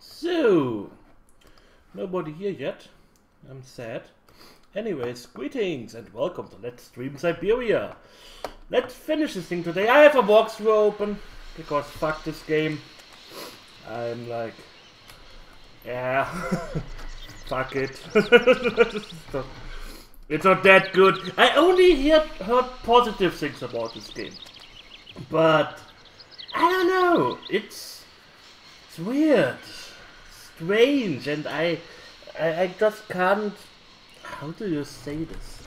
So, nobody here yet. I'm sad. Anyways, greetings and welcome to Let's Stream Syberia. Let's finish this thing today. I have a walkthrough open because fuck this game. I'm like, yeah, fuck it. It's not that good. I only heard positive things about this game, but I don't know. It's weird, strange, and I just can't. How do you say this?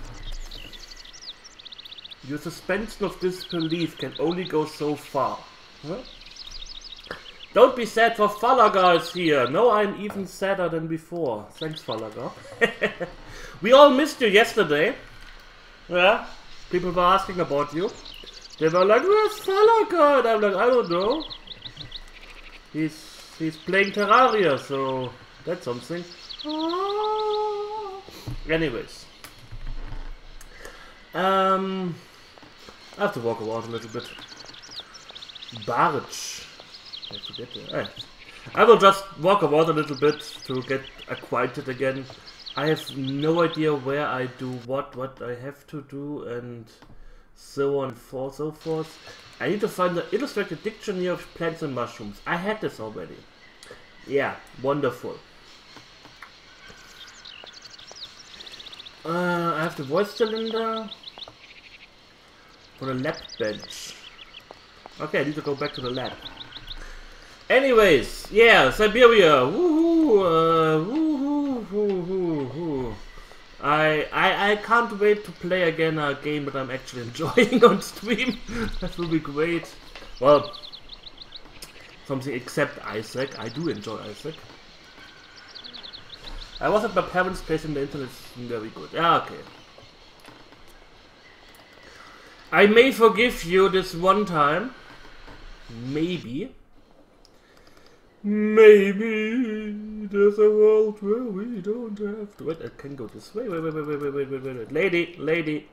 Your suspension of disbelief can only go so far. Huh? Don't be sad for Falaga is here. No, I'm even sadder than before. Thanks, Falaga. We all missed you yesterday. Yeah, people were asking about you. They were like, "Where's Falaga?" And I'm like, "I don't know. He's playing Terraria, so that's something." Anyways, I have to walk around a little bit. Barge. I have to get there. I will just walk around a little bit to get acquainted again. I have no idea where I do what I have to do, and so on and so forth. I need to find the illustrated dictionary of plants and mushrooms. I had this already. Yeah, wonderful. I have the voice cylinder for the lab bench. Okay, I need to go back to the lab. Anyways, yeah, Syberia. Woohoo! Woohoo! I can't wait to play again a game that I'm actually enjoying on stream. That will be great. Well, something except Isaac. I do enjoy Isaac. I was at my parents' place and the internet is very good. Yeah, okay. I may forgive you this one time. Maybe. Maybe there's a world where we don't have to. Wait, I can go this way. Wait. Lady.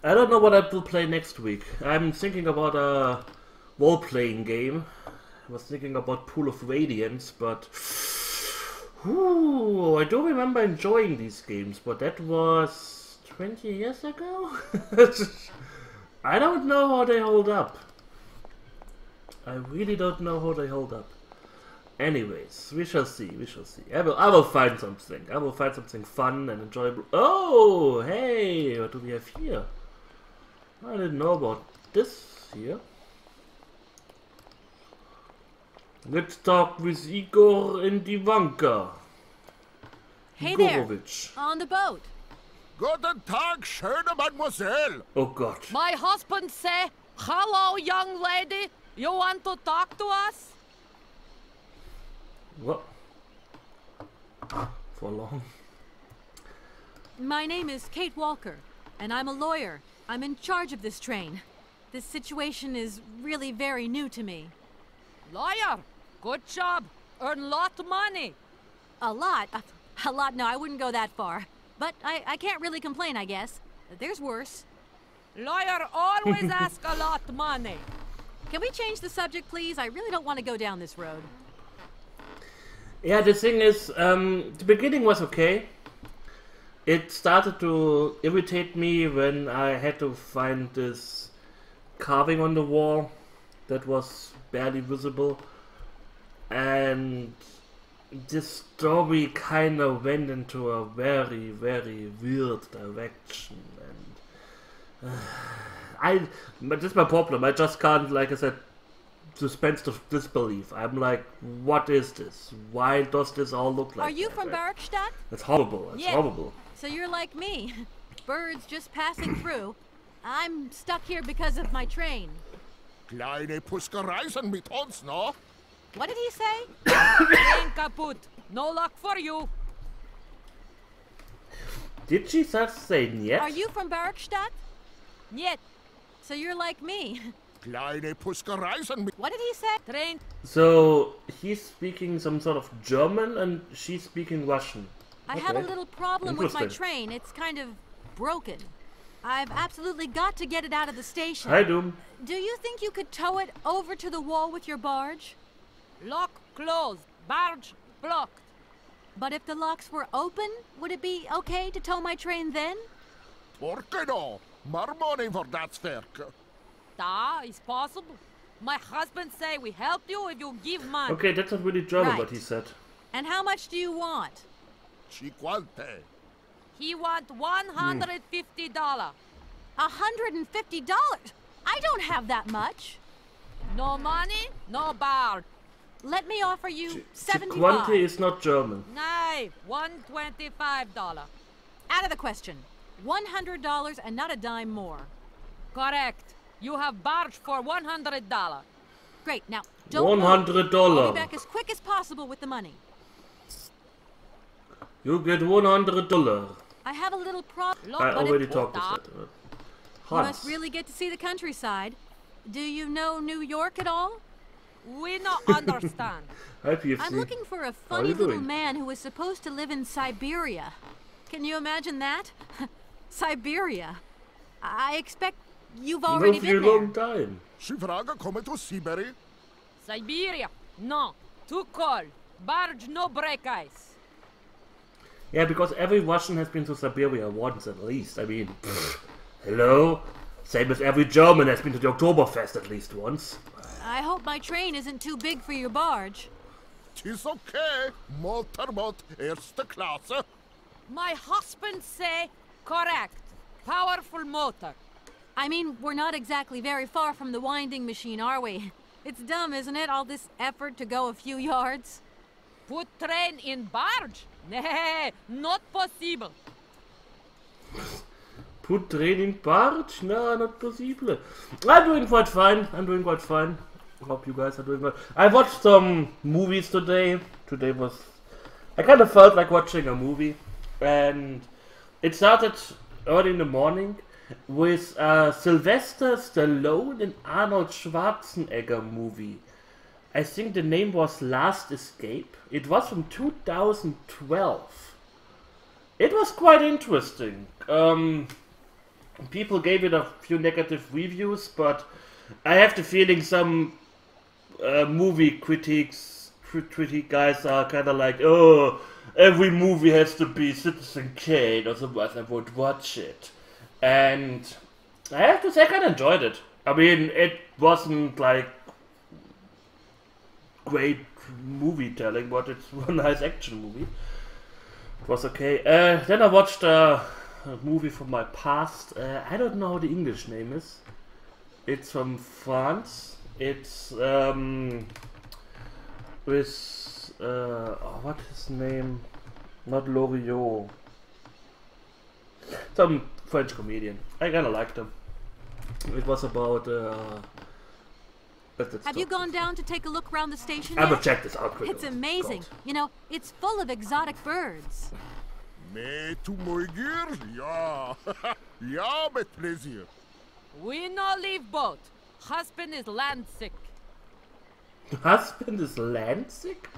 I don't know what I will play next week. I'm thinking about a role-playing game. I was thinking about Pool of Radiance, but I do remember enjoying these games, but that was 20 years ago? I don't know how they hold up. I really don't know how they hold up. Anyways, we shall see. I will find something. I will find something fun and enjoyable. Oh, hey, what do we have here? I didn't know about this here. Let's talk with Igor and Ivanka. Hey Igorovich. there, on the boat. Guten Tag, schöne Mademoiselle. Oh God. My husband say, hello, young lady. You want to talk to us? What? For long. My name is Kate Walker, and I'm a lawyer. I'm in charge of this train. This situation is really very new to me. Lawyer, good job. Earn lot of money. A lot? A lot? No, I wouldn't go that far. But I can't really complain, I guess. There's worse. Lawyer always ask a lot of money. Can we change the subject, please? I really don't want to go down this road. Yeah, the thing is, the beginning was okay. It started to irritate me when I had to find this carving on the wall that was barely visible, and this story kind of went into a very weird direction, and but that's my problem. I just can't, like I said, suspend of disbelief. I'm like, what is this? Why does this all look like? Are you that? from Barkstadt? That's horrible. It's horrible. So you're like me. Birds just passing through. I'm stuck here because of my train. Kleine Puskereisen mit uns, no? What did he say? Train kaput. No luck for you. Did she just say yet? Are you from Barkstadt? Yet. So you're like me. Kleine Puskereisen mit... What did he say? Train. So he's speaking some sort of German and she's speaking Russian. I have a little problem with my train. It's kind of broken. I've absolutely got to get it out of the station. Hi, Doom. Do you think you could tow it over to the wall with your barge? Lock closed. Barge blocked. But if the locks were open, would it be okay to tow my train then? Porke no? More money for that sverk. Da is possible. My husband say we help you if you give money. Okay, that's not really German, Right. what he said. And how much do you want? Cinquante. He want $150. $150? I don't have that much. No money, no barge. Let me offer you Cinquante 75. is not German. Nay, $125. Out of the question. $100 and not a dime more. Correct. You have barge for $100. Great. Now, don't move. I'll be $100. back as quick as possible with the money. You get $100. I have a little problem. I already talked to that. You must really get to see the countryside. Do you know New York at all? We not understand. Hi, PFC. I'm looking for a How funny you little doing? man who is supposed to live in Syberia. Can you imagine that? Syberia. I expect you've already No, for a been long there. time. She vraga come to Syberia. Syberia. No. Too cold. Barge no break ice. Yeah, because every Russian has been to Siberia once at least. I mean, hello? Same as every German has been to the Oktoberfest at least once. I hope my train isn't too big for your barge. Tis okay. Motorboat erste Klasse. My husband say correct. Powerful motor. I mean, we're not exactly very far from the winding machine, are we? It's dumb, isn't it? All this effort to go a few yards. Put train in barge? Nay, not possible. Put training barge? No, not possible. I'm doing quite fine. I'm doing quite fine. Hope you guys are doing well. I watched some movies today. Today was... I kind of felt like watching a movie. And it started early in the morning with a Sylvester Stallone and Arnold Schwarzenegger movie. I think the name was Last Escape. It was from 2012. It was quite interesting. People gave it a few negative reviews, but I have the feeling some movie critic guys are kind of like, oh, every movie has to be Citizen Kane, otherwise I won't watch it. And I have to say I kind of enjoyed it. I mean, it wasn't like great movie telling, but it's a nice action movie. It was okay. Then I watched a movie from my past. I don't know how the English name is. It's from France. It's with what is his name? Not Loriot. Some French comedian. I kinda liked him. It was about Have you gone down to take a look around the station I will yet? check this out quickly. It's amazing. You know, it's full of exotic birds. Me to my gear? Ja. Ja, met plezier. We no leave boat. Husband is land sick. Husband is land sick?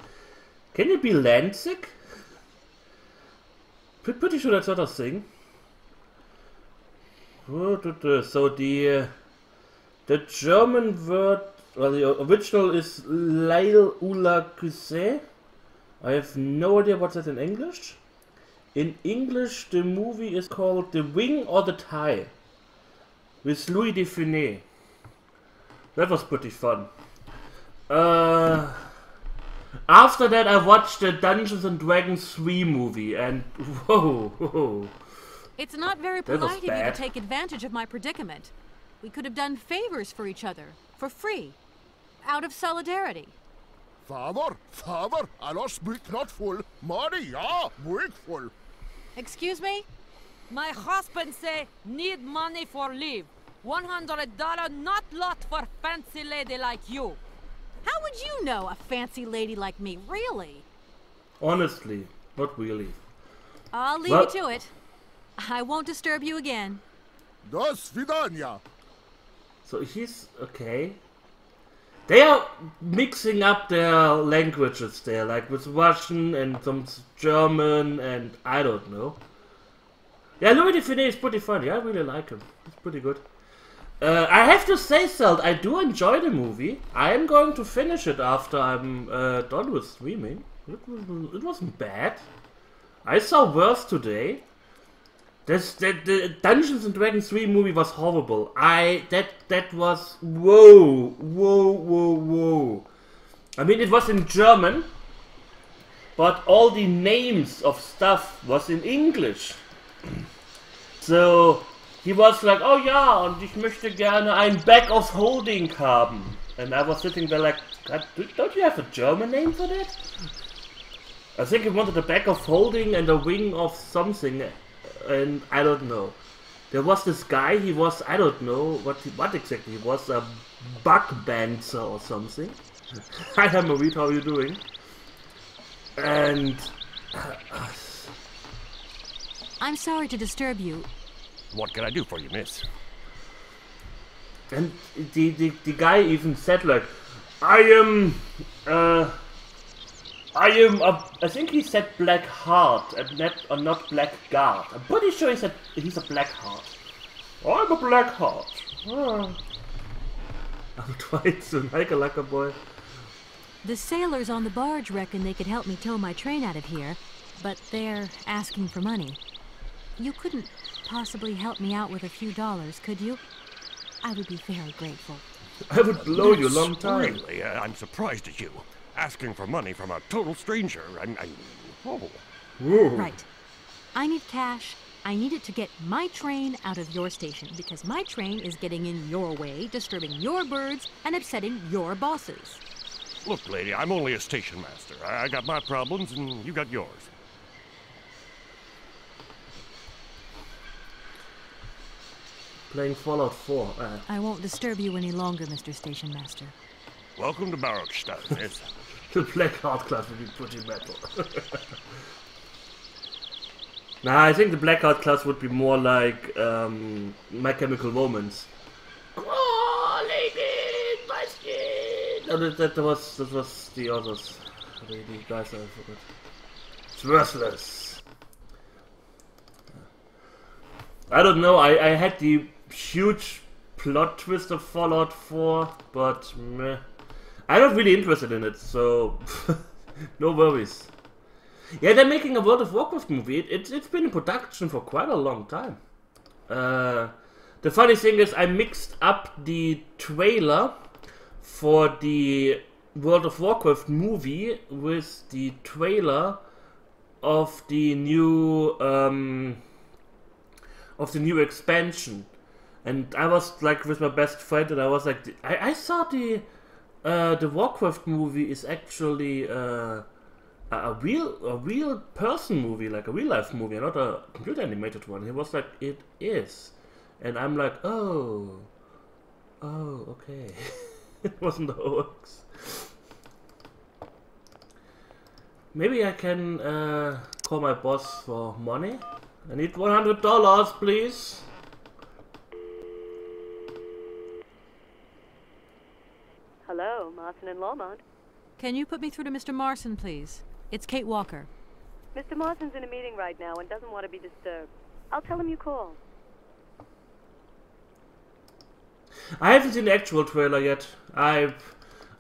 Can you be land sick? Pretty sure that's not a thing. So the German word, well, the original is Lail Ula Kuse. I have no idea what's that in English. In English, the movie is called The Wing or the Tie with Louis Define. That was pretty fun. After that, I watched the Dungeons and Dragons 3 movie, and whoa. It's not very That was polite of you to bad. take advantage of my predicament. We could have done favors for each other, for free, out of solidarity. Father, Allah speak not full. Money, ja, muy full. Excuse me? My husband say need money for leave. $100 not lot for fancy lady like you. How would you know a fancy lady like me, really? Honestly, not really. I'll leave Well- you to it. I won't disturb you again. Do svidania. So he's okay. They are mixing up their languages there, like with Russian and some German and I don't know. Yeah, Louis Define is pretty funny. I really like him. He's pretty good. I have to say, Salt, I do enjoy the movie. I am going to finish it after I'm done with streaming. It wasn't bad. I saw worse today. The Dungeons and Dragons 3 movie was horrible. That was whoa. I mean, it was in German, but all the names of stuff was in English. So he was like, oh ja, und ich möchte gerne ein Bag of Holding haben. And I was sitting there like, God, don't you have a German name for that? I think he wanted a bag of holding and a wing of something, and I don't know. There was this guy, he was, I don't know what exactly he was, a bug banter or something. Hi Hammerweed, how are you doing? And... I'm sorry to disturb you. What can I do for you, miss? And the guy even said like, I think he said Black Heart and not Black Guard. I'm pretty sure he said he's a Black Heart. I'm a Black Heart. I'm trying to like a lacquer boy. The sailors on the barge reckon they could help me tow my train out of here, but they're asking for money. You couldn't possibly help me out with a few dollars, could you? I would be very grateful. I would blow you a long time. Really, I'm surprised at you. Asking for money from a total stranger. Oh. Whoa. Right. I need cash. I need it to get my train out of your station, because my train is getting in your way, disturbing your birds, and upsetting your bosses. Look, lady, I'm only a station master. I got my problems, and you got yours. Playing Fallout 4. I won't disturb you any longer, Mr. Station Master. Welcome to Barrockstadt, miss. The Black Heart class would be pretty metal. Nah, I think the Black Heart class would be more like My Chemical Romance. Oh, lady, my skin! No, that was the others. The guys I forgot. It's worthless. I don't know, I had the huge plot twist of Fallout 4, but meh. I'm not really interested in it, so no worries. Yeah, they're making a World of Warcraft movie. It's been in production for quite a long time. The funny thing is, I mixed up the trailer for the World of Warcraft movie with the trailer of the new expansion. And I was like with my best friend, and I was like, I saw the Warcraft movie is actually a real person movie, like a real life movie, not a computer animated one. He was like, it is, and I'm like, oh, okay. It wasn't a hoax. Maybe I can call my boss for money. I need $100, please. Hello, Marson and Lawmont. Can you put me through to Mr. Marson, please? It's Kate Walker. Mr. Marson's in a meeting right now and doesn't want to be disturbed. I'll tell him you called. I haven't seen the actual trailer yet. I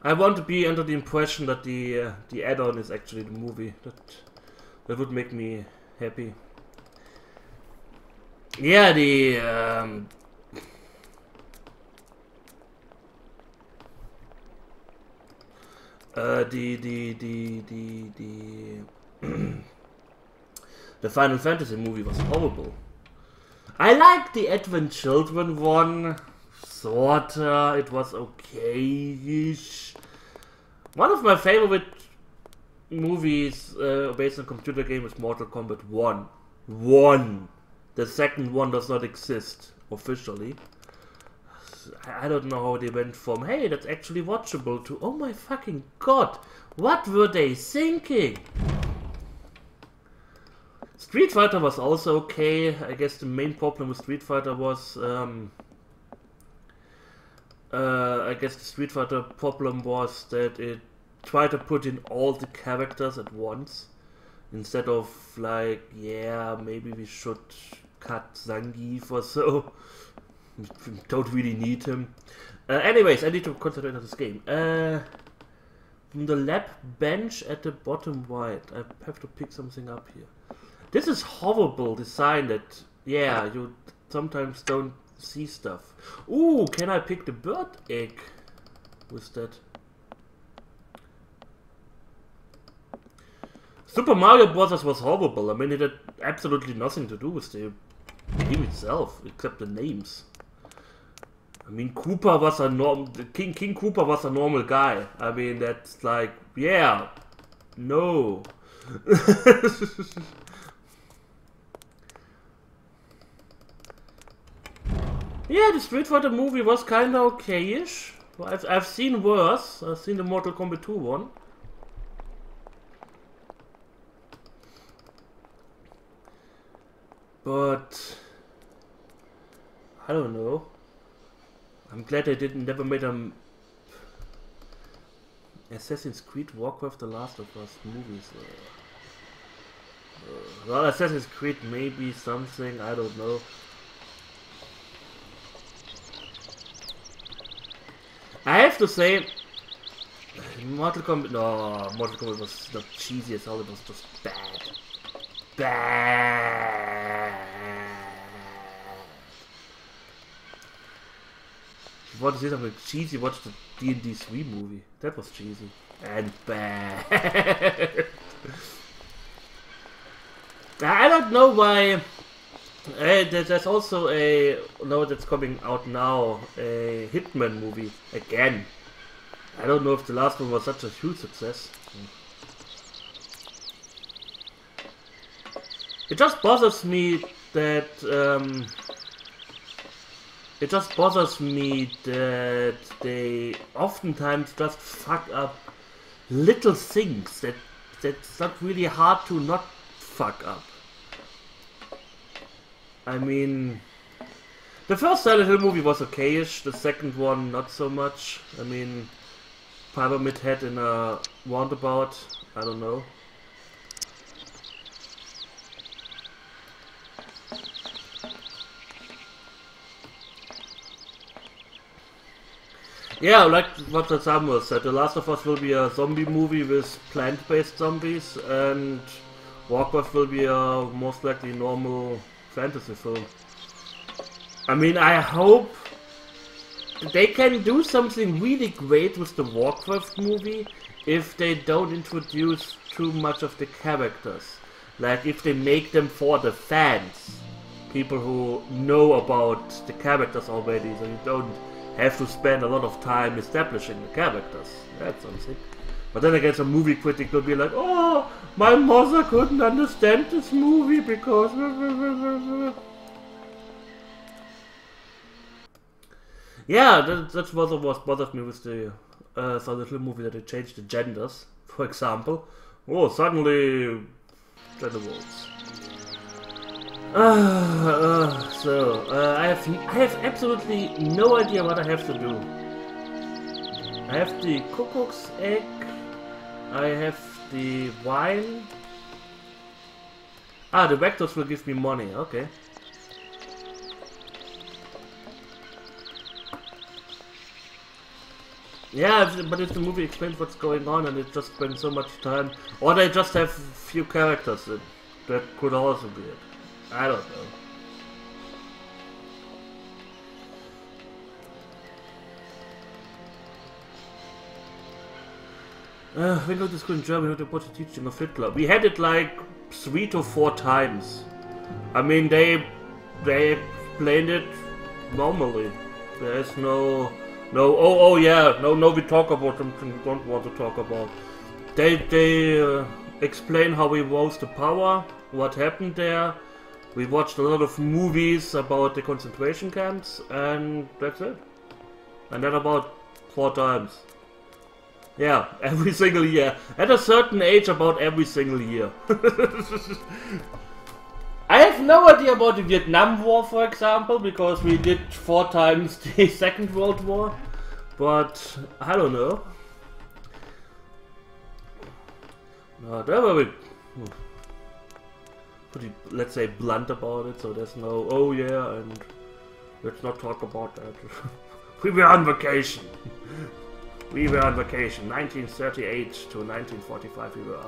want to be under the impression that the add-on is actually the movie. That would make me happy. Yeah, the Final Fantasy movie was horrible. I liked the Advent Children one, sorta. It was okay-ish. One of my favorite movies based on computer game is Mortal Kombat 1. The second one does not exist officially. I don't know how they went from, hey, that's actually watchable, to, oh my fucking god, what were they thinking? Street Fighter was also okay. I guess the main problem with Street Fighter was, I guess the Street Fighter problem was that it tried to put in all the characters at once, instead of like, yeah, maybe we should cut Zangief or so. Don't really need him. Anyways, I need to concentrate on this game. From the lab bench at the bottom right, I have to pick something up here. This is horrible design that, yeah, you sometimes don't see stuff. Ooh, can I pick the bird egg with that? Super Mario Bros. Was horrible. I mean, it had absolutely nothing to do with the game itself, except the names. I mean, Koopa was a King Koopa was a normal guy. I mean, that's like, yeah, no. Yeah, the Street Fighter movie was kind of okay-ish. I've seen worse. I've seen the Mortal Kombat 2 one. But I don't know. I'm glad they never made Assassin's Creed, Warcraft, The Last of Us movies. Well, Assassin's Creed maybe something, I don't know. I have to say, Mortal Kombat was not cheesy as hell, it was just bad. Bad. If you want to see something cheesy, watch the D&D 3 movie. That was cheesy. And bad. I don't know why. There's also that's coming out now, a Hitman movie again. I don't know if the last one was such a huge success. It just bothers me that they oftentimes just fuck up little things that's not really hard to not fuck up. I mean, the first Silent Hill movie was okay-ish, the second one not so much. I mean, Pyramid Head in a roundabout, I don't know. Yeah, like what Samuel said, The Last of Us will be a zombie movie with plant-based zombies, and Warcraft will be a most likely normal fantasy film. I mean, I hope they can do something really great with the Warcraft movie if they don't introduce too much of the characters. Like if they make them for the fans, people who know about the characters already, so you don't have to spend a lot of time establishing the characters. That's something. But then again, some movie critic will be like, oh, my mother couldn't understand this movie because... Yeah, that's what bothered me with the Silent Hill movie, that they changed the genders, for example. Oh, suddenly... gender roles. I have absolutely no idea what I have to do. I have the Kuckuck's egg. I have the wine. Ah, the vectors will give me money. Okay. Yeah, but if the movie explains what's going on and it just spends so much time, or they just have few characters, that could also be it. I don't know. We know this school in Germany, to watch the teaching of Hitler. We had it like 3 to 4 times. I mean, they explained it normally. There is no, we talk about something we don't want to talk about. They explain how we rose to power, what happened there. We watched a lot of movies about the concentration camps, and that's it. And then about 4 times. Yeah, every single year. At a certain age, about every single year. I have no idea about the Vietnam War, for example, because we did 4 times the Second World War. But, I don't know. No, there were pretty, let's say, blunt about it. So there's no, oh yeah, and let's not talk about that. We were on vacation. We were on vacation. 1938 to 1945 we were.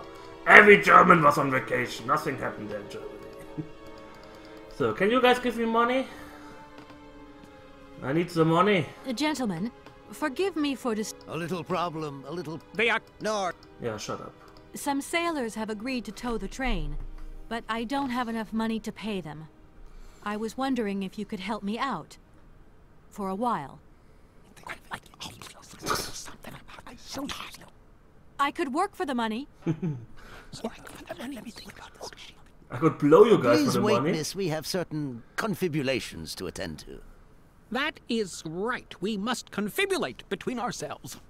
Every German was on vacation. Nothing happened there in Germany. So, can you guys give me money? I need some money. Gentlemen, forgive me for A little problem, a little... They are... No. Yeah, shut up. Some sailors have agreed to tow the train, but I don't have enough money to pay them. I was wondering if you could help me out. For a while. I could work for the money. I could blow you guys Please for the wait, money. miss. We have certain confibulations to attend to. That is right. We must confibulate between ourselves.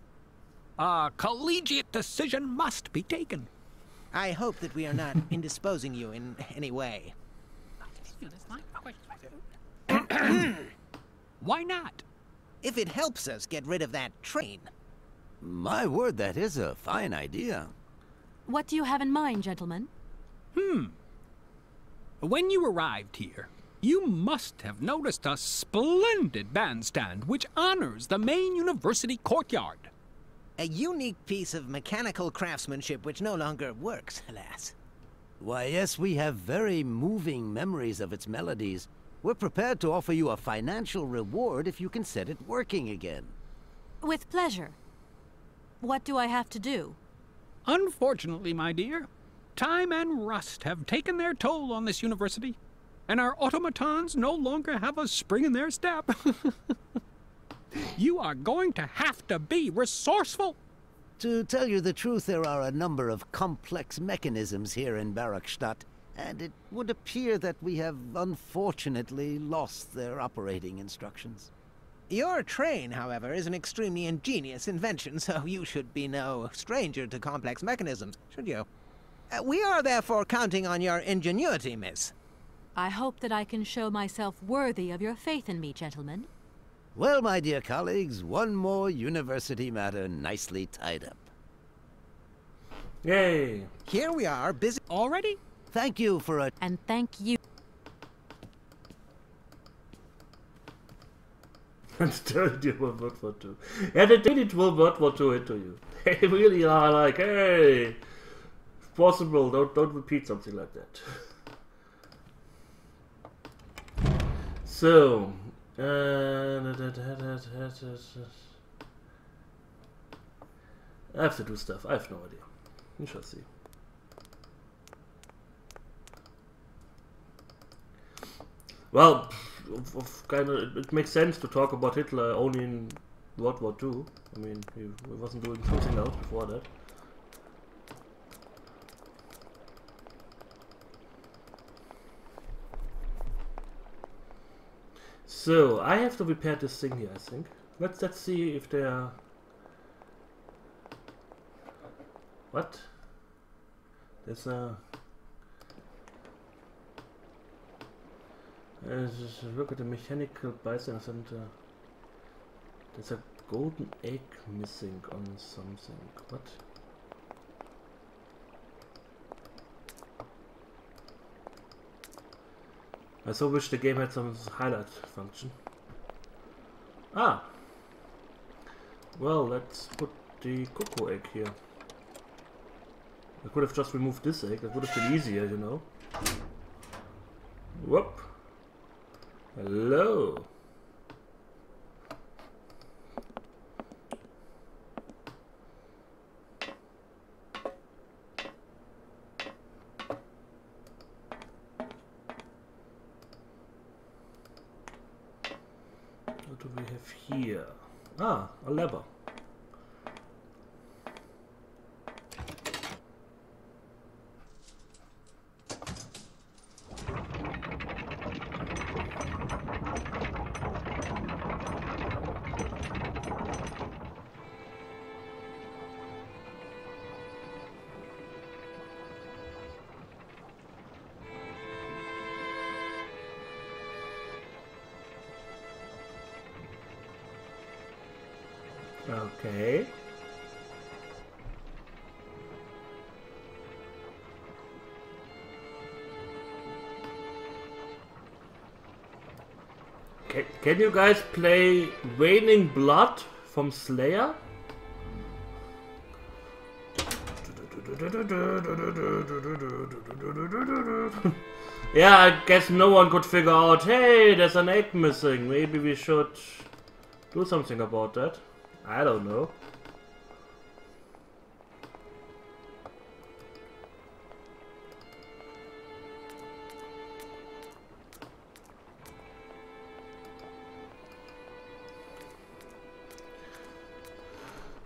A collegiate decision must be taken. I hope that we are not indisposing you in any way. Why not? If it helps us get rid of that train. My word, that is a fine idea. What do you have in mind, gentlemen? When you arrived here, you must have noticed a splendid bandstand which honors the main university courtyard. A unique piece of mechanical craftsmanship which no longer works, alas. Why, yes, we have very moving memories of its melodies. We're prepared to offer you a financial reward if you can set it working again. With pleasure. What do I have to do? Unfortunately, my dear, time and rust have taken their toll on this university, and our automatons no longer have a spring in their step. You are going to have to be resourceful. To tell you the truth, there are a number of complex mechanisms here in Barakstadt, and it would appear that we have unfortunately lost their operating instructions. Your train, however, is an extremely ingenious invention, so you should be no stranger to complex mechanisms, should you? We are therefore counting on your ingenuity, miss. I hope that I can show myself worthy of your faith in me, gentlemen. Well, my dear colleagues, one more university matter nicely tied up. Yay! Here we are, busy Already? Thank you for a... And thank you. And turned you World War II. Yeah, they did it World War II into you. They really are like, hey, if possible, don't repeat something like that. So, I have to do stuff. I have no idea. We shall see. Well, it makes sense to talk about Hitler only in World War II. I mean, he wasn't doing something else before that. So, I have to repair this thing here, I think. Let's see if they are... What? There's a... Just look at the mechanical bystander center. There's a golden egg missing on something. What? I so wish the game had some highlight function. Ah! Well, let's put the cocoa egg here. I could have just removed this egg, that would have been easier, you know. Whoop! Hello! What do we have here? Ah, a lever. Okay. Can you guys play Raining Blood from Slayer? Yeah, I guess no one could figure out, hey, there's an egg missing. Maybe we should do something about that. I don't know.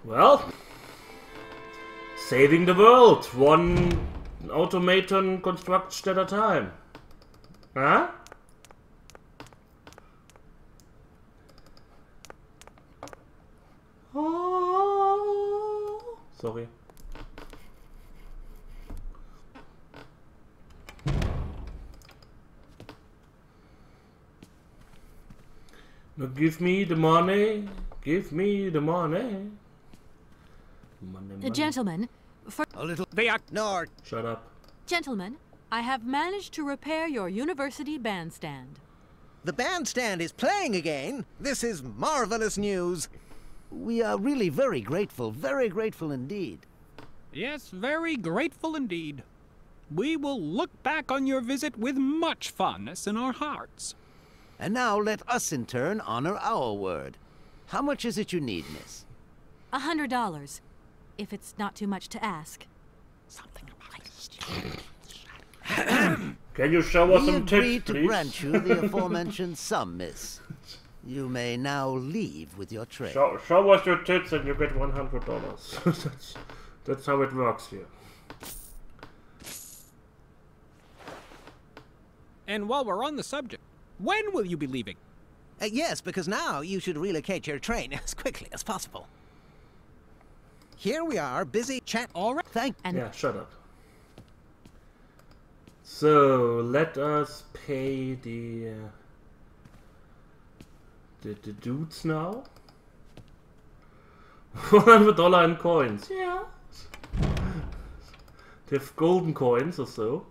Well, saving the world, one automaton construction at a time. Huh? Oh. Sorry. Now give me the money. Give me the money. Money. Gentlemen, A little. They are. No, Shut up. Gentlemen, I have managed to repair your university bandstand. the bandstand is playing again. This is marvelous news. We are really very grateful indeed. Yes, very grateful indeed. We will look back on your visit with much fondness in our hearts. And now let us in turn honor our word. How much is it you need, miss? $100, if it's not too much to ask. Can you show us We some agree tips, to please? grant you the aforementioned sum, miss. You may now leave with your tray. Show us your tits and you get $100. that's how it works here. And while we're on the subject, when will you be leaving? Yes, because now you should relocate your train as quickly as possible. Here we are, busy chat. All right. Thank Yeah, shut up. So let us pay the dudes now. $100 in coins. Yeah. They have golden coins or so.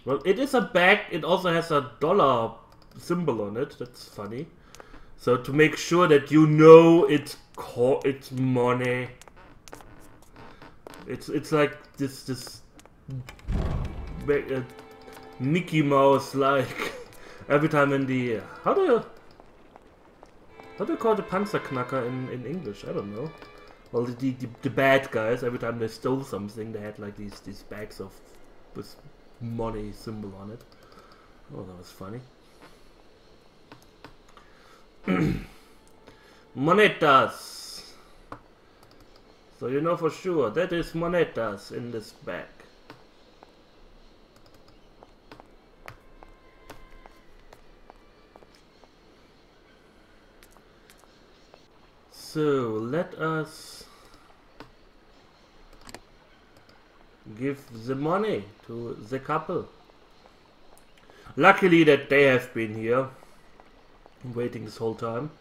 Well, it is a bag. It also has a dollar symbol on it. That's funny. So to make sure that you know it's money. It's like this Mickey Mouse like every time in the how do you call the Panzerknacker in English? I don't know. Well, the bad guys, every time they stole something, they had like these bags of with money symbol on it. Oh, that was funny. Monetas. So you know for sure that is monetas in this bag. So let us give the money to the couple. Luckily that they have been here waiting this whole time.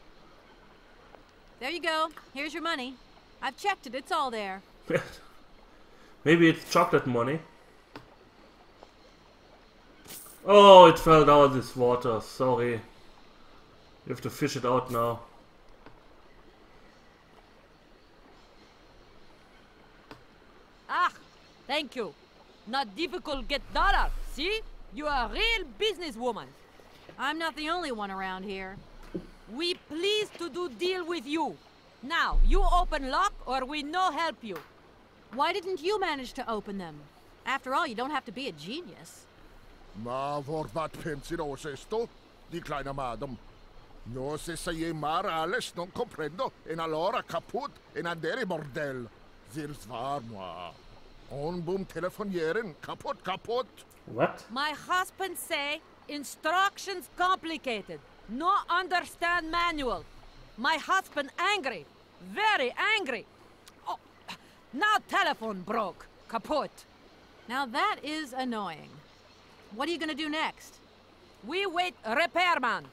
There you go. Here's your money. I've checked it. It's all there. Maybe it's chocolate money. Oh, it fell down this water. Sorry. You have to fish it out now. Ah, thank you. Not difficult get dollar. See? You are a real businesswoman. I'm not the only one around here. We pleased to do deal with you. Now, you open lock or we no help you. Why didn't you manage to open them? After all, you don't have to be a genius. Ma vorbat pensiroso esto, di kleine madam. No se sei mar alles non comprendo, en allora kaput en andere bordel. Zirs war moi. On boom telefonieren, kaput. What? My husband say instructions complicated. No understand manual. My husband angry. Very angry. Oh, now telephone broke. Kaput. Now that is annoying. What are you gonna do next? We wait repairman.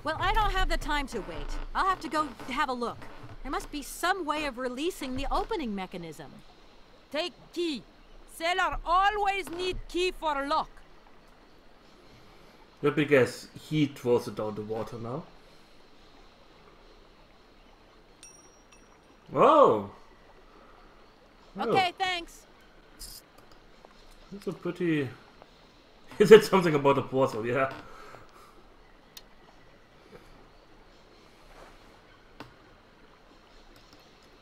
Well, I don't have the time to wait. I'll have to go have a look. There must be some way of releasing the opening mechanism. Take key. Sailor always need key for lock. Let me guess, he throws it down the water now. Oh! Okay, thanks. That's a pretty... He said something about the portal, yeah.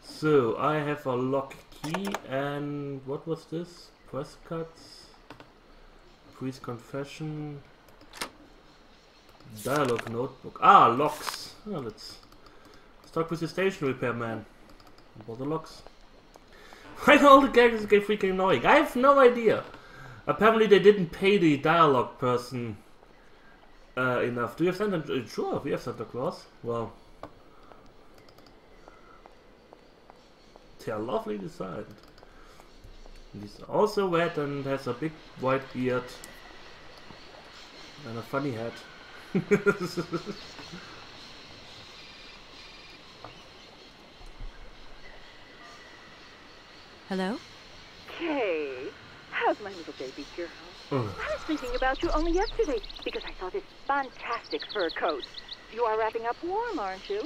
So, I have a lock key and... what was this? Press cuts? Priest confession... Dialogue notebook. Ah, locks! Oh, let's... Start with the station repairman. What the locks? Why do all the characters get freaking annoying? I have no idea. Apparently they didn't pay the dialogue person enough. Do you have Santa? Sure, we have Santa Claus. Well, they are lovely designed. He's also red and has a big white beard and a funny hat. Hello? Kay, how's my little baby girl? I was thinking about you only yesterday because I saw this fantastic fur coat. You are wrapping up warm, aren't you?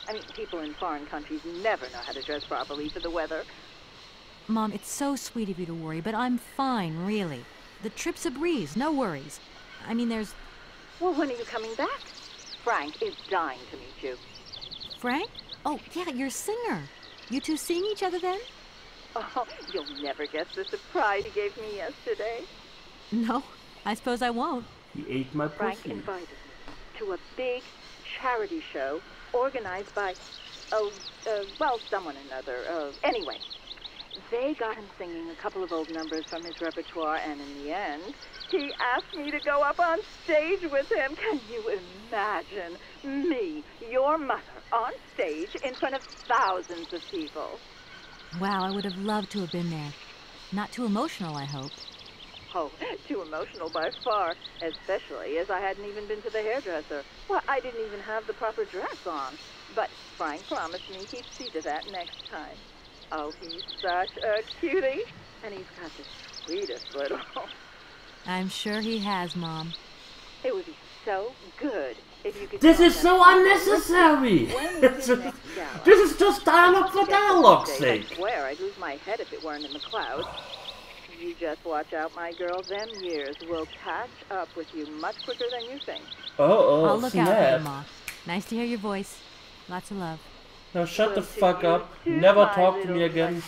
I mean, people in foreign countries never know how to dress properly for the weather. Mom, it's so sweet of you to worry, but I'm fine, really. The trip's a breeze, no worries. I mean, there's... Well, when are you coming back? Frank is dying to meet you. Frank? Oh, yeah, your singer. You two seeing each other then? Oh, you'll never guess the surprise he gave me yesterday. No, I suppose I won't. He ate my Frank pussy. invited me to a big charity show organized by, well, someone or another. Anyway, they got him singing a couple of old numbers from his repertoire, and in the end, he asked me to go up on stage with him. Can you imagine me, your mother, on stage in front of thousands of people? Wow, I would have loved to have been there. Not too emotional, I hope. Oh, too emotional by far, especially as I hadn't even been to the hairdresser. Well, I didn't even have the proper dress on. But Frank promised me he'd see to that next time. Oh, he's such a cutie. And he's got the sweetest little... I'm sure he has, Mom. It would be so good if you could... This is so unnecessary! This is just dialogue for dialogue's sake. I swear I'd lose my head if it weren't in the clouds. You just watch out, my girl. Them years will catch up with you much quicker than you think. I'll look out for you, Ma. Nice to hear your voice. Lots of love. Now shut the fuck up. Never talk to me again.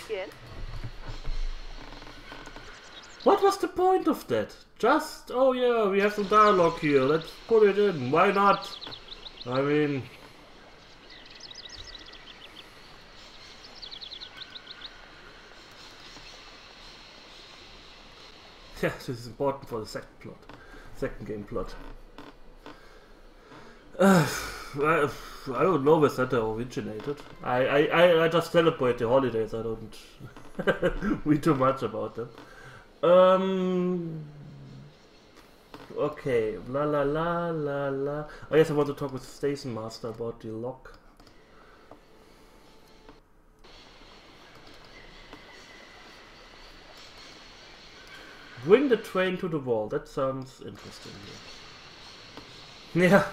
What was the point of that? Just, oh yeah, we have some dialogue here. Let's put it in. Why not? I mean... Yeah, this is important for the second game plot. I don't know where Santa originated. I just celebrate the holidays. I don't read too much about them. Okay, la la la la la. I guess I want to talk with Station Master about the lock. Bring the train to the wall. That sounds interesting. Yeah.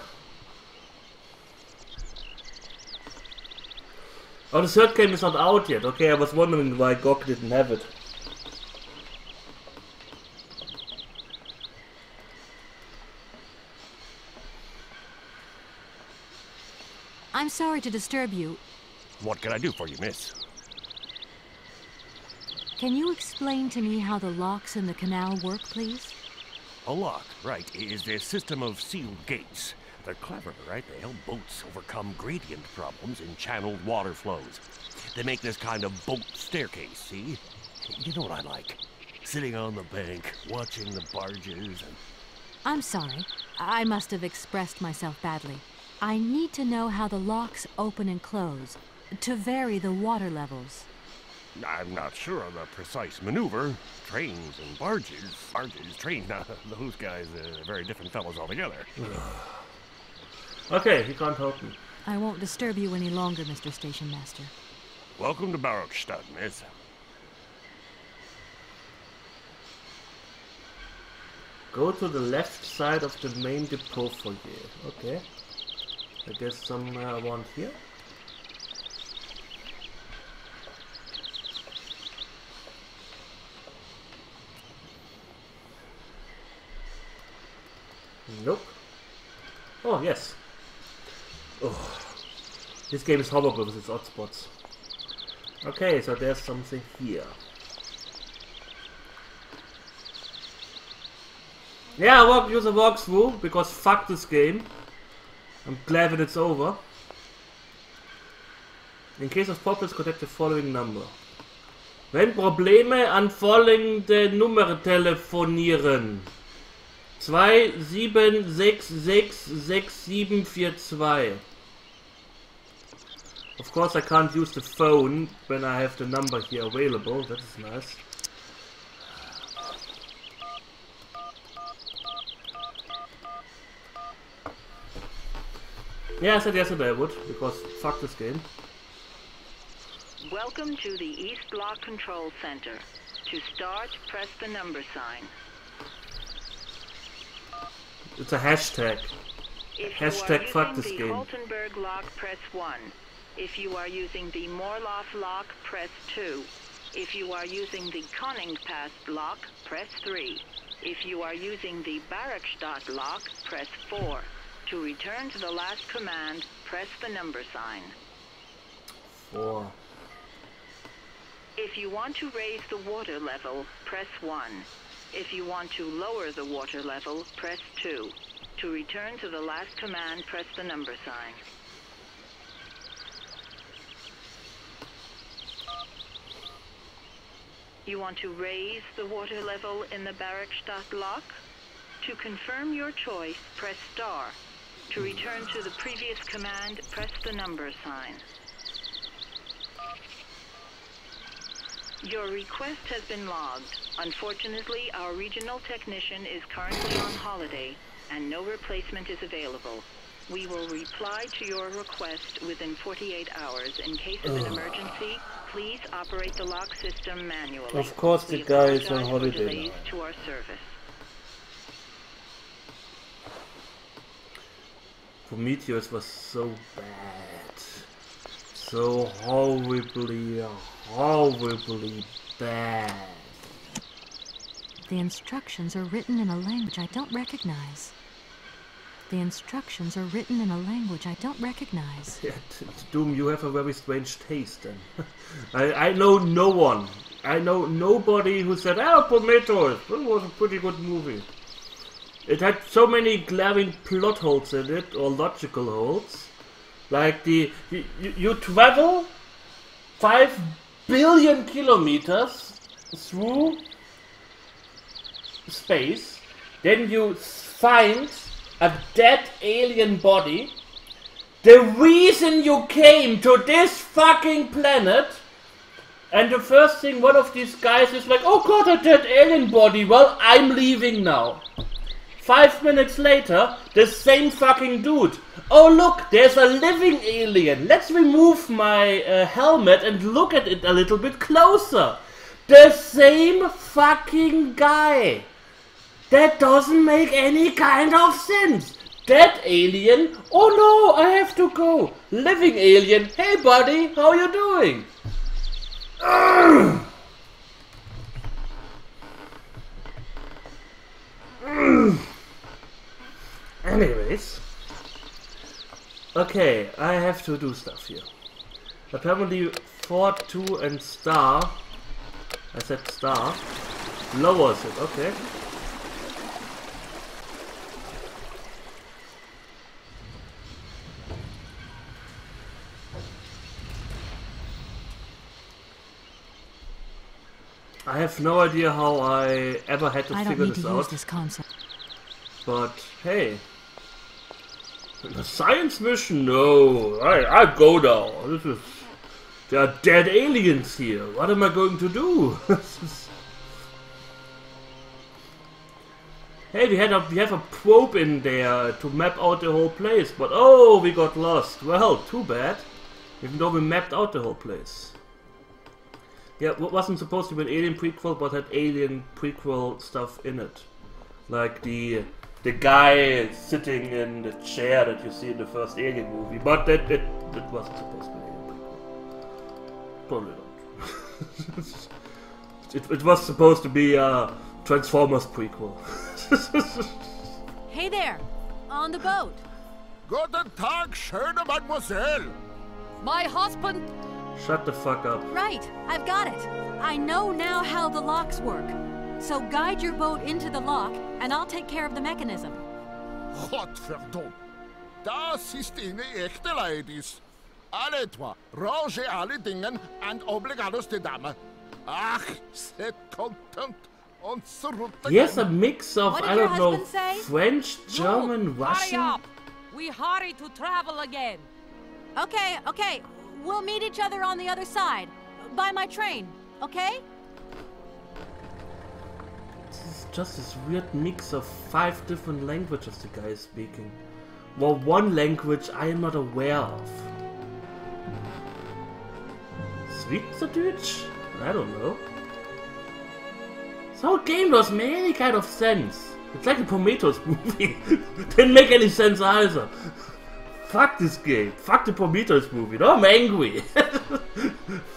Oh, the third game is not out yet. Okay, I was wondering why GOG didn't have it. I'm sorry to disturb you. What can I do for you, miss? Can you explain to me how the locks in the canal work, please? A lock, right, is a system of sealed gates. They're clever, right? They help boats overcome gradient problems in channeled water flows. They make this kind of boat staircase, see? You know what I like? Sitting on the bank, watching the barges and... I'm sorry. I must have expressed myself badly. I need to know how the locks open and close, to vary the water levels. I'm not sure of the precise maneuver. Trains and barges. Trains, now, those guys are very different fellows altogether. Okay, he can't help me. I won't disturb you any longer, Mr. Station Master. Welcome to Barrockstadt, miss. Go to the left side of the main depot foyer. Okay. I guess somewhere around here. Nope. Oh, yes. Oh. This game is horrible with its odd spots. Okay, so there's something here. Yeah, I won't use a walkthrough because fuck this game. I'm glad that it's over. In case of problems, contact the following number. Wenn Probleme, an folgende Nummer telefonieren. 27666742. Of course, I can't use the phone when I have the number here available. That is nice. Yeah, I said yesterday I would, because fuck this game. Welcome to the East Block Control Center. To start, press the number sign. It's a hashtag. Hashtag fuck this game. If you are using the Holtenberg lock, press 1. If you are using the Morloff lock, press 2. If you are using the Koningpass lock, press 3. If you are using the Barakstadt lock, press 4. To return to the last command, press the number sign. 4. If you want to raise the water level, press 1. If you want to lower the water level, press 2. To return to the last command, press the number sign. You want to raise the water level in the Barakstadt lock? To confirm your choice, press star. To return to the previous command, press the number sign. Your request has been logged. Unfortunately, our regional technician is currently on holiday, and no replacement is available. We will reply to your request within 48 hours. In case of an emergency, please operate the lock system manually. Of course the guy is on holiday for delays to our service. Prometheus was so bad. So horribly bad. The instructions are written in a language I don't recognize. The instructions are written in a language I don't recognize. Yeah, Doom, you have a very strange taste then. I know no one. I know nobody who said, "Oh, Prometheus, that was a pretty good movie." It had so many glaring plot holes in it, or logical holes. Like you travel 5 billion kilometers through space, then you find a dead alien body. The reason you came to this fucking planet, and the first thing one of these guys is like, "Oh god, a dead alien body, well, I'm leaving now." 5 minutes later, the same fucking dude. "Oh look, there's a living alien. Let's remove my helmet and look at it a little bit closer." The same fucking guy. That doesn't make any kind of sense. Dead alien, "Oh no, I have to go." Living alien, "Hey buddy, how you doing?" Ugh. Ugh. Anyways. Okay, I have to do stuff here. Apparently 4, 2 and star, I said star, lowers it, okay. I have no idea how I ever had to figure this out. This console. But hey, a science mission? No, I go now. There are dead aliens here. What am I going to do? Hey, we have a probe in there to map out the whole place, but oh, we got lost. Well, too bad. Even though we mapped out the whole place. Yeah, it wasn't supposed to be an Alien prequel, but had Alien prequel stuff in it. Like the guy sitting in the chair that you see in the first Alien movie, but that wasn't supposed to be a prequel. Probably not. it was supposed to be a Transformers prequel. Hey there, on the boat. Guten Tag, schöne Mademoiselle. My husband. Shut the fuck up. Right, I've got it. I know now how the locks work. So guide your boat into the lock, and I'll take care of the mechanism. Godverdomme. Das ist eine echte Ladies. Alle etwa, range alle Dingen and obligados de dame. Ach, set content und zurück. Yes, a mix of, What did I your don't know, husband say? French, German, Look, Russian. Hurry up. We hurry to travel again. Okay. We'll meet each other on the other side. By my train, okay? This is just this weird mix of 5 different languages the guy is speaking. Well, one language I am not aware of. Schweizerdeutsch? I don't know. This whole game doesn't make any kind of sense. It's like a Prometheus movie. Didn't make any sense either. Fuck this game. Fuck the Prometheus movie. No, I'm angry.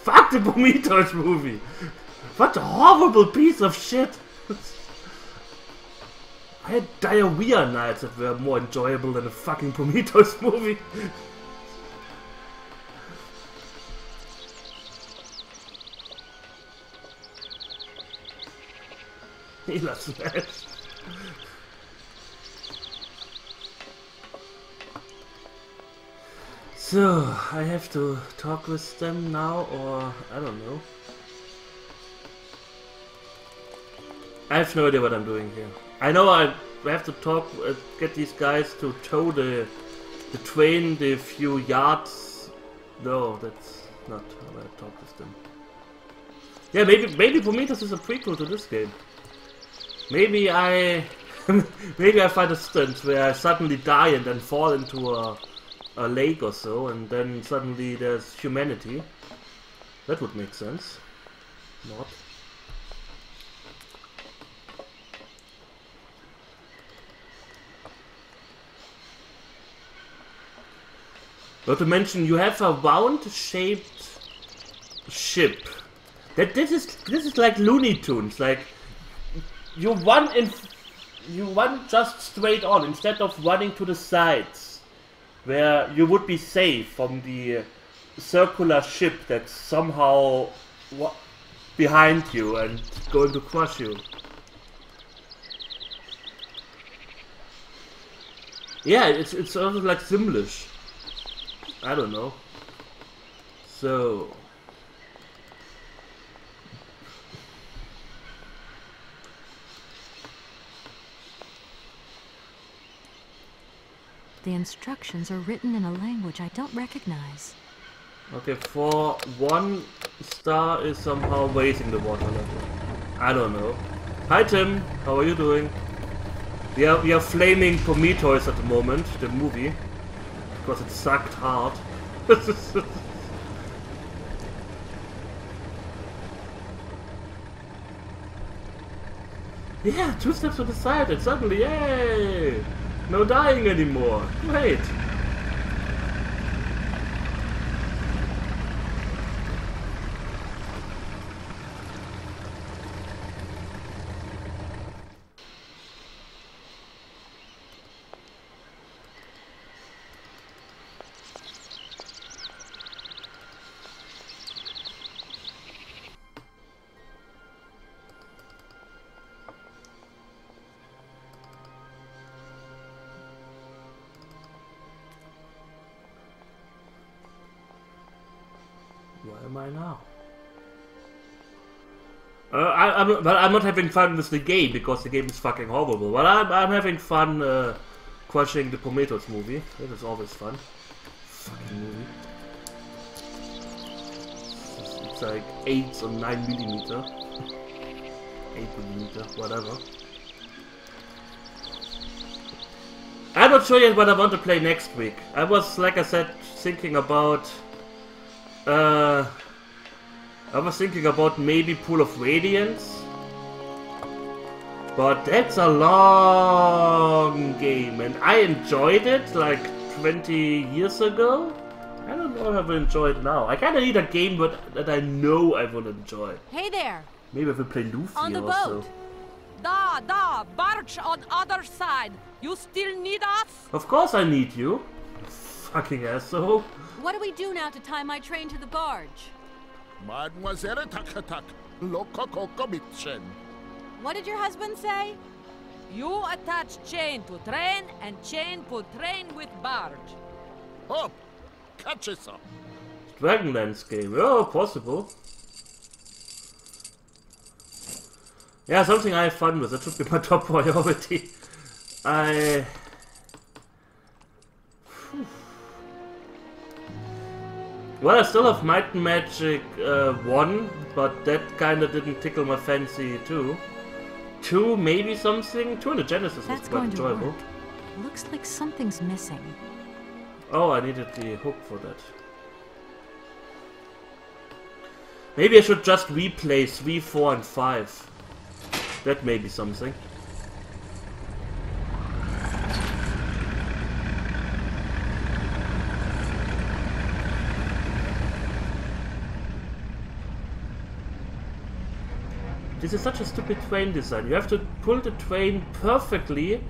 Fuck the Prometheus movie. What a horrible piece of shit. I had diarrhea nights that were more enjoyable than a fucking Prometheus movie. Healer smash. So, I have to talk with them now, or I don't know. I have no idea what I'm doing here. I know I have to talk, get these guys to tow the train the few yards. No, that's not how I talk with them. Yeah, maybe Prometheus is a prequel to this game. Maybe I find a stunt where I suddenly die and then fall into a lake or so, and then suddenly there's humanity. That would make sense. Not. Not to mention, you have a round-shaped ship. This is like Looney Tunes. Like you run just straight on instead of running to the sides, where you would be safe from the circular ship that's somehow behind you and going to crush you. Yeah, it's sort of like Simlish. I don't know. So The instructions are written in a language I don't recognize. okay, for 1 star is somehow raising the water level. I don't know. Hi Tim, how are you doing? We are flaming Prometheus at the moment, the movie, because it sucked hard. Yeah, 2 steps to the side and suddenly, yay! No dying anymore. Great. Where am I now? I'm not having fun with the game because the game is fucking horrible. But I'm having fun crushing the Prometheus movie. That is always fun. Fucking movie. It's like 8 or 9mm. 8mm, whatever. I'm not sure yet what I want to play next week. I was, like I said, thinking about maybe Pool of Radiance. But that's a long game, and I enjoyed it like 20 years ago. I don't know if I will enjoy it now. I kind of need a game that I know I will enjoy. Hey there! Maybe I will play Luffy On the also. boat! Da, barge on other side. You still need us? Of course I need you. Fucking asshole. What do we do now to tie my train to the barge? Mademoiselle Takatak, Loco Coco Mitchen. What did your husband say? You attach chain to train and chain put train with barge. Hop, catch us up. Dragonlance game. Oh, possible. Yeah, something I have fun with. That should be my top priority. Well, I still have Might and Magic 1, but that kinda didn't tickle my fancy too. 2, maybe something. 2 on the Genesis was quite enjoyable. Looks like something's missing. Oh, I needed the hook for that. Maybe I should just replay 3, 4, and 5. That may be something. This is such a stupid train design. You have to pull the train perfectly,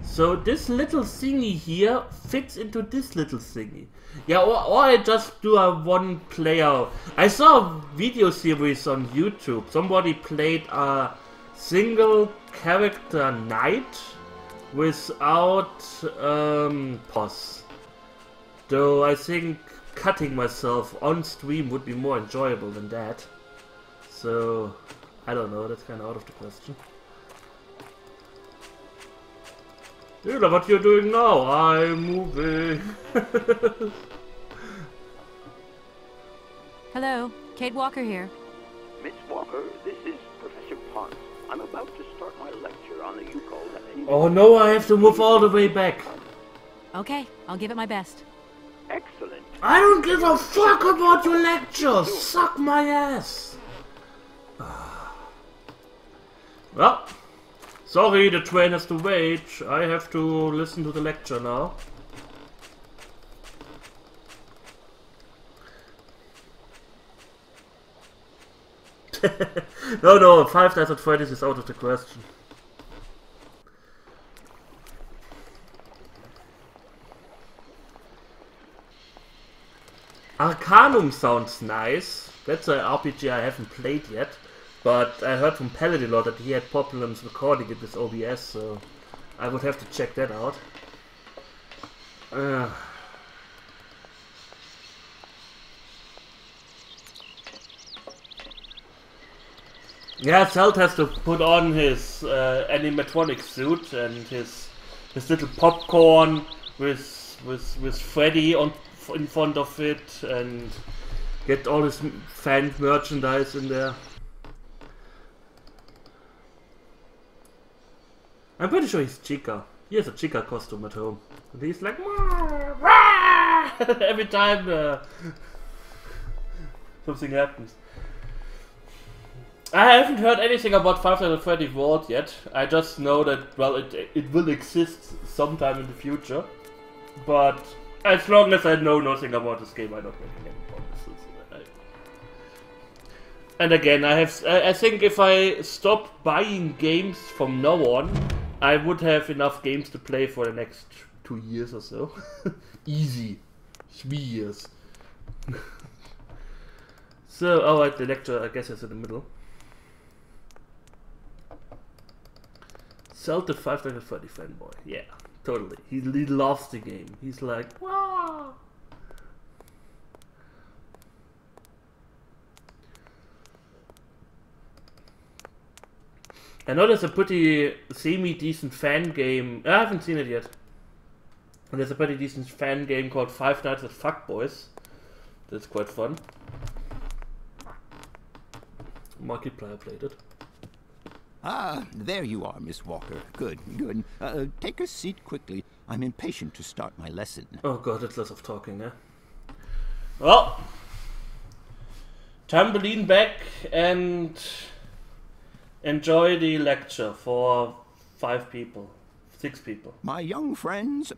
so this little thingy here fits into this little thingy. Yeah, or I just do a one player. I saw a video series on YouTube. Somebody played a single character knight without pause. Though I think cutting myself on stream would be more enjoyable than that. So I don't know, that's kinda out of the question. Hila, what you're doing now? I'm moving. Hello, Kate Walker here. Miss Walker, this is Professor Pons. I'm about to start my lecture on the Yuko. Oh no, I have to move all the way back. Okay, I'll give it my best. Excellent. I don't give a fuck about your lectures! Suck my ass! Well, sorry, the train has to wait. I have to listen to the lecture now. No, Five Nights at Freddy's is out of the question. Arcanum sounds nice. That's an RPG I haven't played yet. But I heard from Paladin Lord that he had problems recording it with OBS, so I would have to check that out. Yeah, Celt has to put on his animatronic suit and his little popcorn with Freddy in front of it, and get all his fan merchandise in there. I'm pretty sure he's Chica. He has a Chica costume at home. And he's like, every time something happens. I haven't heard anything about Five Nights at Freddy's World yet. I just know that, well, it will exist sometime in the future. But as long as I know nothing about this game, I don't make any promises. And again, I think if I stop buying games from now on, I would have enough games to play for the next 2 years or so. Easy. 3 years. So, alright, the lecture I guess is in the middle. Celtic Five Nights at Freddy fanboy. Yeah, totally. He loves the game. He's like, wow. I know there's a pretty semi-decent fan game. I haven't seen it yet. And there's a pretty decent fan game called Five Nights at Fuckboys. That's quite fun. Markiplier played it. Ah, there you are, Miss Walker. Good, good. Take a seat quickly. I'm impatient to start my lesson. Oh god, it's less of talking, eh? Well, time to lean back and enjoy the lecture for 5 people, 6 people. My young friends,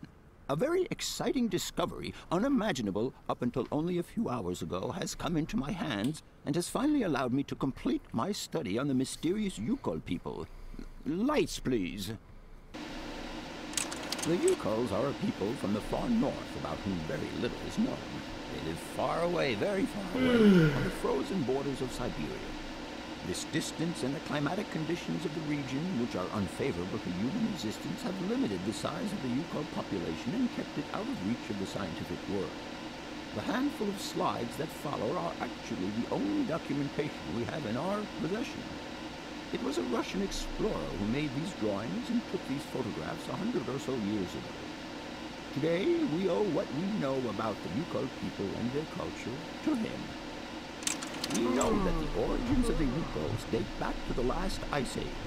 a very exciting discovery, unimaginable up until only a few hours ago, has come into my hands and has finally allowed me to complete my study on the mysterious Yukol people. Lights, please. The Yukols are a people from the far north about whom very little is known. They live far away, very far away, on the frozen borders of Syberia. This distance and the climatic conditions of the region, which are unfavorable to human existence, have limited the size of the Yukol population and kept it out of reach of the scientific world. The handful of slides that follow are actually the only documentation we have in our possession. It was a Russian explorer who made these drawings and took these photographs 100 or so years ago. Today, we owe what we know about the Yukol people and their culture to him. We know that the origins of the Yukols date back to the last ice age.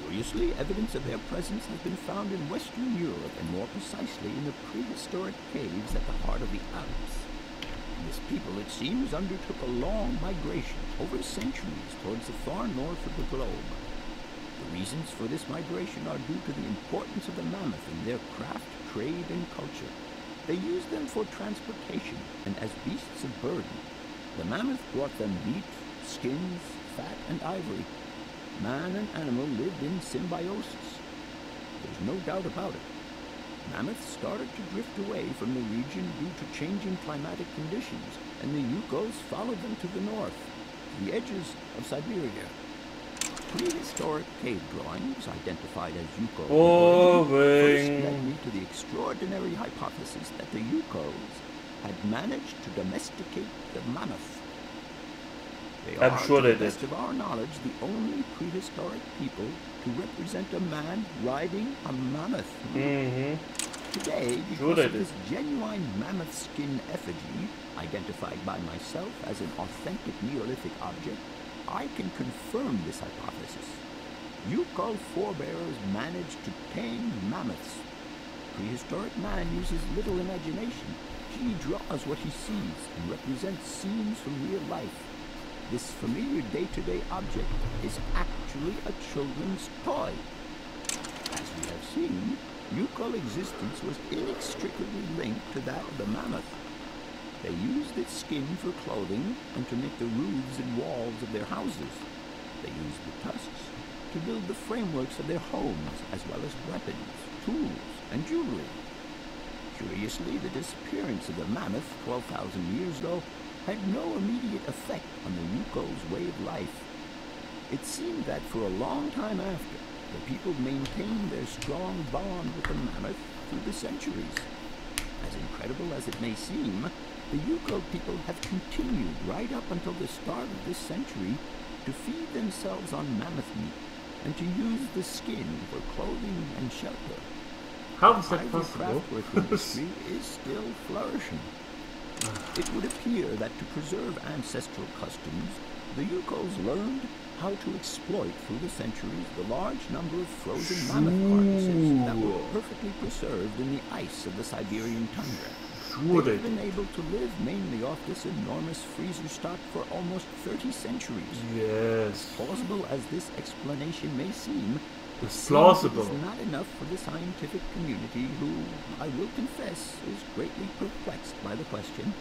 Curiously, evidence of their presence has been found in Western Europe, and more precisely in the prehistoric caves at the heart of the Alps. This people, it seems, undertook a long migration over centuries towards the far north of the globe. The reasons for this migration are due to the importance of the mammoth in their craft, trade, and culture. They used them for transportation and as beasts of burden. The mammoth brought them meat, skins, fat, and ivory. Man and animal lived in symbiosis. There's no doubt about it. Mammoths started to drift away from the region due to changing climatic conditions, and the Yukols followed them to the north, to the edges of Syberia. Prehistoric cave drawings, identified as Yukol, first led me to the extraordinary hypothesis that the Yukols had managed to domesticate the mammoth. They are, to the best of our knowledge, the only prehistoric people to represent a man riding a mammoth. Today, because of this genuine mammoth skin effigy, identified by myself as an authentic Neolithic object, I can confirm this hypothesis. Yukol forebears managed to tame mammoths. Prehistoric man uses little imagination. He draws what he sees and represents scenes from real life. This familiar day-to-day object is actually a children's toy. As we have seen, Yukol existence was inextricably linked to that of the mammoth. They used its skin for clothing and to make the roofs and walls of their houses. They used the tusks to build the frameworks of their homes, as well as weapons, tools, and jewelry. Curiously, the disappearance of the mammoth 12,000 years ago had no immediate effect on the Yukol's way of life. It seemed that for a long time after, the people maintained their strong bond with the mammoth through the centuries. As incredible as it may seem, the Yukol people have continued right up until the start of this century to feed themselves on mammoth meat and to use the skin for clothing and shelter. How is that possible? The craftwork industry is still flourishing. It would appear that to preserve ancestral customs, the Yukols learned how to exploit through the centuries the large number of frozen mammoth carcasses that were perfectly preserved in the ice of the Siberian tundra. They've been able to live mainly off this enormous freezer stock for almost 30 centuries. Yes. As plausible as this explanation may seem, it's plausible. It is not enough for the scientific community, who, I will confess, is greatly perplexed by the question.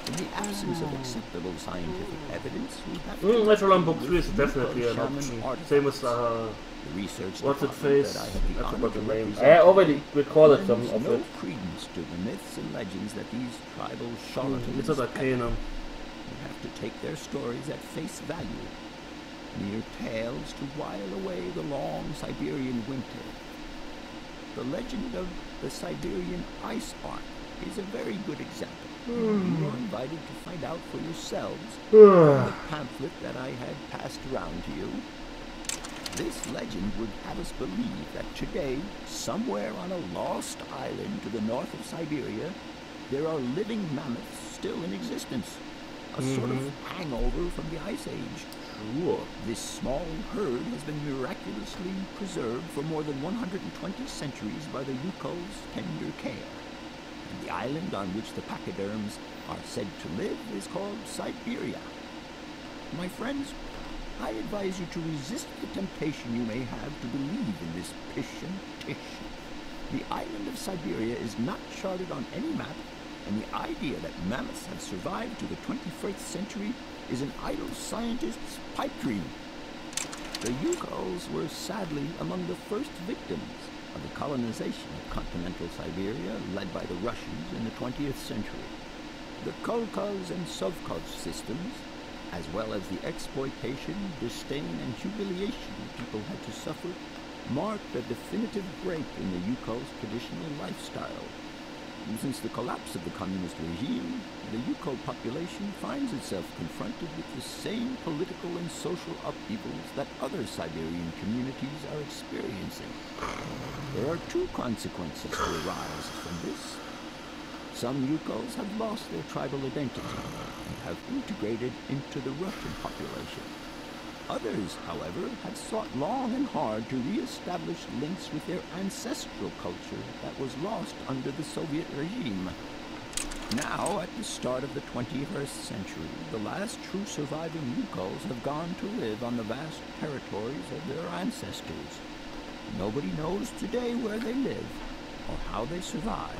In the absence of acceptable scientific evidence, we have to Natural Book 3 is definitely an option. Same as the research what's it face? that I have the honor to name. represent I already recorded some lends of no it. credence to the myths and legends that these tribal charlatans It's a peddle. Arcanum. We have to take their stories at face value, mere tales to while away the long Siberian winter. The legend of the Siberian Ice Ark is a very good example. You are invited to find out for yourselves from the pamphlet that I had passed around to you. This legend would have us believe that today, somewhere on a lost island to the north of Siberia, there are living mammoths still in existence. A sort of hangover from the Ice Age. Sure. This small herd has been miraculously preserved for more than 120 centuries by the Yukol's tender care. And the island on which the pachyderms are said to live is called Syberia. My friends, I advise you to resist the temptation you may have to believe in this pish and tish. The island of Syberia is not charted on any map, and the idea that mammoths have survived to the 21st century is an idle scientist's pipe dream. The Yukols were sadly among the first victims of the colonization of continental Syberia led by the Russians in the 20th century. The Kolkhoz and Sovkhoz systems, as well as the exploitation, disdain, and humiliation people had to suffer, marked a definitive break in the Yukol's traditional lifestyle. Since the collapse of the communist regime, the Yukol population finds itself confronted with the same political and social upheavals that other Siberian communities are experiencing. There are two consequences to arise from this. Some Yukols have lost their tribal identity and have integrated into the Russian population. Others, however, have sought long and hard to re-establish links with their ancestral culture that was lost under the Soviet regime. Now, at the start of the 21st century, the last true surviving Yukols have gone to live on the vast territories of their ancestors. Nobody knows today where they live or how they survived.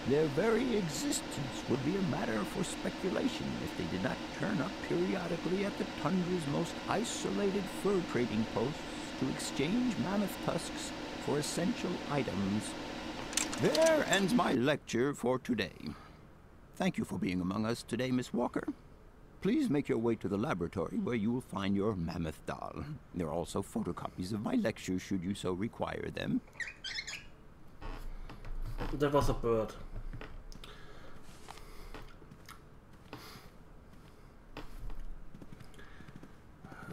Their very existence would be a matter for speculation if they did not turn up periodically at the tundra's most isolated fur trading posts to exchange mammoth tusks for essential items. There ends my lecture for today. Thank you for being among us today, Miss Walker. Please make your way to the laboratory where you will find your mammoth doll. There are also photocopies of my lectures should you so require them. That was a bird.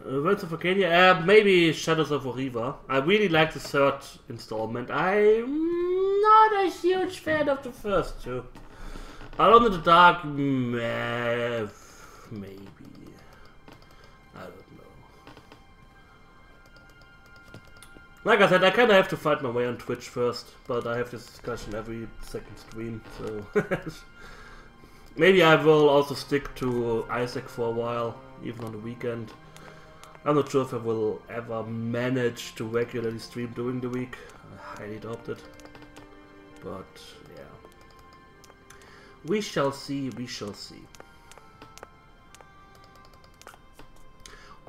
Words of Arcadia, maybe Shadows of Oriva. I really like the third installment. I'm not a huge fan of the first two. Alone in the Dark, maybe. I don't know. Like I said, I kinda have to fight my way on Twitch first, but I have this discussion every second stream, so... Maybe I will also stick to Isaac for a while, even on the weekend. I'm not sure if I will ever manage to regularly stream during the week. I highly doubt it. But, yeah. We shall see, we shall see.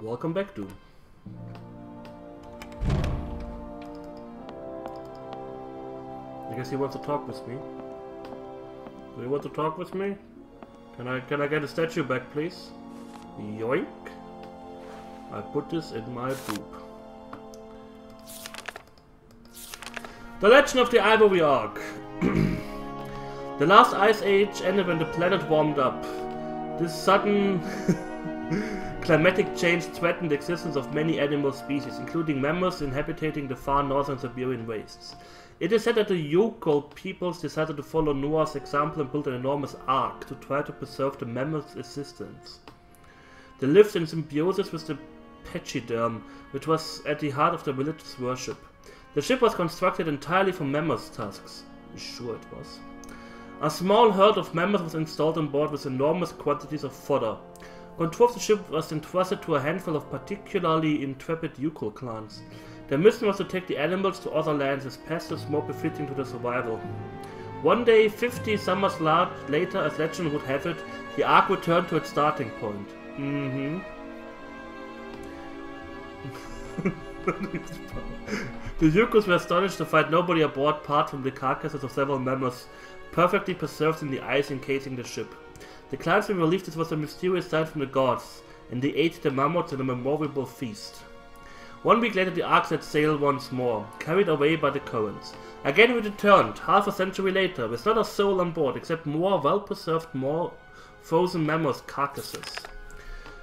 Welcome back, Doom. I guess he wants to talk with me. Do you want to talk with me? Can I get a statue back, please? Yoink. I put this in my boob. The Legend of the Ivory Ark. The last ice age ended when the planet warmed up. This sudden climatic change threatened the existence of many animal species, including mammoths inhabiting the far northern Siberian wastes. It is said that the Yukol peoples decided to follow Noah's example and built an enormous ark to try to preserve the mammoth's existence. They lived in symbiosis with the pachyderm, which was at the heart of their religious worship. The ship was constructed entirely from mammoth tusks. Sure it was. A small herd of mammoths was installed on board with enormous quantities of fodder. Control of the ship was entrusted to a handful of particularly intrepid Yukol clans. Their mission was to take the animals to other lands as pests more befitting to their survival. One day, 50 summers later, as legend would have it, the Ark returned to its starting point. The Yukols were astonished to find nobody aboard apart from the carcasses of several mammoths, perfectly preserved in the ice encasing the ship. The clansmen believed this was a mysterious sign from the gods, and they ate the mammoths in a memorable feast. 1 week later the Ark set sail once more, carried away by the currents. Again we returned, half a century later, with not a soul on board except more well-preserved, more frozen mammoth carcasses.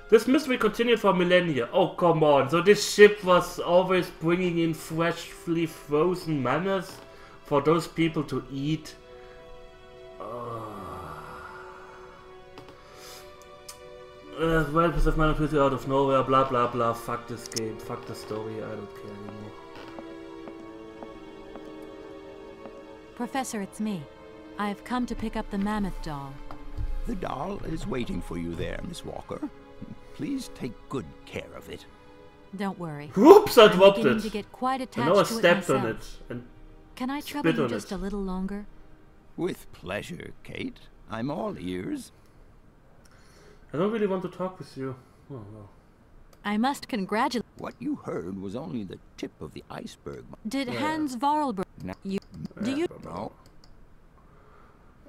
This mystery continued for millennia. Oh, come on. So this ship was always bringing in freshly frozen mammoths for those people to eat. Well, preserved mammoth appears out of nowhere, blah blah blah. Fuck this game. Fuck the story. I don't care anymore. Professor, it's me. I have come to pick up the mammoth doll. The doll is waiting for you there, Miss Walker. Please take good care of it. Don't worry. Whoops, I I'm dropped beginning it. to get quite And attached now I to it stepped on it. myself. And Can I trouble spit you on just it. a little longer? With pleasure, Kate. I'm all ears. I don't really want to talk with you. Oh, no. I must congratulate. What you heard was only the tip of the iceberg. Did Yeah. Hans Vorarlberg... You... Do you... No.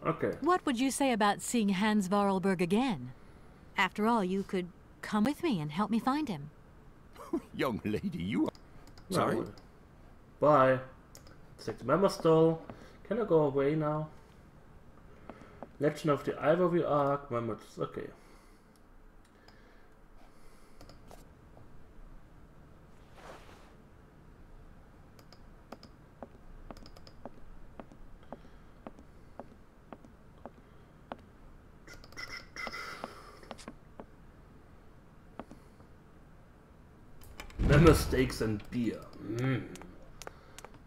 Okay. What would you say about seeing Hans Vorarlberg again? After all, you could come with me and help me find him. Young lady, you are... No. Sorry? Bye. Take the member stall. Can I go away now? Legend of the Ivory Ark. Members. Okay. Member steaks and beer.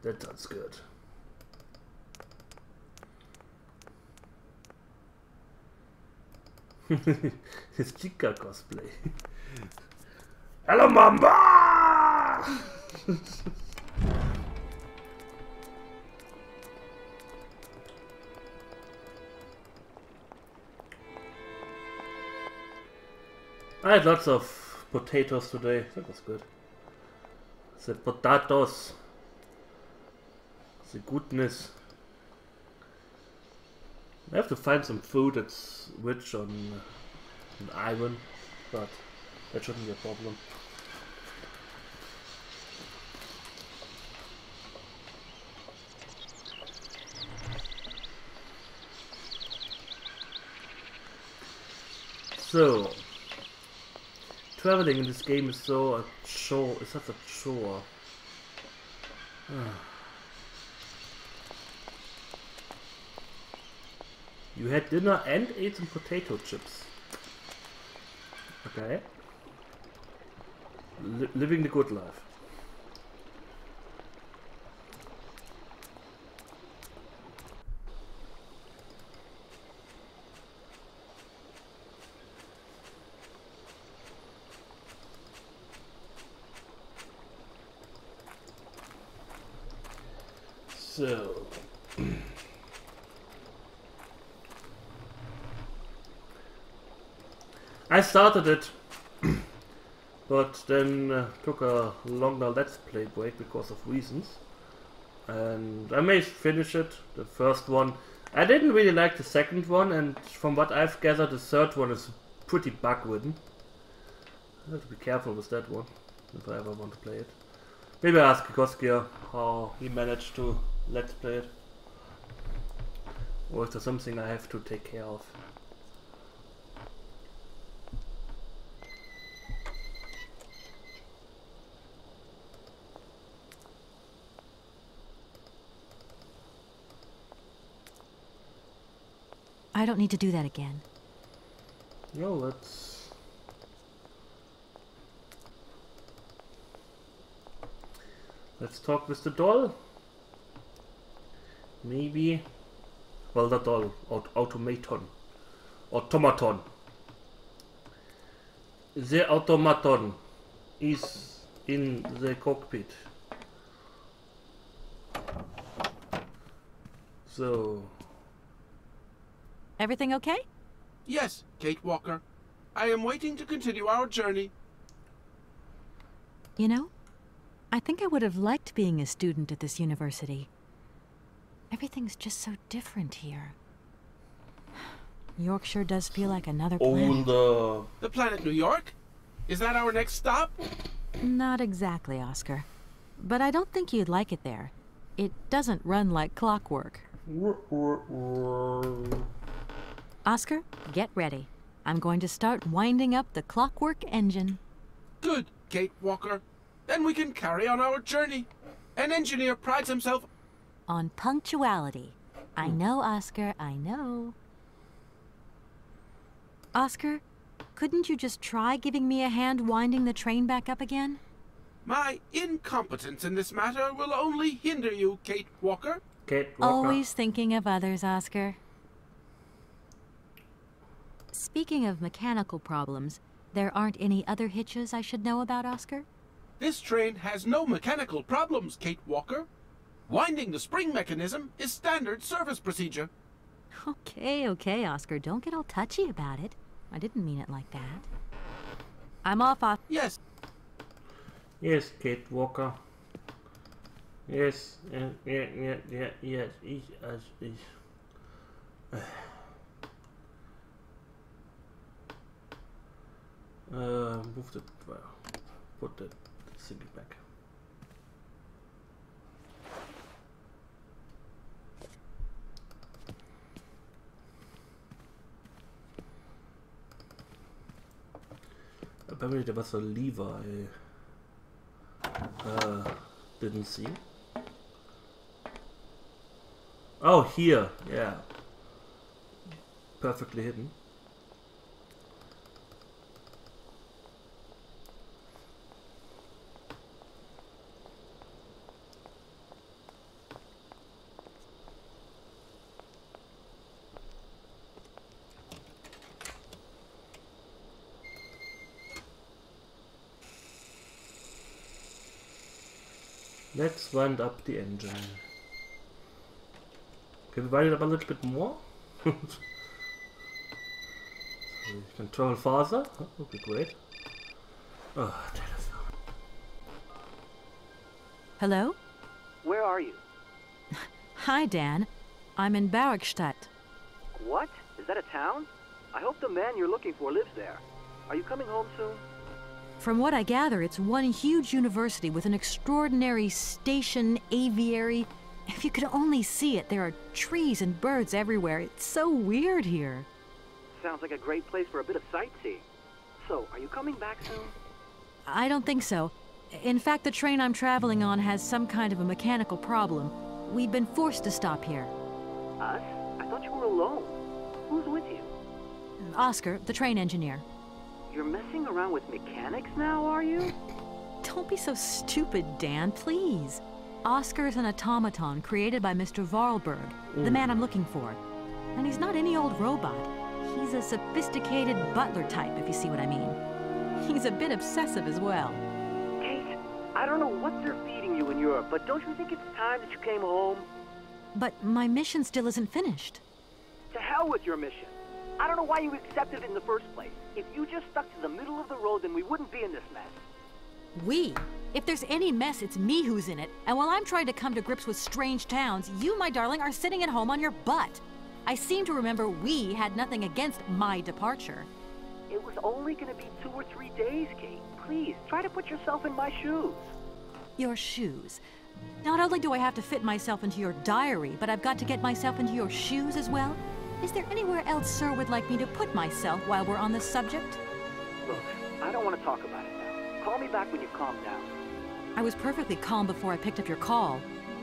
That sounds good. His Chica cosplay. Hello, Mamba! I had lots of potatoes today. That was good. The potatoes. The goodness. I have to find some food that's rich on iron, but that shouldn't be a problem. So, traveling in this game is so a chore. It's such a chore. You had dinner and ate some potato chips. Okay. Living the good life. So... I started it, but then took a longer Let's Play break because of reasons. And I may finish it, the first one. I didn't really like the second one, and from what I've gathered, the third one is pretty bug-ridden. I have to be careful with that one, if I ever want to play it. Maybe I ask Koskia how he managed to Let's Play it. Or is there something I have to take care of? I don't need to do that again. No, let's talk with the doll. Maybe. Well, the doll. Automaton. Automaton. The automaton is in the cockpit. So... Everything okay? Yes, Kate Walker. I am waiting to continue our journey. You know, I think I would have liked being a student at this university. Everything's just so different here. Yorkshire does feel like another planet. The planet New York? Is that our next stop? Not exactly, Oscar. But I don't think you'd like it there. It doesn't run like clockwork. Oscar, get ready. I'm going to start winding up the clockwork engine. Good, Kate Walker. Then we can carry on our journey. An engineer prides himself on punctuality. I know, Oscar, I know. Oscar, couldn't you just try giving me a hand winding the train back up again? My incompetence in this matter will only hinder you, Kate Walker. Kate Walker. Always thinking of others, Oscar. Speaking of mechanical problems, There aren't any other hitches I should know about, Oscar? This train has no mechanical problems, Kate Walker. Winding the spring mechanism is standard service procedure. Okay, Oscar. Don't get all touchy about it. I didn't mean it like that. I'm off. Yes. Yes, Kate Walker. Yes, yes, ich. Move the, put the thing back. Apparently there was a lever I didn't see. Oh, here, yeah. Perfectly hidden. Let's wind up the engine. Can we wind it up a little bit more? So we can travel faster? That would be great. Oh, telephone. Hello? Where are you? Hi, Dan. I'm in Barrackstadt. What? Is that a town? I hope the man you're looking for lives there. Are you coming home soon? From what I gather, it's one huge university with an extraordinary station, aviary. If you could only see it, there are trees and birds everywhere. It's so weird here. Sounds like a great place for a bit of sightseeing. So, are you coming back soon? I don't think so. In fact, the train I'm traveling on has some kind of a mechanical problem. We've been forced to stop here. Us? I thought you were alone. Who's with you? Oscar, the train engineer. You're messing around with mechanics now, are you? Don't be so stupid, Dan, please. Oscar is an automaton created by Mr. Varlberg, the man I'm looking for. And he's not any old robot. He's a sophisticated butler type, if you see what I mean. He's a bit obsessive as well. Kate, I don't know what they're feeding you in Europe, but don't you think it's time that you came home? But my mission still isn't finished. To hell with your mission. I don't know why you accepted it in the first place. If you just stuck to the middle of the road, then we wouldn't be in this mess. We? If there's any mess, it's me who's in it. And while I'm trying to come to grips with strange towns, you, my darling, are sitting at home on your butt. I seem to remember we had nothing against my departure. It was only going to be 2 or 3 days, Kate. Please, try to put yourself in my shoes. Your shoes. Not only do I have to fit myself into your diary, but I've got to get myself into your shoes as well? Is there anywhere else Sir would like me to put myself while we're on this subject? Look, I don't want to talk about it now. Call me back when you've calmed down. I was perfectly calm before I picked up your call.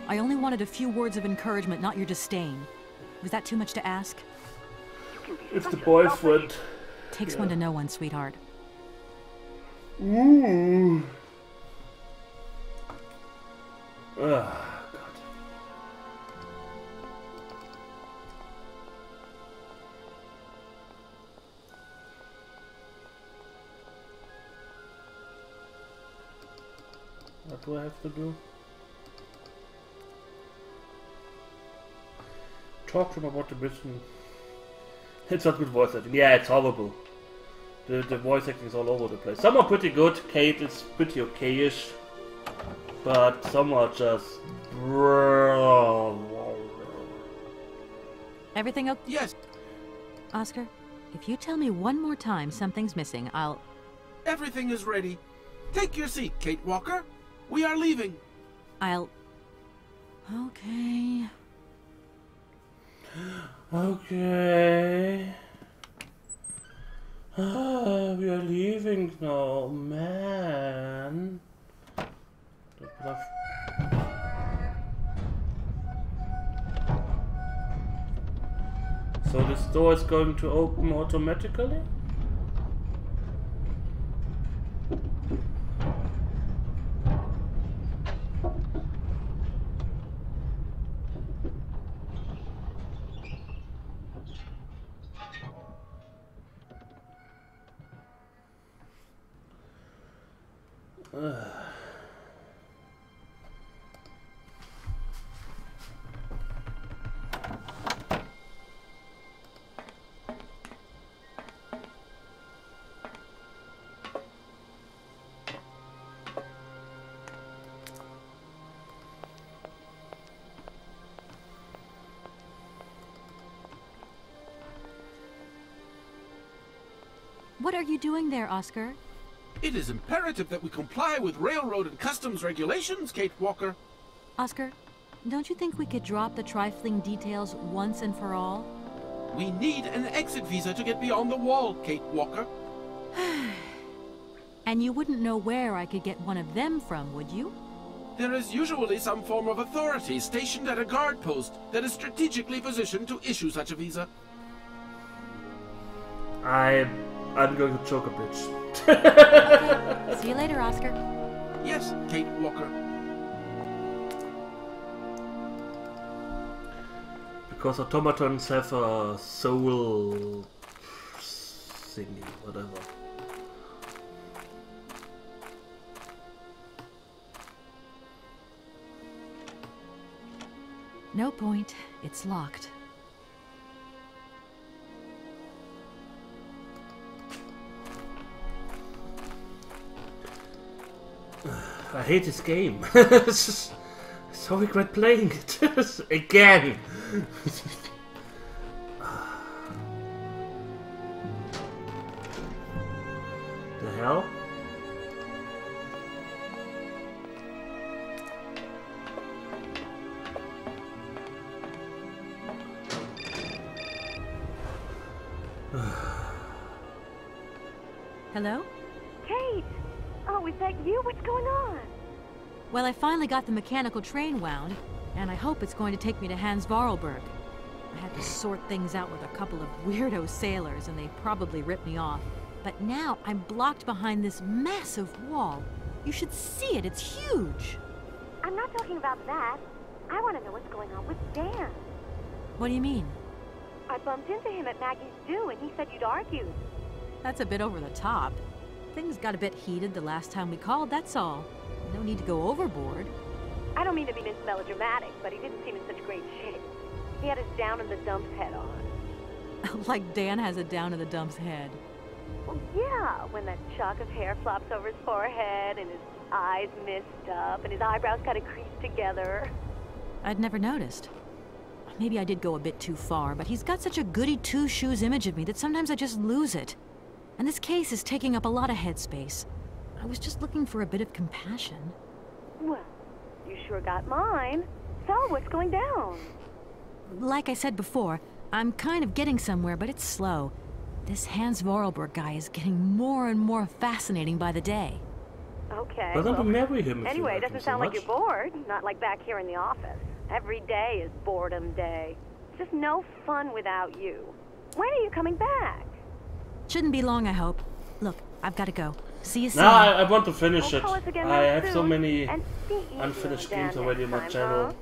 I only wanted a few words of encouragement, not your disdain. Was that too much to ask? It's the boyfriend. Takes one to know one, sweetheart. Ooh. God. What do I have to do? Talk to him about the mission. It's not good voice acting. Yeah, it's horrible. The voice acting is all over the place. Some are pretty good. Kate is pretty okay-ish. But some are just... Everything okay? Yes. Oscar, if you tell me one more time something's missing, I'll... Everything is ready. Take your seat, Kate Walker. We are leaving. I'll... Okay... Okay. We are leaving now, man. So this door is going to open automatically? What are you doing there, Oscar? It is imperative that we comply with railroad and customs regulations, Kate Walker. Oscar, don't you think we could drop the trifling details once and for all? We need an exit visa to get beyond the wall, Kate Walker. And you wouldn't know where I could get one of them from, would you? There is usually some form of authority stationed at a guard post that is strategically positioned to issue such a visa. I'm going to choke a bitch. Okay. See you later, Oscar. Yes, Kate Walker. Because automatons have a soul thingy, whatever. No point. It's locked. I hate this game. So regret playing it again. The hell? Hello? Kate! Oh, is that you? What's going on? Well, I finally got the mechanical train wound, and I hope it's going to take me to Hans Vorarlberg. I had to sort things out with a couple of weirdo sailors, and they probably ripped me off. But now I'm blocked behind this massive wall. You should see it, it's huge! I'm not talking about that. I want to know what's going on with Dan. What do you mean? I bumped into him at Maggie's do, and he said you'd argued. That's a bit over the top. Things got a bit heated the last time we called, that's all. No need to go overboard. I don't mean to be melodramatic, but he didn't seem in such great shape. He had his down-in-the-dumps head on. Like Dan has a down-in-the-dumps head. Well, yeah, when that shock of hair flops over his forehead, and his eyes mist up, and his eyebrows kind of crease together. I'd never noticed. Maybe I did go a bit too far, but he's got such a goody two-shoes image of me that sometimes I just lose it. And this case is taking up a lot of headspace. I was just looking for a bit of compassion. Well, you sure got mine. So, what's going down? Like I said before, I'm kind of getting somewhere, but it's slow. This Hans Vorarlberg guy is getting more and more fascinating by the day. Okay. Why don't you marry him? Anyway, it doesn't sound like you're bored. Not like back here in the office. Every day is boredom day. It's just no fun without you. When are you coming back? Shouldn't be long, I hope. Look, I've got to go. See you soon. No, I want to finish it. Again I have so soon. many And unfinished games already on my channel.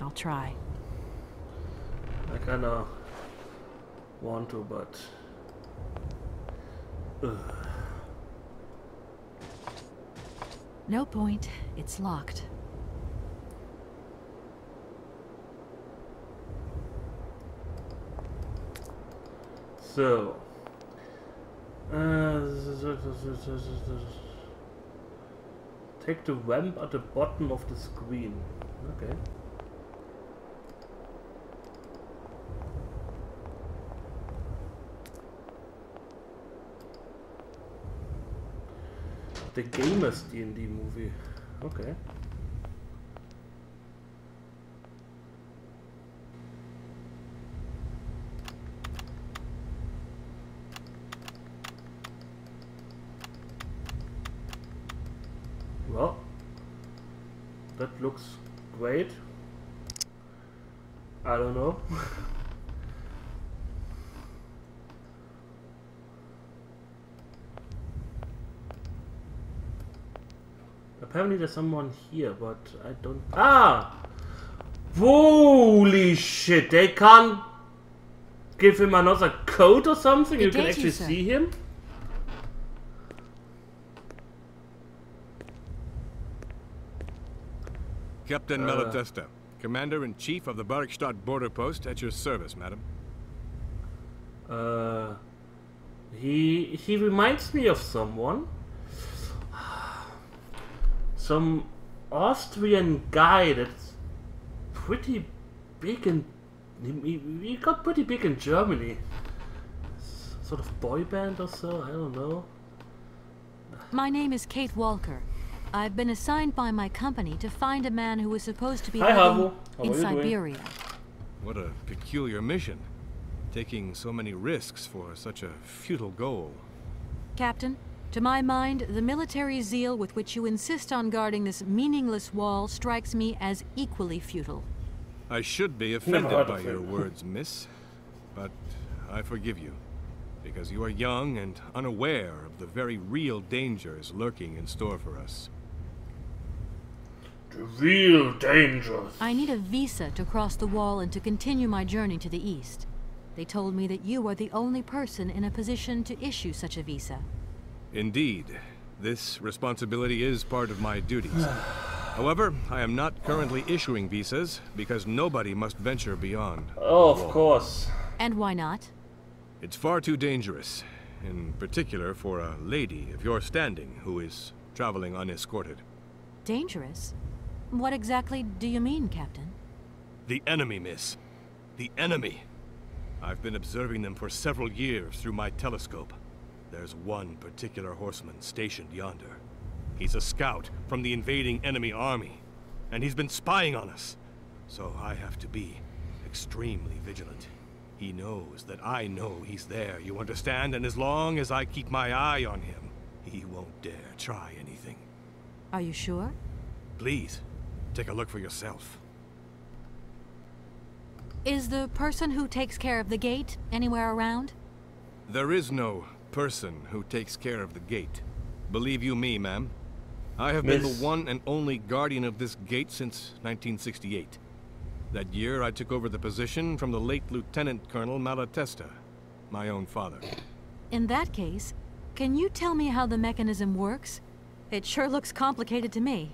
I'll try. I kinda want to, but... Ugh. No point. It's locked. So... take the ramp at the bottom of the screen. Okay. The Gamers D&D movie. Okay. Well, that looks great. I don't know. Apparently there's someone here, but I don't... Ah! Holy shit, they can't give him another code or something? You can actually see him? Captain Malatesta, Commander-in-Chief of the Barkstadt border post, at your service, madam. He reminds me of someone. Some Austrian guy that's pretty big in... He got pretty big in Germany. Sort of boy band or so, I don't know. My name is Kate Walker. I've been assigned by my company to find a man who was supposed to be living in Syberia. What a peculiar mission. Taking so many risks for such a futile goal. Captain, to my mind, the military zeal with which you insist on guarding this meaningless wall strikes me as equally futile. I should be offended by your words, miss, but I forgive you, because you are young and unaware of the very real dangers lurking in store for us. The real dangers. I need a visa to cross the wall and to continue my journey to the east. They told me that you are the only person in a position to issue such a visa. Indeed. This responsibility is part of my duties. However, I am not currently issuing visas because nobody must venture beyond. Oh, of course. And why not? It's far too dangerous, in particular for a lady of your standing who is traveling unescorted. Dangerous? What exactly do you mean, Captain? The enemy, miss. The enemy. I've been observing them for several years through my telescope. There's one particular horseman stationed yonder. He's a scout from the invading enemy army, and he's been spying on us. So I have to be extremely vigilant. He knows that I know he's there, you understand? And as long as I keep my eye on him, he won't dare try anything. Are you sure? Please, take a look for yourself. Is the person who takes care of the gate anywhere around? There is no person who takes care of the gate. Believe you me, ma'am. I have been the one and only guardian of this gate since 1968. That year, I took over the position from the late Lieutenant Colonel Malatesta, my own father. In that case, can you tell me how the mechanism works? It sure looks complicated to me.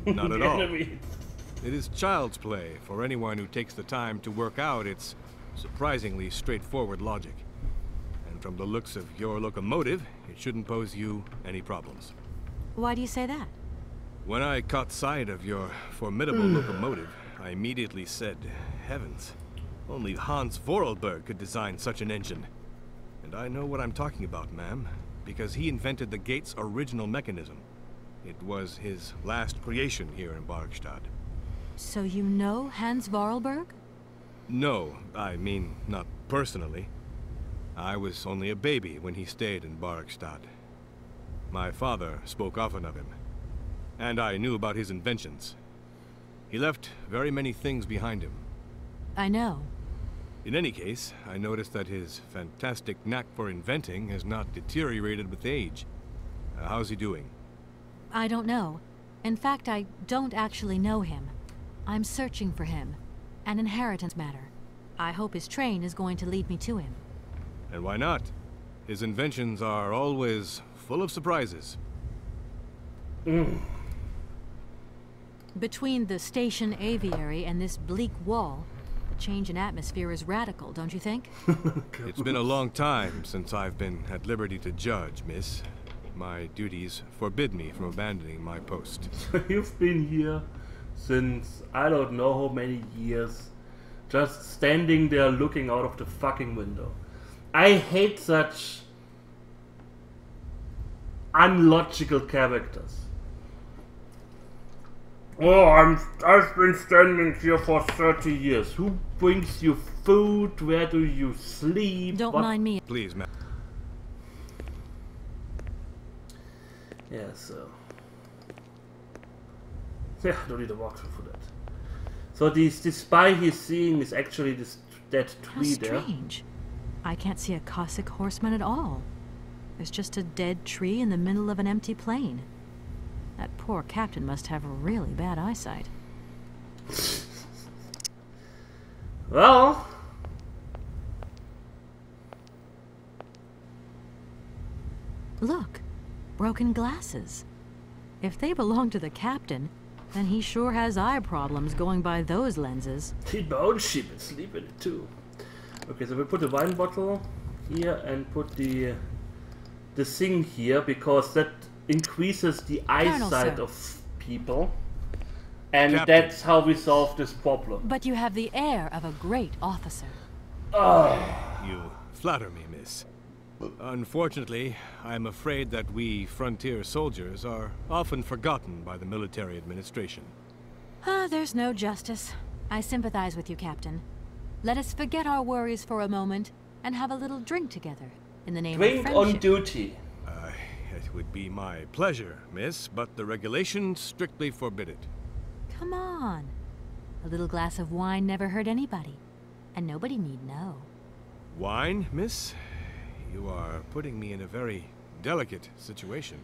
Not at all. It is child's play for anyone who takes the time to work out its surprisingly straightforward logic. And from the looks of your locomotive, it shouldn't pose you any problems. Why do you say that? When I caught sight of your formidable locomotive, I immediately said, heavens, only Hans Vorarlberg could design such an engine. And I know what I'm talking about, ma'am, because he invented the gate's original mechanism. It was his last creation here in Barkstadt. So you know Hans Vorarlberg? No, I mean, not personally. I was only a baby when he stayed in Barkstadt. My father spoke often of him, and I knew about his inventions. He left very many things behind him. I know. In any case, I noticed that his fantastic knack for inventing has not deteriorated with age. How's he doing? I don't know. In fact, I don't actually know him. I'm searching for him. An inheritance matter. I hope his train is going to lead me to him. And why not? His inventions are always full of surprises. Between the station aviary and this bleak wall, the change in atmosphere is radical, don't you think? It's been a long time since I've been at liberty to judge, miss. My duties forbid me from abandoning my post. You've been here since I don't know how many years, just standing there looking out of the fucking window. I hate such unlogical characters. Oh, I've been standing here for 30 years. Who brings you food? Where do you sleep? Don't mind me. Please, ma'am. Yeah, so... Yeah, don't need a walkthrough for that. So this spy he's seeing is actually this dead tree there. How strange. I can't see a Cossack horseman at all. There's just a dead tree in the middle of an empty plain. That poor captain must have really bad eyesight. Well... Look. Broken glasses. If they belong to the captain, Then he sure has eye problems going by those lenses. Eat my own sheep and sleep in it too. Okay, so we put the wine bottle here and put the thing here because that increases the eyesight of people. And Captain. that's how we solve this problem. But you have the air of a great officer. You flatter me, miss. Unfortunately, I'm afraid that we frontier soldiers are often forgotten by the military administration. There's no justice. I sympathize with you, Captain. Let us forget our worries for a moment and have a little drink together in the name of Drink friendship. on duty. It would be my pleasure, miss, but the regulations strictly forbid it. Come on. A little glass of wine never hurt anybody, and nobody need know. Wine, miss? You are putting me in a very delicate situation.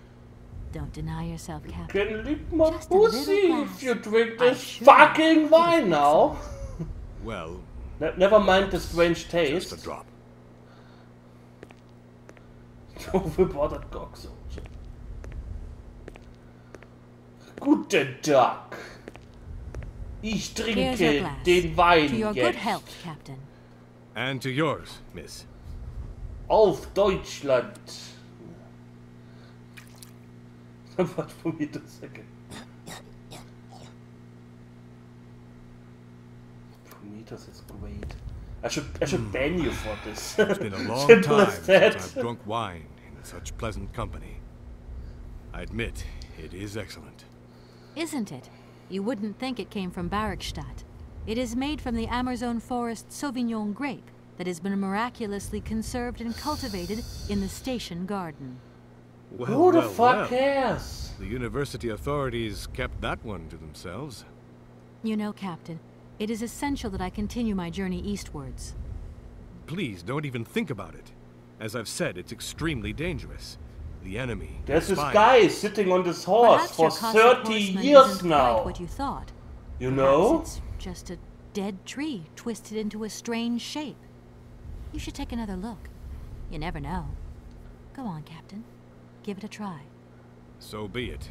Don't deny yourself, You Captain. can lick my Just a little pussy glass. if you drink I'm this sure fucking wine now. Well, Never mind the strange taste. just a drop. Overbothered Cocksoldier. Guten Tag. Ich Here's your trinke glass. den Wein To your jetzt. good health, Captain. And to yours, miss. Auf Deutschland. What for me to second? Prometheus is great. I should ban you for this. It's been a long Simple time as that. since I've drunk wine in such pleasant company. I admit, it is excellent. Isn't it? You wouldn't think it came from Barrackstadt. It is made from the Amazon forest Sauvignon grape that has been miraculously conserved and cultivated in the station garden. Well, Who the well, fuck well. cares? The university authorities kept that one to themselves. You know, Captain, it is essential that I continue my journey eastwards. Please, don't even think about it. As I've said, it's extremely dangerous. The enemy... There's this spying. guy sitting on this horse Perhaps for your Cossack 30 horseman years isn't now. quite what you thought. You Perhaps know? it's just a dead tree twisted into a strange shape. You should take another look. You never know. Go on, Captain. Give it a try. So be it.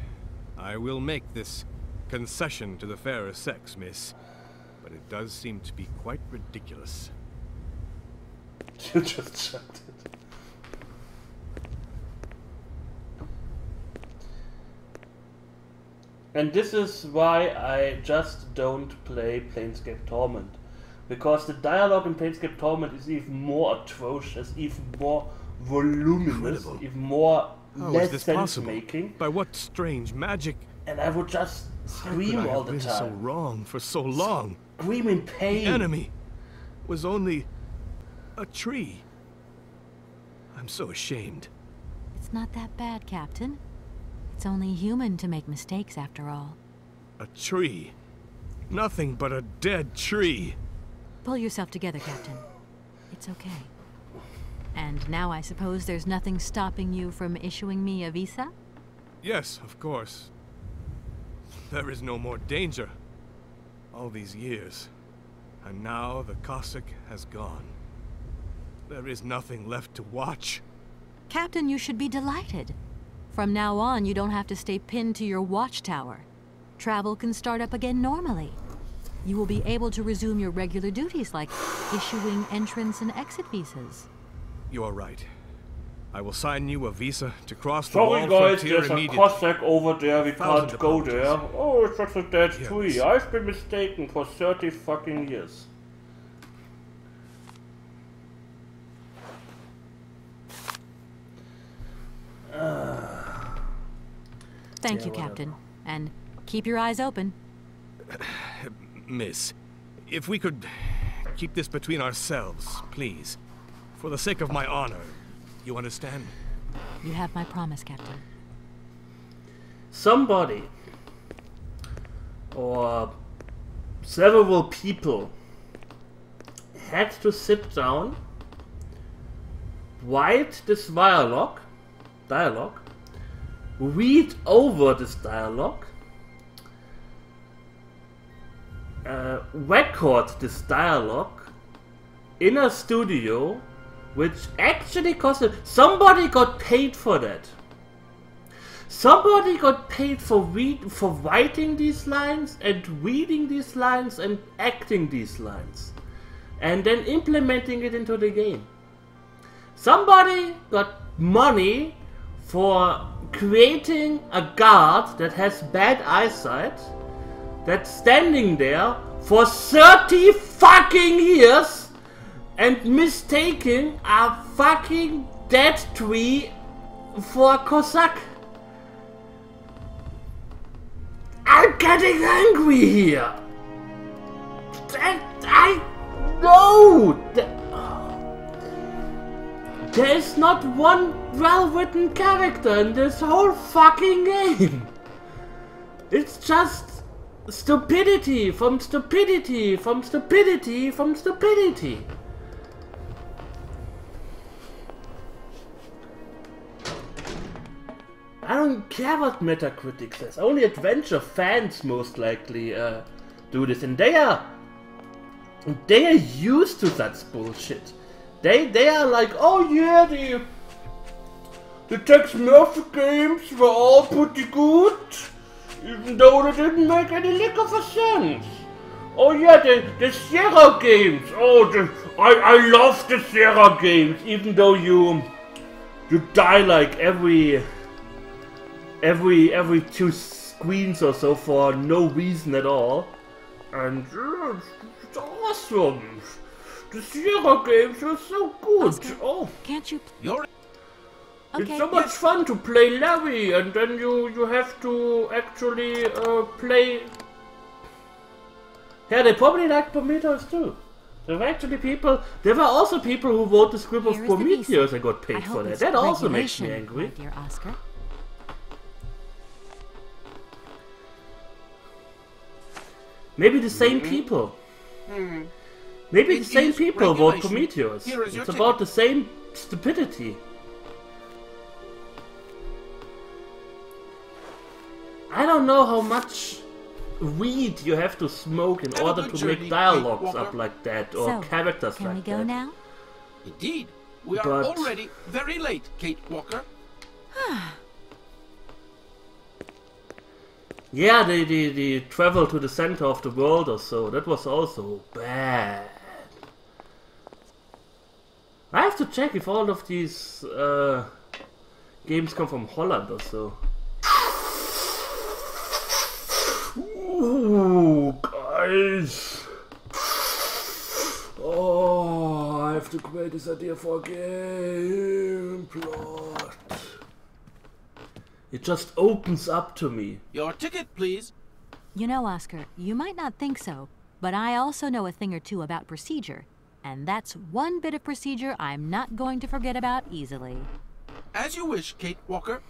I will make this concession to the fairer sex, miss. But it does seem to be quite ridiculous. You just shut it. And this is why I just don't play Planescape Torment. Because the dialogue in Planescape Torment is even more atrocious, even more voluminous, Incredible. even more How is less this sense possible? making. By what strange magic? And I would just How could scream I all have the been so time. wrong for so long? Scream in The pain. enemy was only a tree. I'm so ashamed. It's not that bad, Captain. It's only human to make mistakes, after all. A tree. Nothing but a dead tree. Pull yourself together, Captain. It's okay. And now I suppose there's nothing stopping you from issuing me a visa? Yes, of course. There is no more danger. All these years. And now the Cossack has gone. There is nothing left to watch. Captain, you should be delighted. From now on, you don't have to stay pinned to your watchtower. Travel can start up again normally. You will be able to resume your regular duties like issuing entrance and exit visas. You are right. I will sign you a visa to cross the Sorry wall guys, frontier there's a immediately. Cossack over there, we Thousand can't go there. apologies. Oh, it's just a dead Yes. tree. I've been mistaken for 30 fucking years. Thank Yeah, you, whatever. Captain. And keep your eyes open. Miss, if we could keep this between ourselves, please. For the sake of my honor. You understand? You have my promise, Captain. Somebody or several people had to sit down, write this dialogue, read over this dialogue, record this dialogue in a studio, which actually costed. Somebody got paid for that. Somebody got paid for writing these lines and reading these lines and acting these lines. And then implementing it into the game. Somebody got money for creating a guard that has bad eyesight, that's standing there for 30 fucking years and mistaking a fucking dead tree for a Cossack. I'm getting angry here. I know. There is not one well-written character in this whole fucking game. It's just stupidity from stupidity from stupidity from stupidity. I don't care what Metacritic says. Only adventure fans most likely do this, and they are used to such bullshit. They are like, oh yeah, the Tex Murphy games were all pretty good, even though they didn't make any lick of a sense. Oh yeah, the Sierra games. Oh, I love the Sierra games, even though you die like every 2 screens or so for no reason at all. And it's awesome. The Sierra games are so good. Oscar, oh, can't you? It's so much fun to play Larry, and then you have to actually play. Yeah, they probably like Prometheus too. There were actually people. There were also people who wrote the script of Prometheus and got paid for that. That also makes me angry. My dear Oscar. Maybe the same people. Maybe the same people wrote Prometheus. It's about the same stupidity. I don't know how much weed you have to smoke in order to make dialogues up like that, or characters like that. Can we go now? Indeed. We are already very late, Kate Walker. Yeah, they travel to the center of the world or so. That was also bad. I have to check if all of these games come from Holland or so. Ooh, guys. Oh, I have the greatest idea for a game plot. It just opens up to me. Your ticket, please. You know, Oscar, you might not think so, but I also know a thing or two about procedure. And that's one bit of procedure I'm not going to forget about easily. As you wish, Kate Walker.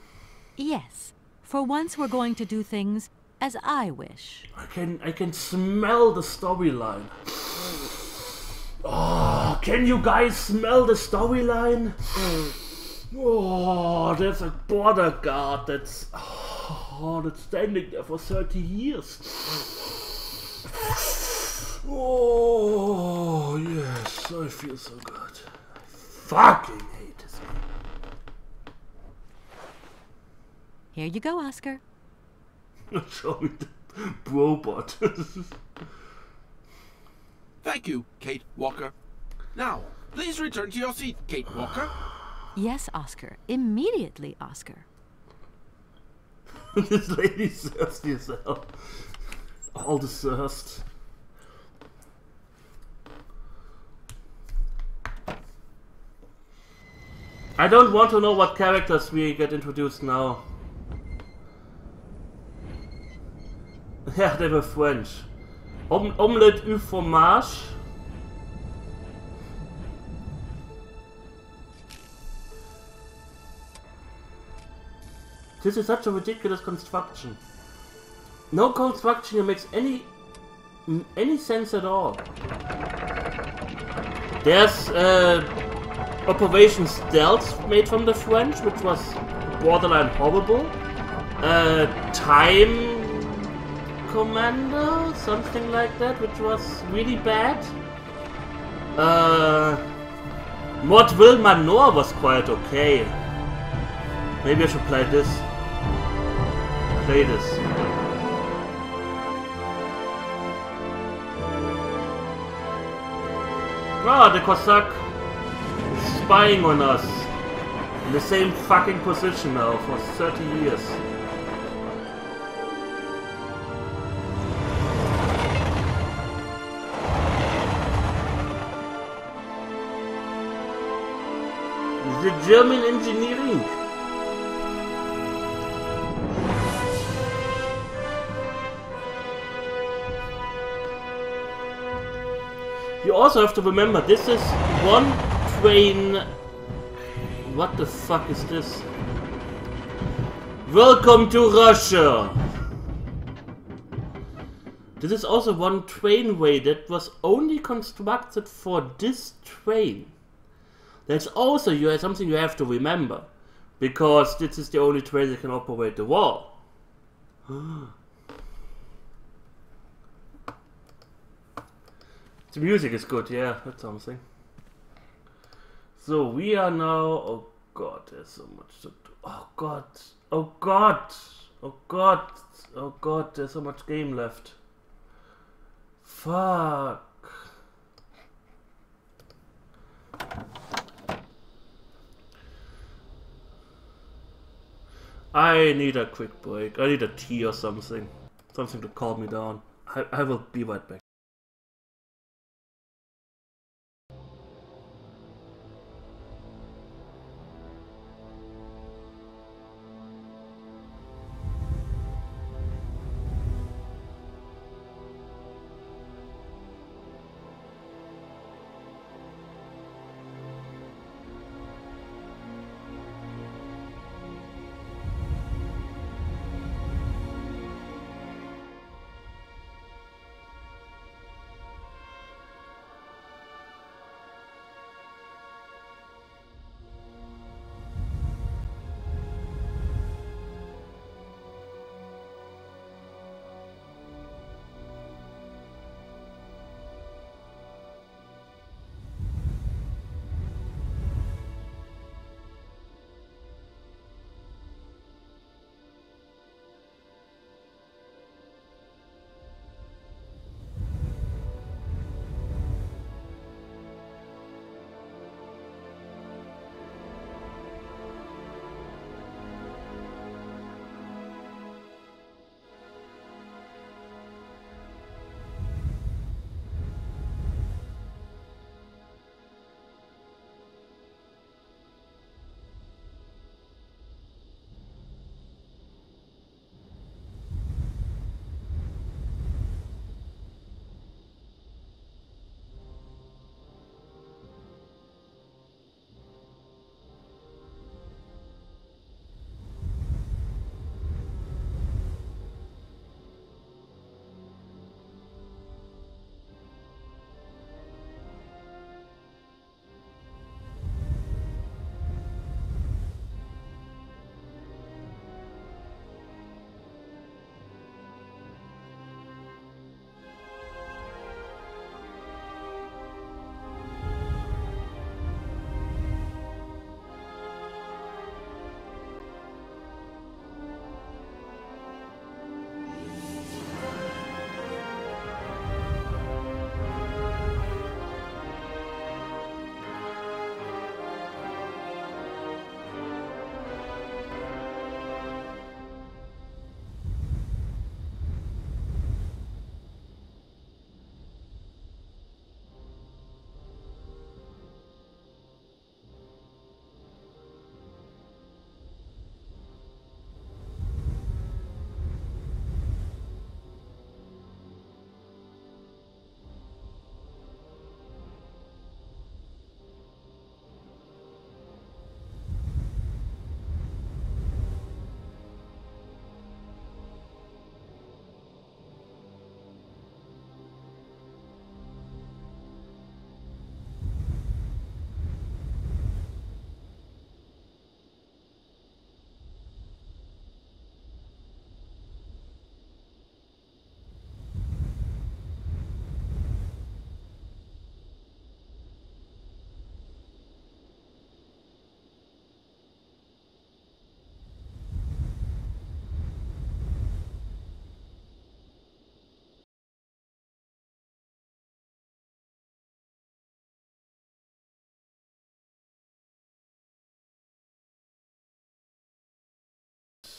Yes. For once we're going to do things as I wish. I can smell the storyline. Oh, can you guys smell the storyline? Oh, there's a border guard that's standing there for 30 years. Oh, yes, I feel so good. I fucking hate this game. Here you go, Oscar. Show me the robot. Thank you, Kate Walker. Now, please return to your seat, Kate Walker. Yes, Oscar. Immediately, Oscar. This lady's thirsty as hell. All the thirst. I don't want to know what characters we get introduced now. Yeah, they were French. Omelette au fromage. This is such a ridiculous construction. No construction here makes any sense at all. There's Operation Stealth made from the French, which was borderline horrible. Time Commander, something like that, which was really bad. Mordville Manor was quite okay. Maybe I should play this. Play this. Ah, the Cossack is spying on us. In the same fucking position now for 30 years. The German engineering. You also have to remember, this is one train. What the fuck is this? Welcome to Russia! This is also one trainway that was only constructed for this train. That's also something you have to remember, because this is the only train that can operate the wall. The music is good, yeah, that's something. So we are now, oh god, there's so much to do. Oh god, oh god, oh god, oh god, there's so much game left. Fuck. I need a quick break. I need a tea or something. Something to calm me down. I will be right back.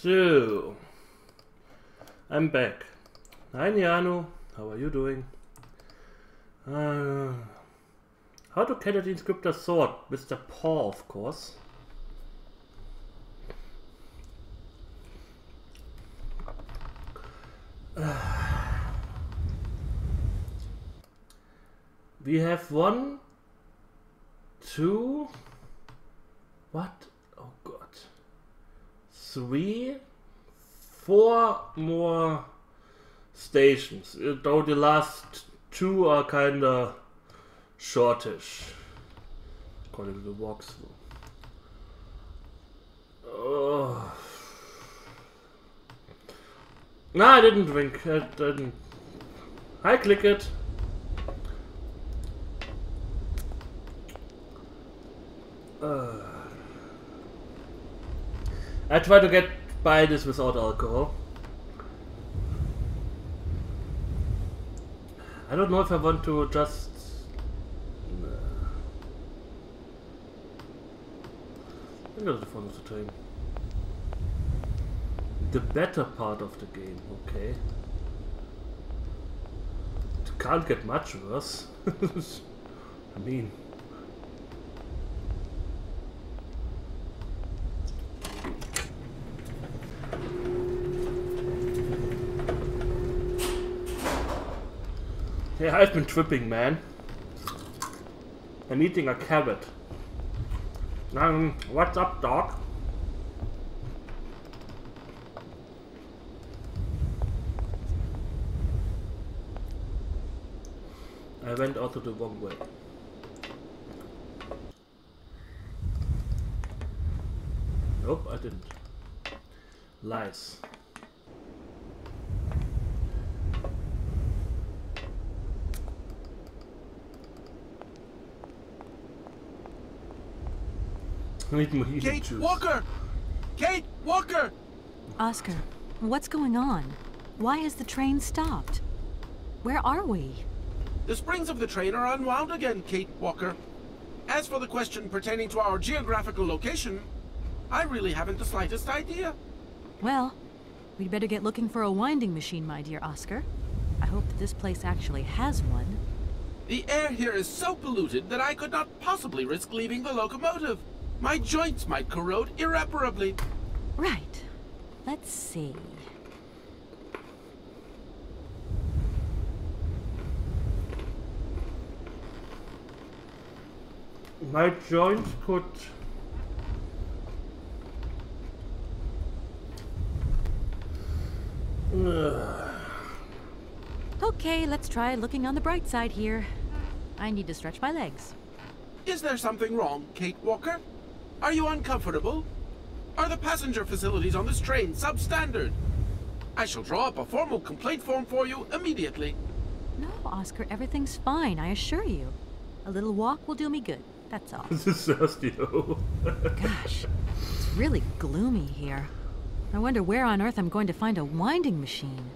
So, I'm back. Hi Niano, how are you doing? How to catch the inscriptor sword? Mr. Paw, of course. We have 1, 2, what? Oh god. 3, 4 more stations. Though the last 2 are kinda shortish, according to the walkthrough. Oh. No, I didn't drink. I didn't. I click it. I try to get by this without alcohol. I don't know if I want to just... I got the fun of the time. The better part of the game, okay. It can't get much worse. I mean... Yeah, I've been tripping, man. I'm eating a carrot. What's up, dog? I went out the wrong way. Nope, I didn't. Lies. Kate Walker! Kate Walker! Oscar, what's going on? Why has the train stopped? Where are we? The springs of the train are unwound again, Kate Walker. As for the question pertaining to our geographical location, I really haven't the slightest idea. Well, we'd better get looking for a winding machine, my dear Oscar. I hope that this place actually has one. The air here is so polluted that I could not possibly risk leaving the locomotive. My joints might corrode irreparably. Right. Let's see. My joints could... Okay, let's try looking on the bright side here. I need to stretch my legs. Is there something wrong, Kate Walker? Are you uncomfortable? Are the passenger facilities on this train substandard? I shall draw up a formal complaint form for you immediately. No, Oscar, everything's fine, I assure you. A little walk will do me good, that's all. This is thirsty, though. Gosh, it's really gloomy here. I wonder where on earth I'm going to find a winding machine.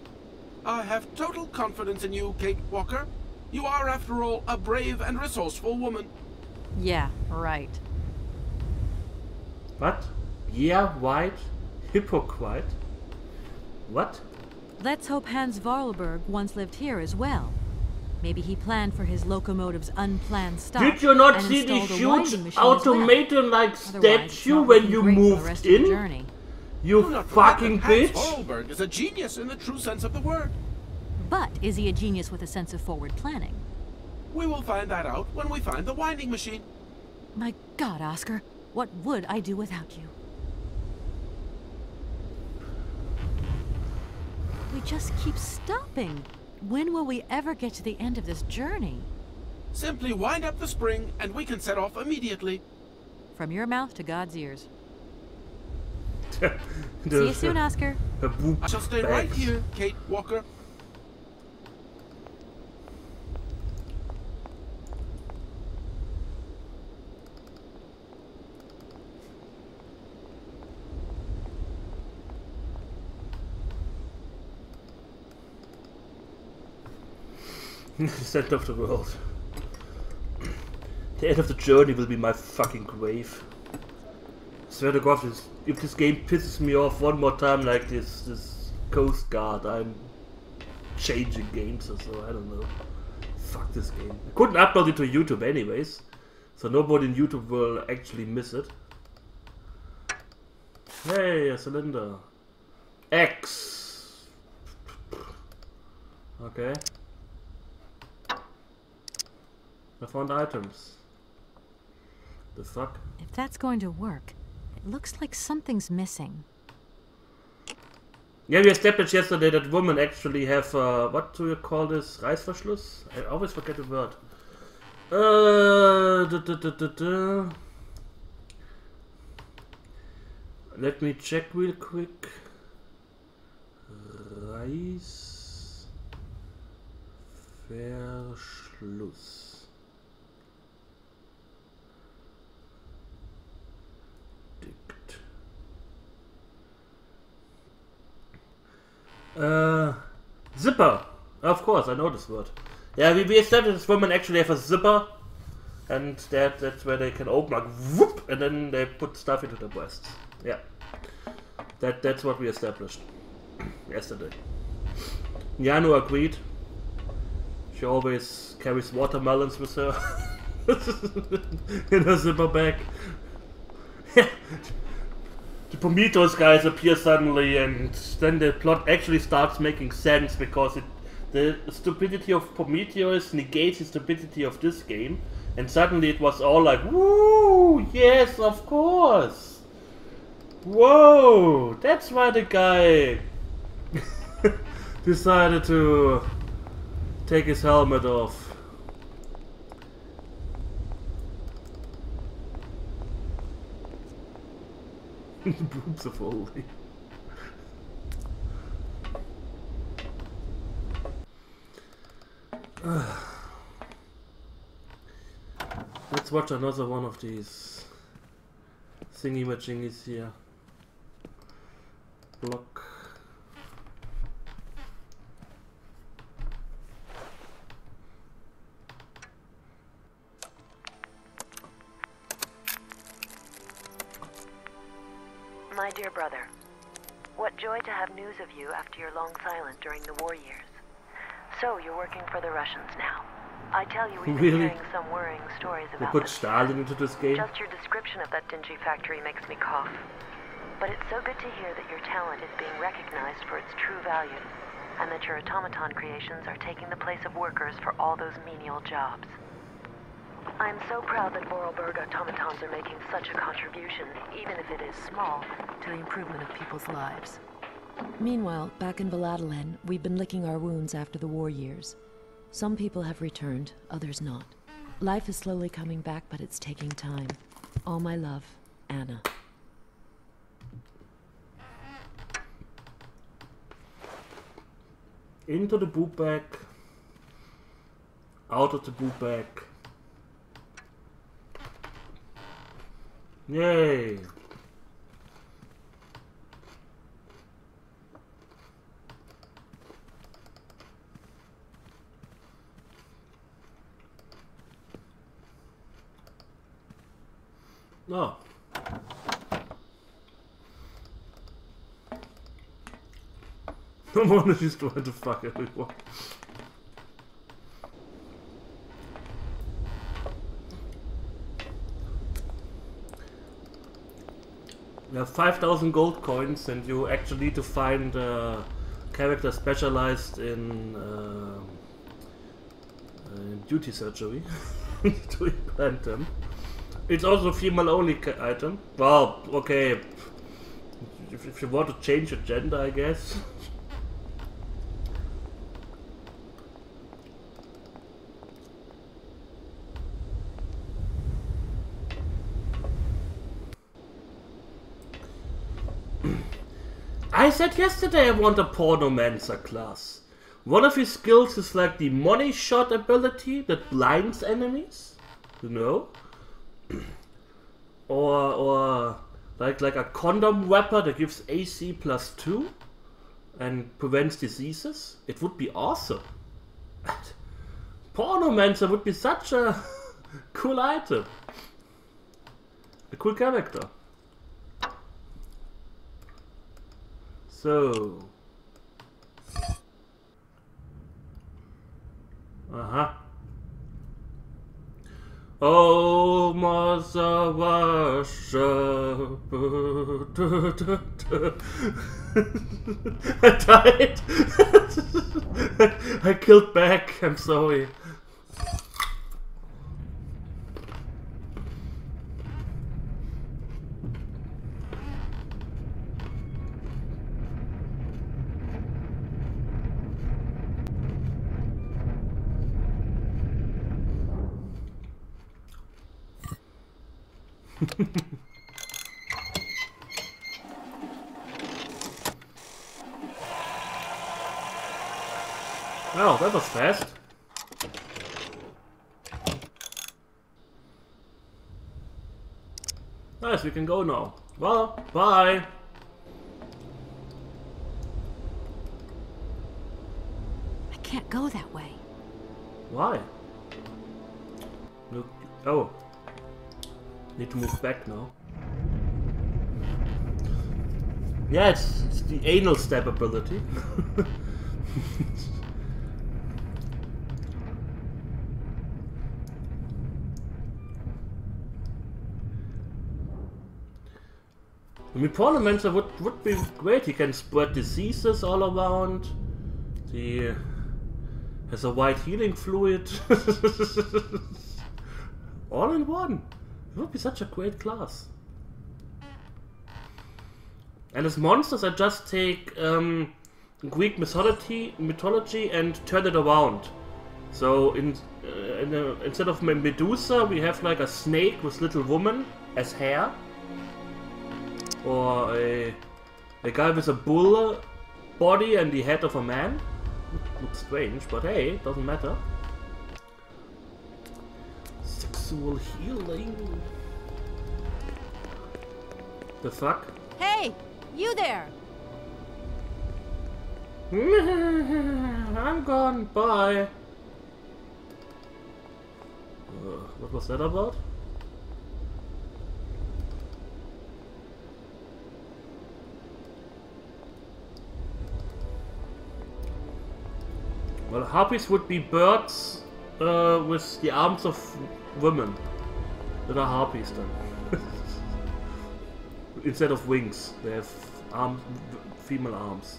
I have total confidence in you, Kate Walker. You are, after all, a brave and resourceful woman. Yeah, right. What? Yeah, white? Hypocrite? What? Let's hope Hans Varlberg once lived here as well. Maybe he planned for his locomotive's unplanned stop. Did you not see the huge automaton-like statue when you moved in? You fucking bitch! Hans Varlberg is a genius in the true sense of the word. But is he a genius with a sense of forward planning? We will find that out when we find the winding machine. My God, Oscar, what would I do without you? We just keep stopping. When will we ever get to the end of this journey? Simply wind up the spring and we can set off immediately. From your mouth to God's ears. See you soon, Oscar. I shall stay right here, Kate Walker. The center of the world. The end of the journey will be my fucking grave. Swear to God, if this game pisses me off one more time like this Coast Guard, I'm changing games or so, I don't know. Fuck this game. I couldn't upload it to YouTube anyways, so nobody in YouTube will actually miss it. Hey, a cylinder. X. Okay. I found items. The fuck? If that's going to work, it looks like something's missing. Yeah, we established yesterday that women actually have, what do you call this? Reißverschluss? I always forget the word. Let me check real quick. Reißverschluss. Zipper. Of course, I know this word. Yeah, we established this women actually have a zipper, and that's where they can open like whoop, and then they put stuff into their breasts. Yeah, that's what we established yesterday. Yano agreed. She always carries watermelons with her in her zipper bag. The Prometheus guys appear suddenly, and then the plot actually starts making sense because the stupidity of Prometheus negates the stupidity of this game, and suddenly it was all like, woo, yes, of course. Whoa, that's why the guy decided to take his helmet off. Boobs of Holy. Let's watch another one of these thingy-majingies here. Block. My dear brother, what joy to have news of you after your long silence during the war years. So, you're working for the Russians now. I tell you, we've been hearing some worrying stories about They put Stalin into this game? Just your description of that dingy factory makes me cough. But it's so good to hear that your talent is being recognized for its true value, and that your automaton creations are taking the place of workers for all those menial jobs. I'm so proud that Vorarlberg automatons are making such a contribution, even if it is small, to the improvement of people's lives. Meanwhile, back in Valladolid, we've been licking our wounds after the war years. Some people have returned, others not. Life is slowly coming back, but it's taking time. All my love, Anna. Into the boot bag. Out of the boot bag. Yay! No. No wonder she's trying to fuck everyone. You have 5,000 gold coins, and you actually need to find a character specialized in duty surgery to implant them. It's also a female-only item. Well, okay, if you want to change your gender, I guess. I said yesterday I want a Pornomancer class. One of his skills is like the money shot ability that blinds enemies, you know? or like a condom wrapper that gives AC +2 and prevents diseases. It would be awesome. Pornomancer would be such a cool item. A cool character. So. Oh, Mother Russia. I died. I killed back. I'm sorry. Oh, that was fast. Nice, we can go now. Well, bye. I can't go that way. Why? Look. Oh. Need to move back now. Yeah, it's the anal stab ability. I mean, Parliamenter would be great. He can spread diseases all around. He has a white healing fluid. All in one. It would be such a great class. And as monsters, I just take Greek mythology and turn it around. So instead of Medusa, we have like a snake with little woman as hair. Or a guy with a bull body and the head of a man. Looks strange, but hey, doesn't matter. Sexual healing. The fuck? Hey, you there! I'm gone. Bye. What was that about? Well, harpies would be birds with the arms of women. That are harpies then. Instead of wings, they have female arms.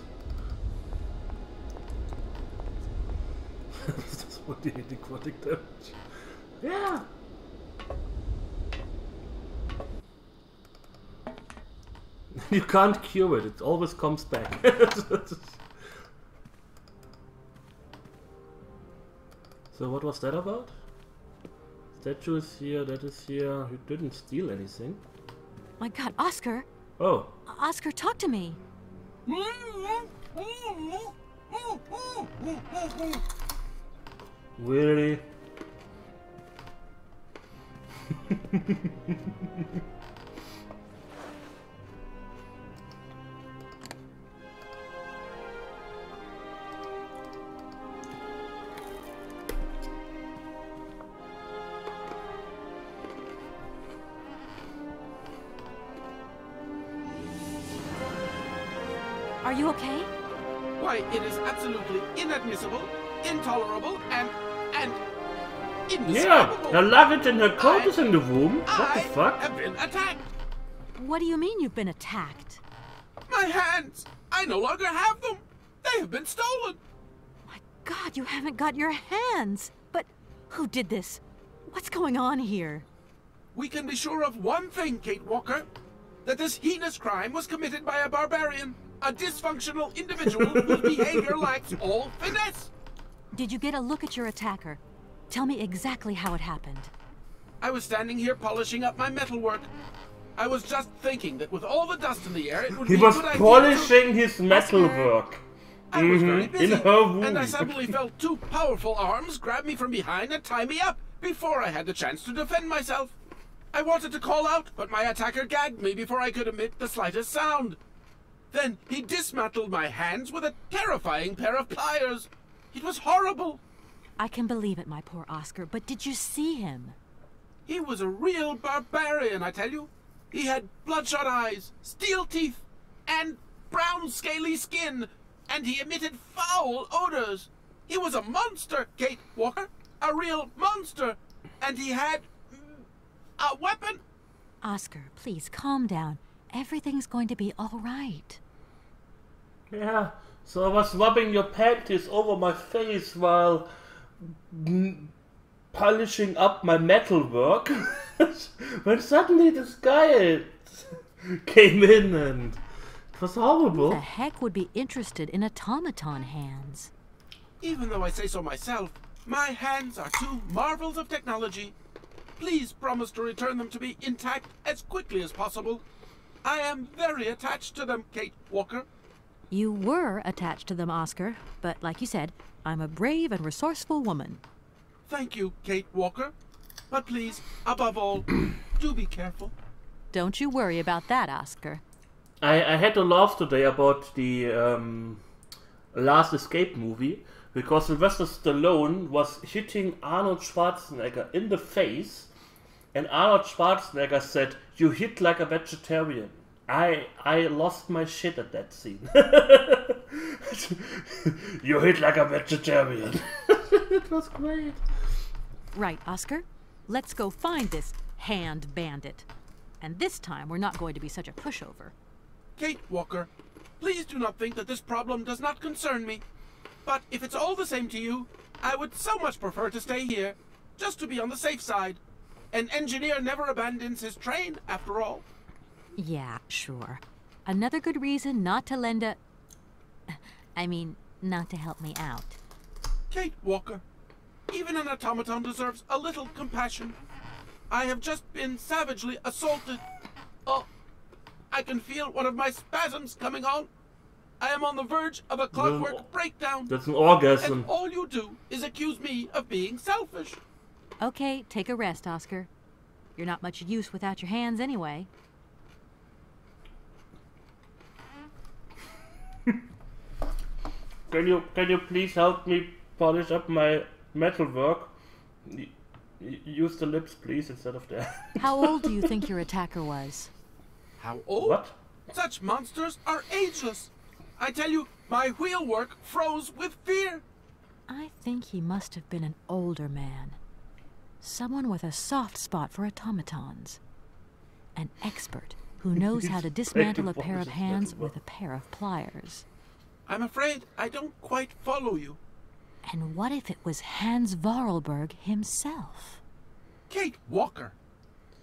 That's what the necrotic damage. Yeah! You can't cure it, it always comes back. So what was that about? Statue is here, that is here. You didn't steal anything. My God, Oscar! Oh. Oscar, talk to me! Really? Are you okay? Why, it is absolutely inadmissible, intolerable, and indescribable. Yeah, her luggage and her coat is in the room. What the fuck? I have been attacked. What do you mean you've been attacked? My hands! I no longer have them. They have been stolen. My God, you haven't got your hands. But who did this? What's going on here? We can be sure of one thing, Kate Walker. That this heinous crime was committed by a barbarian. A dysfunctional individual whose behavior lacks all finesse. Did you get a look at your attacker? Tell me exactly how it happened. I was standing here polishing up my metalwork. I was just thinking that with all the dust in the air, it would be a good idea to... He was polishing his metalwork. I was very busy, in her room. and I suddenly felt two powerful arms grab me from behind and tie me up before I had the chance to defend myself. I wanted to call out, but my attacker gagged me before I could emit the slightest sound. Then he dismantled my hands with a terrifying pair of pliers. It was horrible. I can believe it, my poor Oscar, but did you see him? He was a real barbarian, I tell you. He had bloodshot eyes, steel teeth, and brown scaly skin, and he emitted foul odors. He was a monster, Kate Walker. A real monster. And he had a weapon. Oscar, please calm down. Everything's going to be all right. Yeah, so I was rubbing your panties over my face while polishing up my metalwork. When suddenly this guy came in and it was horrible. Who the heck would be interested in automaton hands? Even though I say so myself, my hands are two marvels of technology. Please promise to return them to me intact as quickly as possible. I am very attached to them, Kate Walker. You were attached to them, Oscar, but like you said, I'm a brave and resourceful woman. Thank you, Kate Walker. But please, above all, do be careful. Don't you worry about that, Oscar. I had to laugh today about the Last Escape movie, because Sylvester Stallone was hitting Arnold Schwarzenegger in the face, and Arnold Schwarzenegger said, "You hit like a vegetarian." I lost my shit at that scene. You hit like a vegetarian. It was great. Right, Oscar. Let's go find this hand bandit. And this time we're not going to be such a pushover. Kate Walker, please do not think that this problem does not concern me. But if it's all the same to you, I would so much prefer to stay here, just to be on the safe side. An engineer never abandons his train, after all. Yeah, sure. Another good reason not to lend a... not to help me out. Kate Walker, even an automaton deserves a little compassion. I have just been savagely assaulted. Oh, I can feel one of my spasms coming on. I am on the verge of a clockwork breakdown. That's an orgasm. And all you do is accuse me of being selfish. Okay, take a rest, Oscar. You're not much use without your hands anyway. Can you please help me polish up my metalwork? Use the lips, please, instead of the... How old do you think your attacker was? How old? What? Such monsters are ageless. I tell you, my wheelwork froze with fear. I think he must have been an older man. Someone with a soft spot for automatons. An expert who knows how to dismantle a pair of hands with a pair of pliers. I'm afraid I don't quite follow you. And what if it was Hans Vorarlberg himself? Kate Walker,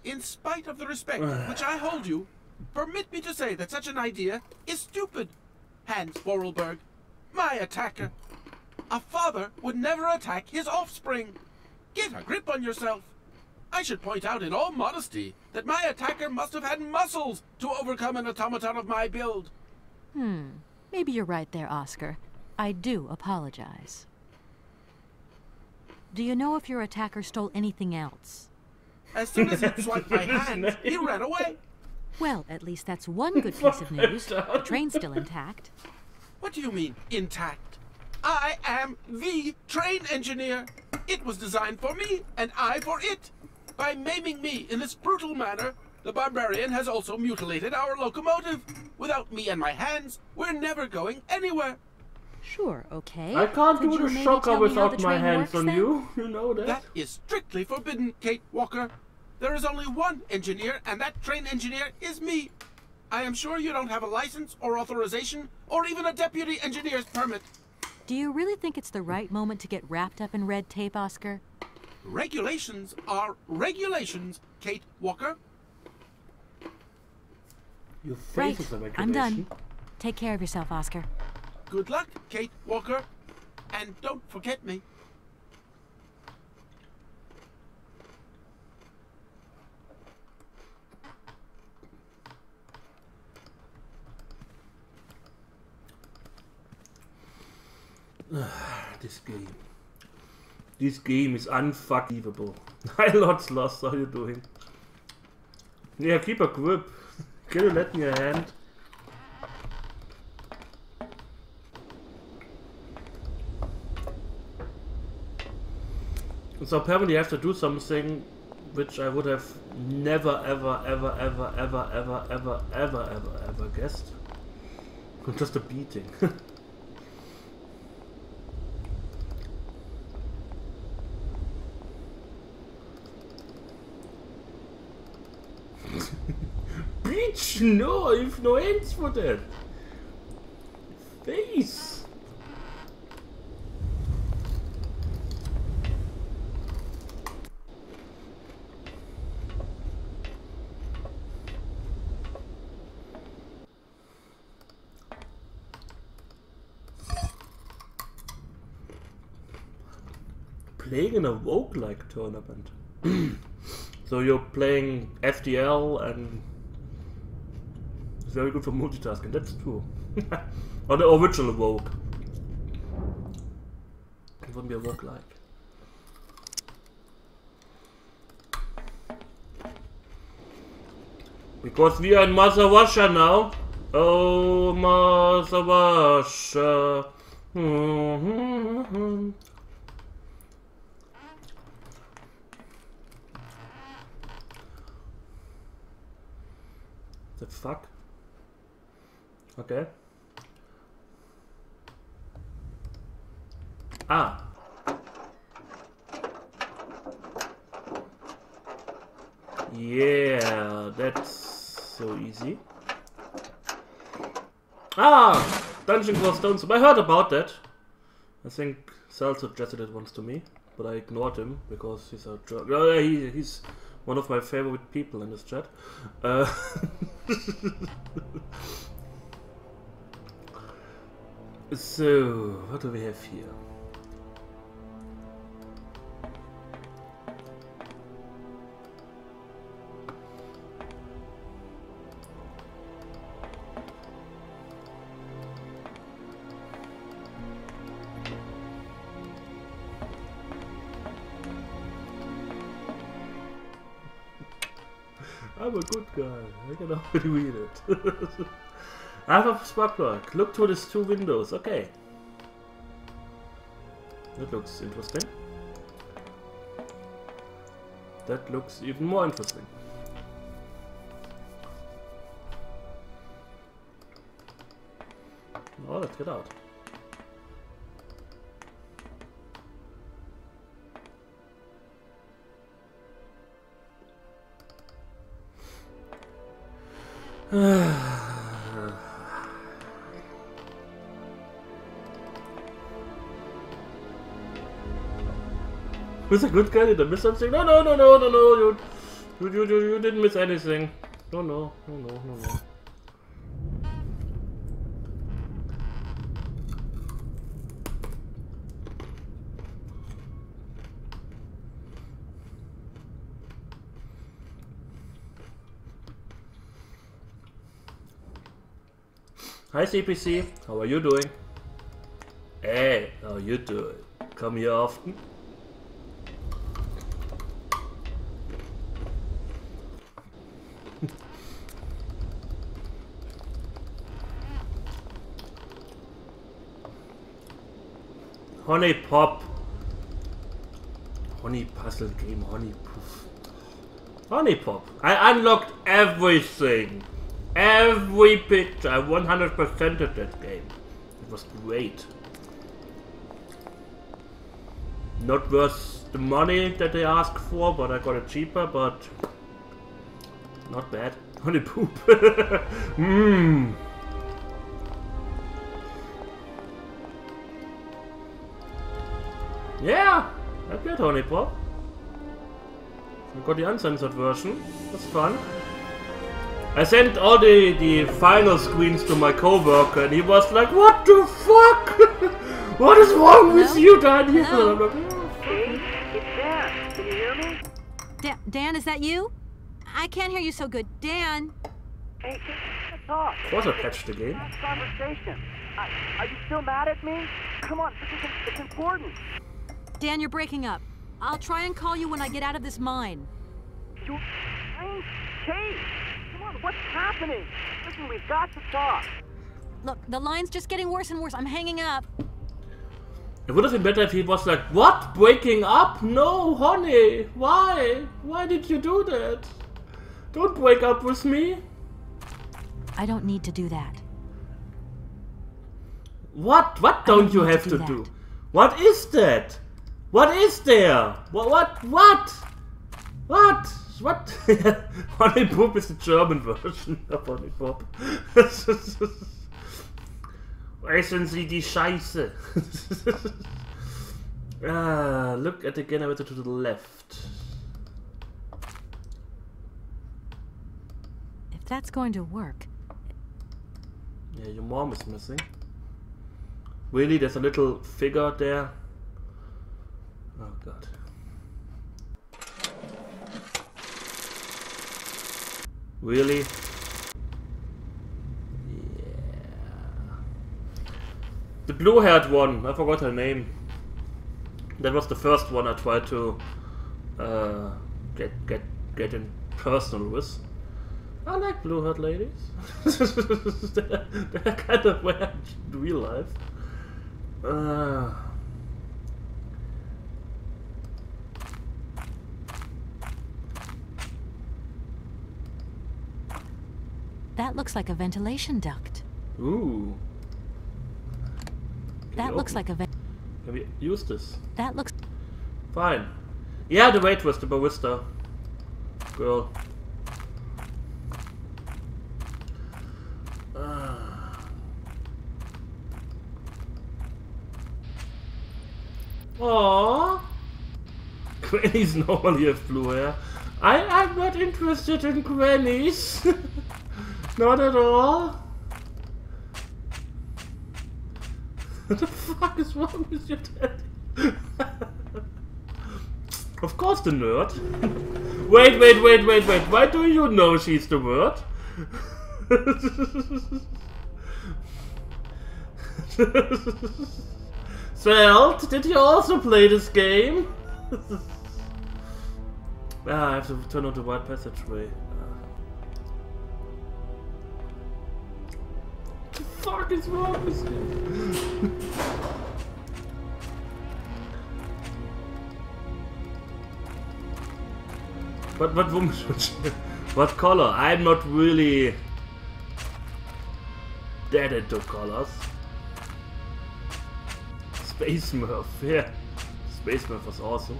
in spite of the respect which I hold you, permit me to say that such an idea is stupid. Hans Vorarlberg, my attacker. A father would never attack his offspring. Get a grip on yourself. I should point out in all modesty that my attacker must have had muscles to overcome an automaton of my build. Maybe you're right there, Oscar. I do apologize. Do you know if your attacker stole anything else? As soon as he swiped my hands, he ran away. Well, at least that's one good piece of news. The train's still intact. What do you mean, intact? I am the train engineer. It was designed for me, and I for it. By maiming me in this brutal manner, the barbarian has also mutilated our locomotive. Without me and my hands, we're never going anywhere. Sure, okay. I can't Could do you the maybe shocker tell me how without the my train hands works, on then? you. You know that. That is strictly forbidden, Kate Walker. There is only one engineer, and that train engineer is me. I am sure you don't have a license or authorization or even a deputy engineer's permit. Do you really think it's the right moment to get wrapped up in red tape, Oscar? Regulations are regulations, Kate Walker. Your face Right, is a regulation. I'm done. Take care of yourself, Oscar. Good luck, Kate Walker. And don't forget me. This game is unfuckable. Hi Lots Lost, how are you doing? Yeah, keep a grip. Can you let me a hand? So apparently I have to do something which I would have never ever guessed. Just a beating. Beach? No, I've no hands for that. Face. Playing in a roguelike tournament. So you're playing FTL and it's very good for multitasking, that's true. Or the original rogue. It wouldn't be a roguelike. Because we are in Mother Russia now. Oh, Mother Russia. The fuck? Okay. Ah. Yeah, that's so easy. Ah! Dungeon Core Stones. I heard about that. I think Sal suggested it once to me, but I ignored him because he's a jerk. He's one of my favorite people in this chat. So, what do we have here? I'm a good guy. I can already read it. I have a spark plug. Look through these two windows. Okay. That looks interesting. That looks even more interesting. Oh, let's get out. Who's a good guy? Did I miss something? No, no, no, no, no, no. You didn't miss anything. No, no, no, no, no, no. Hi CPC, how are you doing? Hey, how you doing? Come here often? Honey Pop. Honey Puzzle Game, Honey Poof. Honey Pop. I unlocked everything. Every picture. I 100%ed that game. It was great. Not worth the money that they asked for, but I got it cheaper, but not bad. Honey Poop. Mmm. Yeah, I played Honey Pop. I got the uncensored version. That's fun. I sent all the final screens to my coworker, and he was like, "What the fuck? What is wrong with you, Daniel?" I'm like, Hey, it's Dan. Can you hear me? Dan, is that you? I can't hear you so good. Dan. Hey, let's talk. of course I patched the game. Last conversation. Are you still mad at me? Come on, it's important. Dan, you're breaking up. I'll try and call you when I get out of this mine. You... Kate! Come on, what's happening? Listen, we've got to talk. Look, the line's just getting worse and worse. I'm hanging up. It would have been better if he was like, "What? Breaking up? No, honey. Why? Why did you do that? Don't break up with me." I don't need to do that. What? What don't you have to do? What is that? What is there? What? Honey Pop is the German version of Honey Pop. Essen Sie die Scheiße. Look at the generator to the left. If that's going to work. Yeah, your mom is missing. Really, there's a little figure there. Oh god. Really? Yeah. The blue-haired one, I forgot her name. That was the first one I tried to get in personal with. I like blue-haired ladies. they're kind of weird in real life. That looks like a ventilation duct. Ooh. That looks like a vent. Can we use this? That looks fine. Yeah, the waitress, the barista girl. Aww. Grannies normally have blue hair. I'm not interested in grannies. Not at all. What the fuck is wrong with your daddy? Of course the nerd. Wait. Why do you know she's the nerd? Svelt, did you also play this game? I have to turn on the white passageway. What the fuck is wrong with you? What woman should she? What color? I'm not really that into colors. Space Smurf, yeah. Space Smurf was awesome.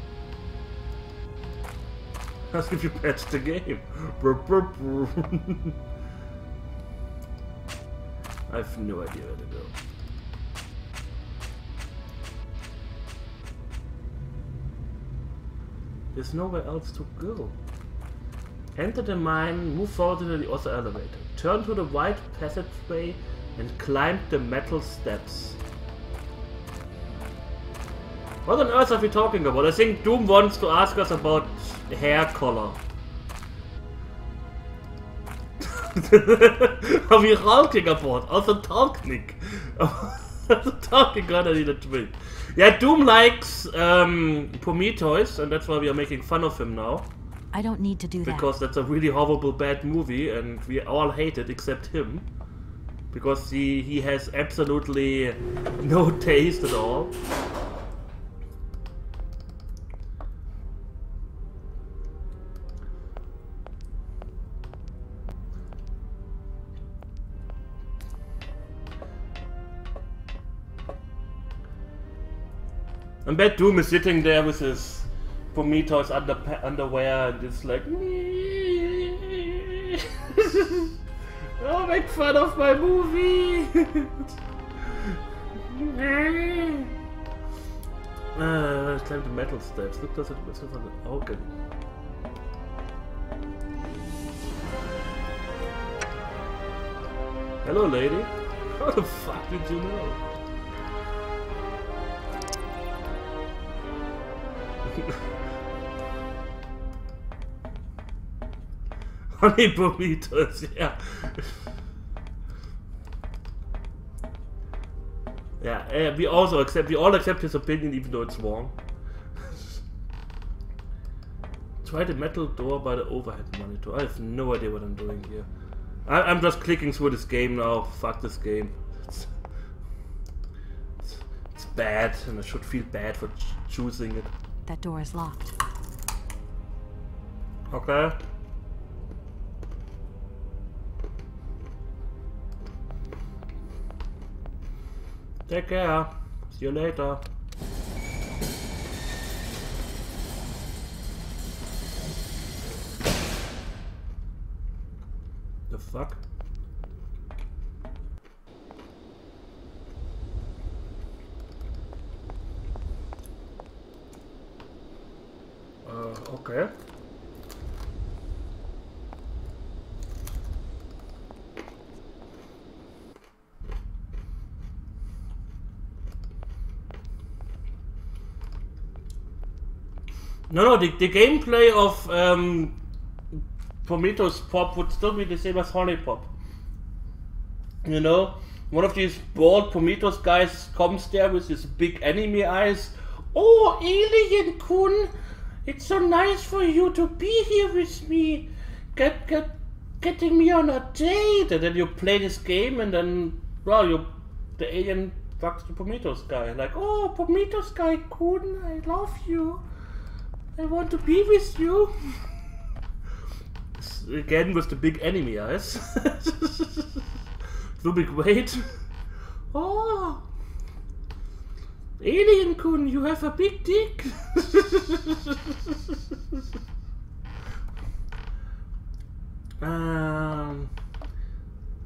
Ask if you patched the game. I have no idea where to go. There's nowhere else to go. Enter the mine, move forward to the other elevator. Turn to the white passageway and climb the metal steps. What on earth are we talking about? I think Doom wants to ask us about hair color. Are we talking about? Also talking. Also talking gerade in the twin. Yeah, Doom likes Prometheus, and that's why we are making fun of him now. I don't need to do that. Because that's a really horrible bad movie, and we all hate it except him. Because he has absolutely no taste at all. And Bad Doom is sitting there with his Prometheus underwear and it's like oh, make fun of my movie. Climb the metal steps. Look, does it whistle from the organ. Hello, lady. How the fuck did you know? Honey Prometheus, yeah. Yeah, we all accept his opinion even though it's wrong. Try the metal door by the overhead monitor. I have no idea what I'm doing here. I'm just clicking through this game now. Fuck this game. It's bad and I should feel bad for choosing it. That door is locked. Okay. Take care. See you later. The fuck? Okay. No, the gameplay of Prometheus Pop would still be the same as Honey Pop. You know, one of these bald Prometheus guys comes there with his big anime eyes. Oh, Alien Kun, it's so nice for you to be here with me. Getting me on a date. And then you play this game, and then, well, the alien fucks the Prometheus guy. Like, oh, Prometheus guy Kun, I love you. I want to be with you. Again with the big enemy eyes. So big weight. Oh, Alien Kun, you have a big dick.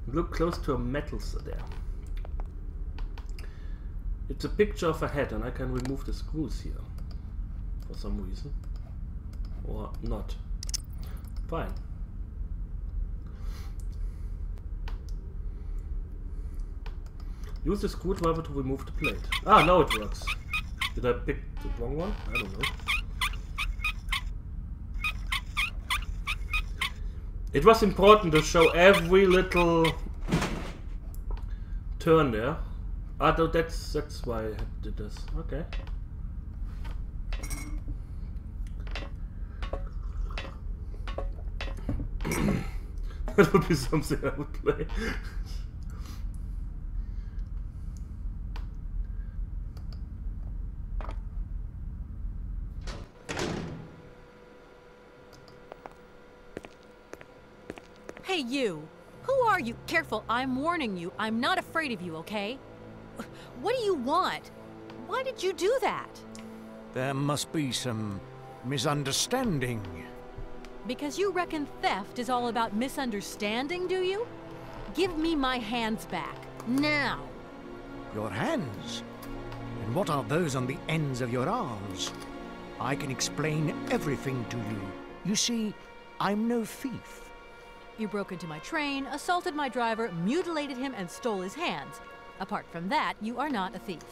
Look close to a metal there. It's a picture of a head, and I can remove the screws here. For some reason. Or not. Fine. Use the screwdriver to remove the plate. Ah, now it works. Did I pick the wrong one? I don't know. It was important to show every little turn there. Ah, no, that's why I did this. Okay. That would be something I would play. Hey, you! Who are you? Careful, I'm warning you. I'm not afraid of you, okay? What do you want? Why did you do that? There must be some misunderstanding. Because you reckon theft is all about misunderstanding, do you? Give me my hands back. Now! Your hands? And what are those on the ends of your arms? I can explain everything to you. You see, I'm no thief. You broke into my train, assaulted my driver, mutilated him, and stole his hands. Apart from that, you are not a thief.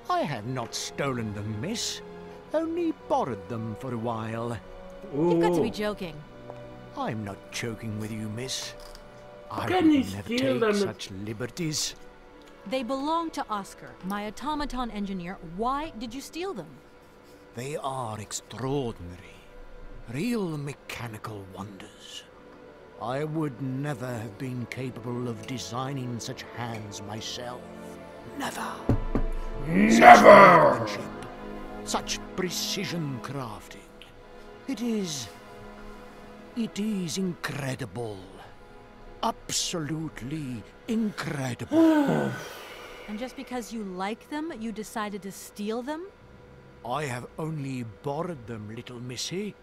I have not stolen them, miss. Only borrowed them for a while. You've got to be joking. I'm not joking with you, miss. I Can would you never steal take them? such liberties. They belong to Oscar, my automaton engineer. Why did you steal them? They are extraordinary. Real mechanical wonders. I would never have been capable of designing such hands myself. Never. Never! Such workmanship, such precision crafting. It is incredible. Absolutely incredible. And just because you like them, you decided to steal them? I have only borrowed them, little missy.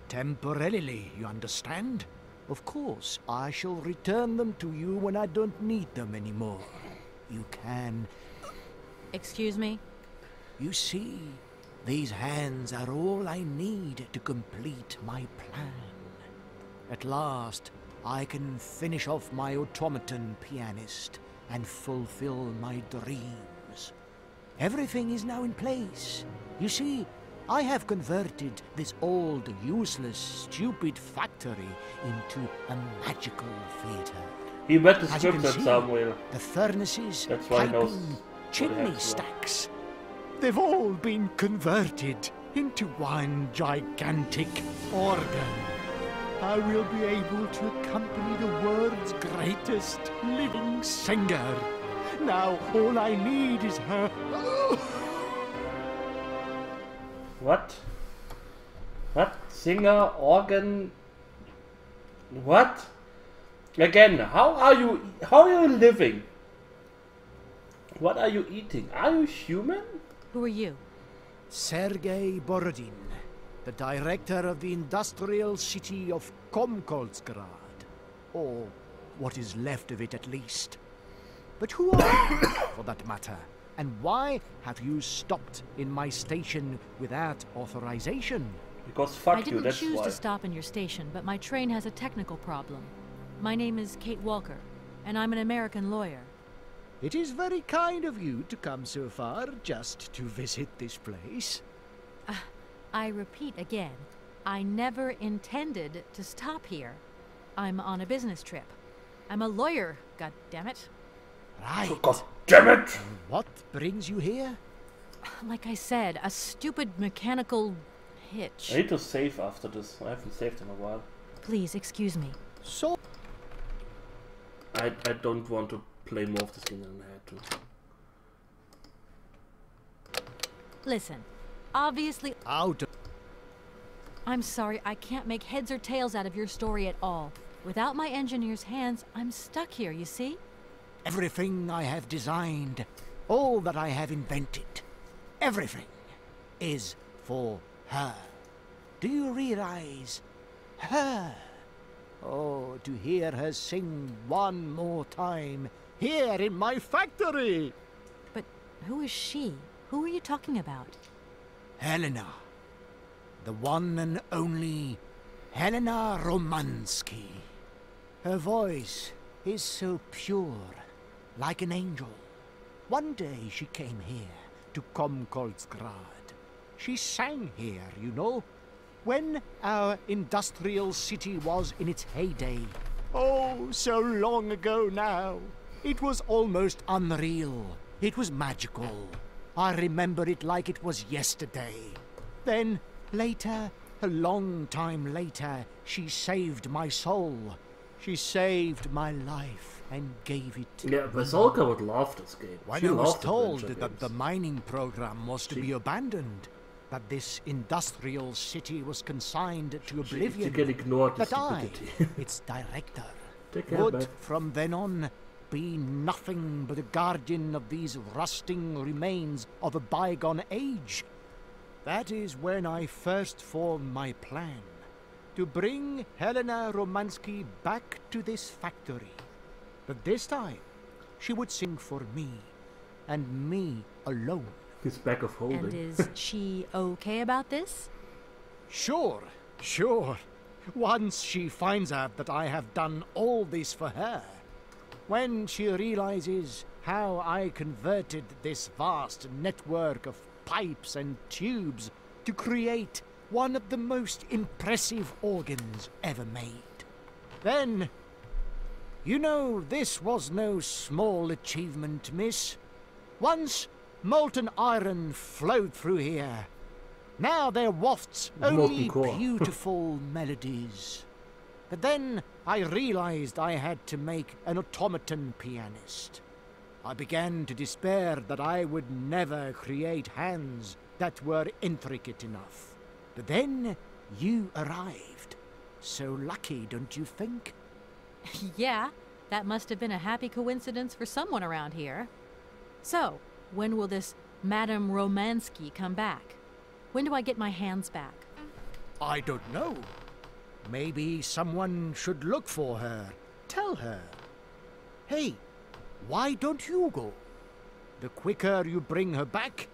Temporarily, you understand? Of course, I shall return them to you when I don't need them anymore. You can... Excuse me? You see, these hands are all I need to complete my plan. At last, I can finish off my automaton pianist and fulfill my dreams. Everything is now in place. You see, I have converted this old, useless, stupid factory into a magical theater. He read the As you script can at see, somewhere. the furnaces, That's why he knows piping, what he chimney has to stacks. They've all been converted into one gigantic organ. I will be able to accompany the world's greatest living singer. Now all I need is her... What? What? Singer, organ... What? Again, how are you living? What are you eating? Are you human? Who are you? Sergei Borodin, the director of the industrial city of Komkolzgrad. Or what is left of it, at least. But who are you, for that matter? And why have you stopped in my station without authorization? Because fuck I you, didn't that's choose why. to stop in your station, but my train has a technical problem. My name is Kate Walker, and I'm an American lawyer. It is very kind of you to come so far just to visit this place. I repeat again, I never intended to stop here. I'm on a business trip. I'm a lawyer, goddammit. Right. God damn it! And what brings you here? Like I said, a stupid mechanical hitch. I need to save after this. I haven't saved in a while. Please, excuse me. So... I don't want to play more of this game than I had to. Listen, obviously... Out. I'm sorry, I can't make heads or tails out of your story at all. Without my engineer's hands, I'm stuck here, you see? Everything I have designed, all that I have invented, everything is for her. Do you realize? Her. Oh, to hear her sing one more time here in my factory. But who is she? Who are you talking about? Helena. The one and only Helena Romansky. Her voice is so pure, like an angel. One day she came here to Komkolzgrad. She sang here, you know, when our industrial city was in its heyday. Oh, so long ago now. It was almost unreal. It was magical. I remember it like it was yesterday. Then, later, a long time later, she saved my soul. She saved my life and gave it. Yeah, Vasolka would love this game. When I was told that the mining program was to be abandoned, that this industrial city was consigned to oblivion, she can ignore the that I, stupidity. its director, would would from then on be nothing but a guardian of these rusting remains of a bygone age. That is when I first formed my plan. To bring Helena Romansky back to this factory. But this time, she would sing for me, and me alone. His bag of holding. And is she okay about this? Sure, sure. Once she finds out that I have done all this for her, when she realizes how I converted this vast network of pipes and tubes to create one of the most impressive organs ever made. Then, you know, this was no small achievement, miss. Once molten iron flowed through here. Now there wafts only beautiful melodies. But then I realized I had to make an automaton pianist. I began to despair that I would never create hands that were intricate enough. But then you arrived. So lucky, don't you think? Yeah, that must have been a happy coincidence for someone around here. So, when will this Madame Romansky come back? When do I get my hands back? I don't know. Maybe someone should look for her. Tell her. Hey, why don't you go? The quicker you bring her back,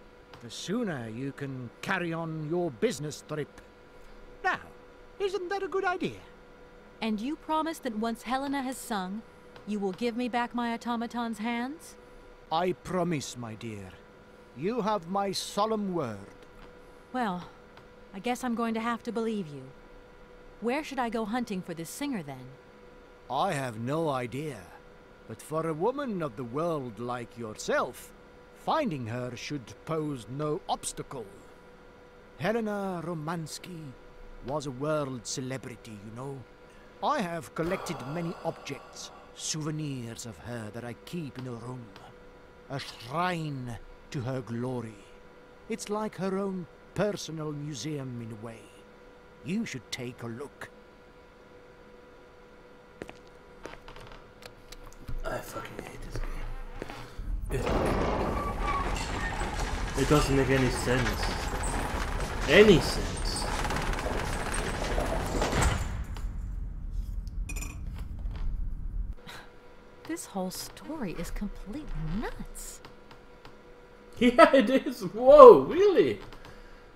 the sooner you can carry on your business trip. Now, isn't that a good idea? And you promise that once Helena has sung, you will give me back my automaton's hands? I promise, my dear. You have my solemn word. Well, I guess I'm going to have to believe you. Where should I go hunting for this singer, then? I have no idea. But for a woman of the world like yourself, finding her should pose no obstacle. Helena Romansky was a world celebrity, you know. I have collected many objects, souvenirs of her that I keep in a room. A shrine to her glory. It's like her own personal museum in a way. You should take a look. I fucking hate this game. It doesn't make any sense. Any sense. This whole story is completely nuts. Yeah, it is. Whoa, really?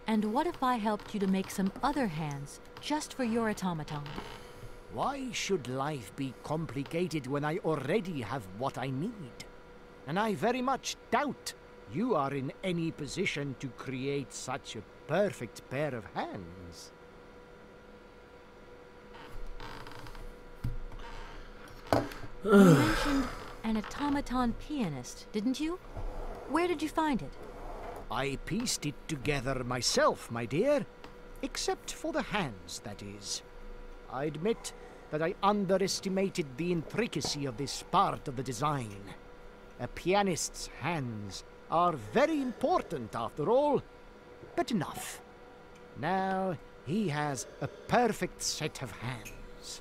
And what if I helped you to make some other hands just for your automaton? Why should life be complicated when I already have what I need? And I very much doubt you are in any position to create such a perfect pair of hands. You mentioned an automaton pianist, didn't you? Where did you find it? I pieced it together myself, my dear. Except for the hands, that is. I admit that I underestimated the intricacy of this part of the design. A pianist's hands are very important, after all. But enough. Now he has a perfect set of hands.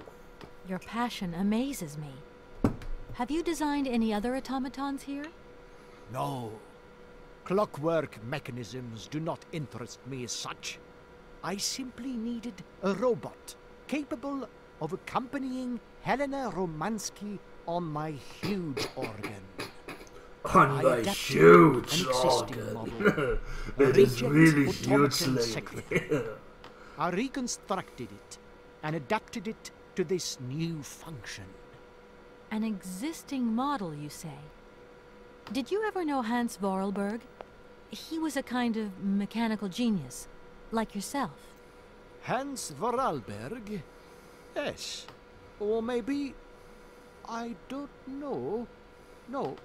Your passion amazes me. Have you designed any other automatons here? No. Clockwork mechanisms do not interest me as such. I simply needed a robot capable of accompanying Helena Romansky on my huge organ. On my huge organ. It is really huge, lady. I reconstructed it and adapted it to this new function. An existing model, you say? Did you ever know Hans Vorarlberg? He was a kind of mechanical genius, like yourself. Hans Vorarlberg? Yes. Or maybe... I don't know. No.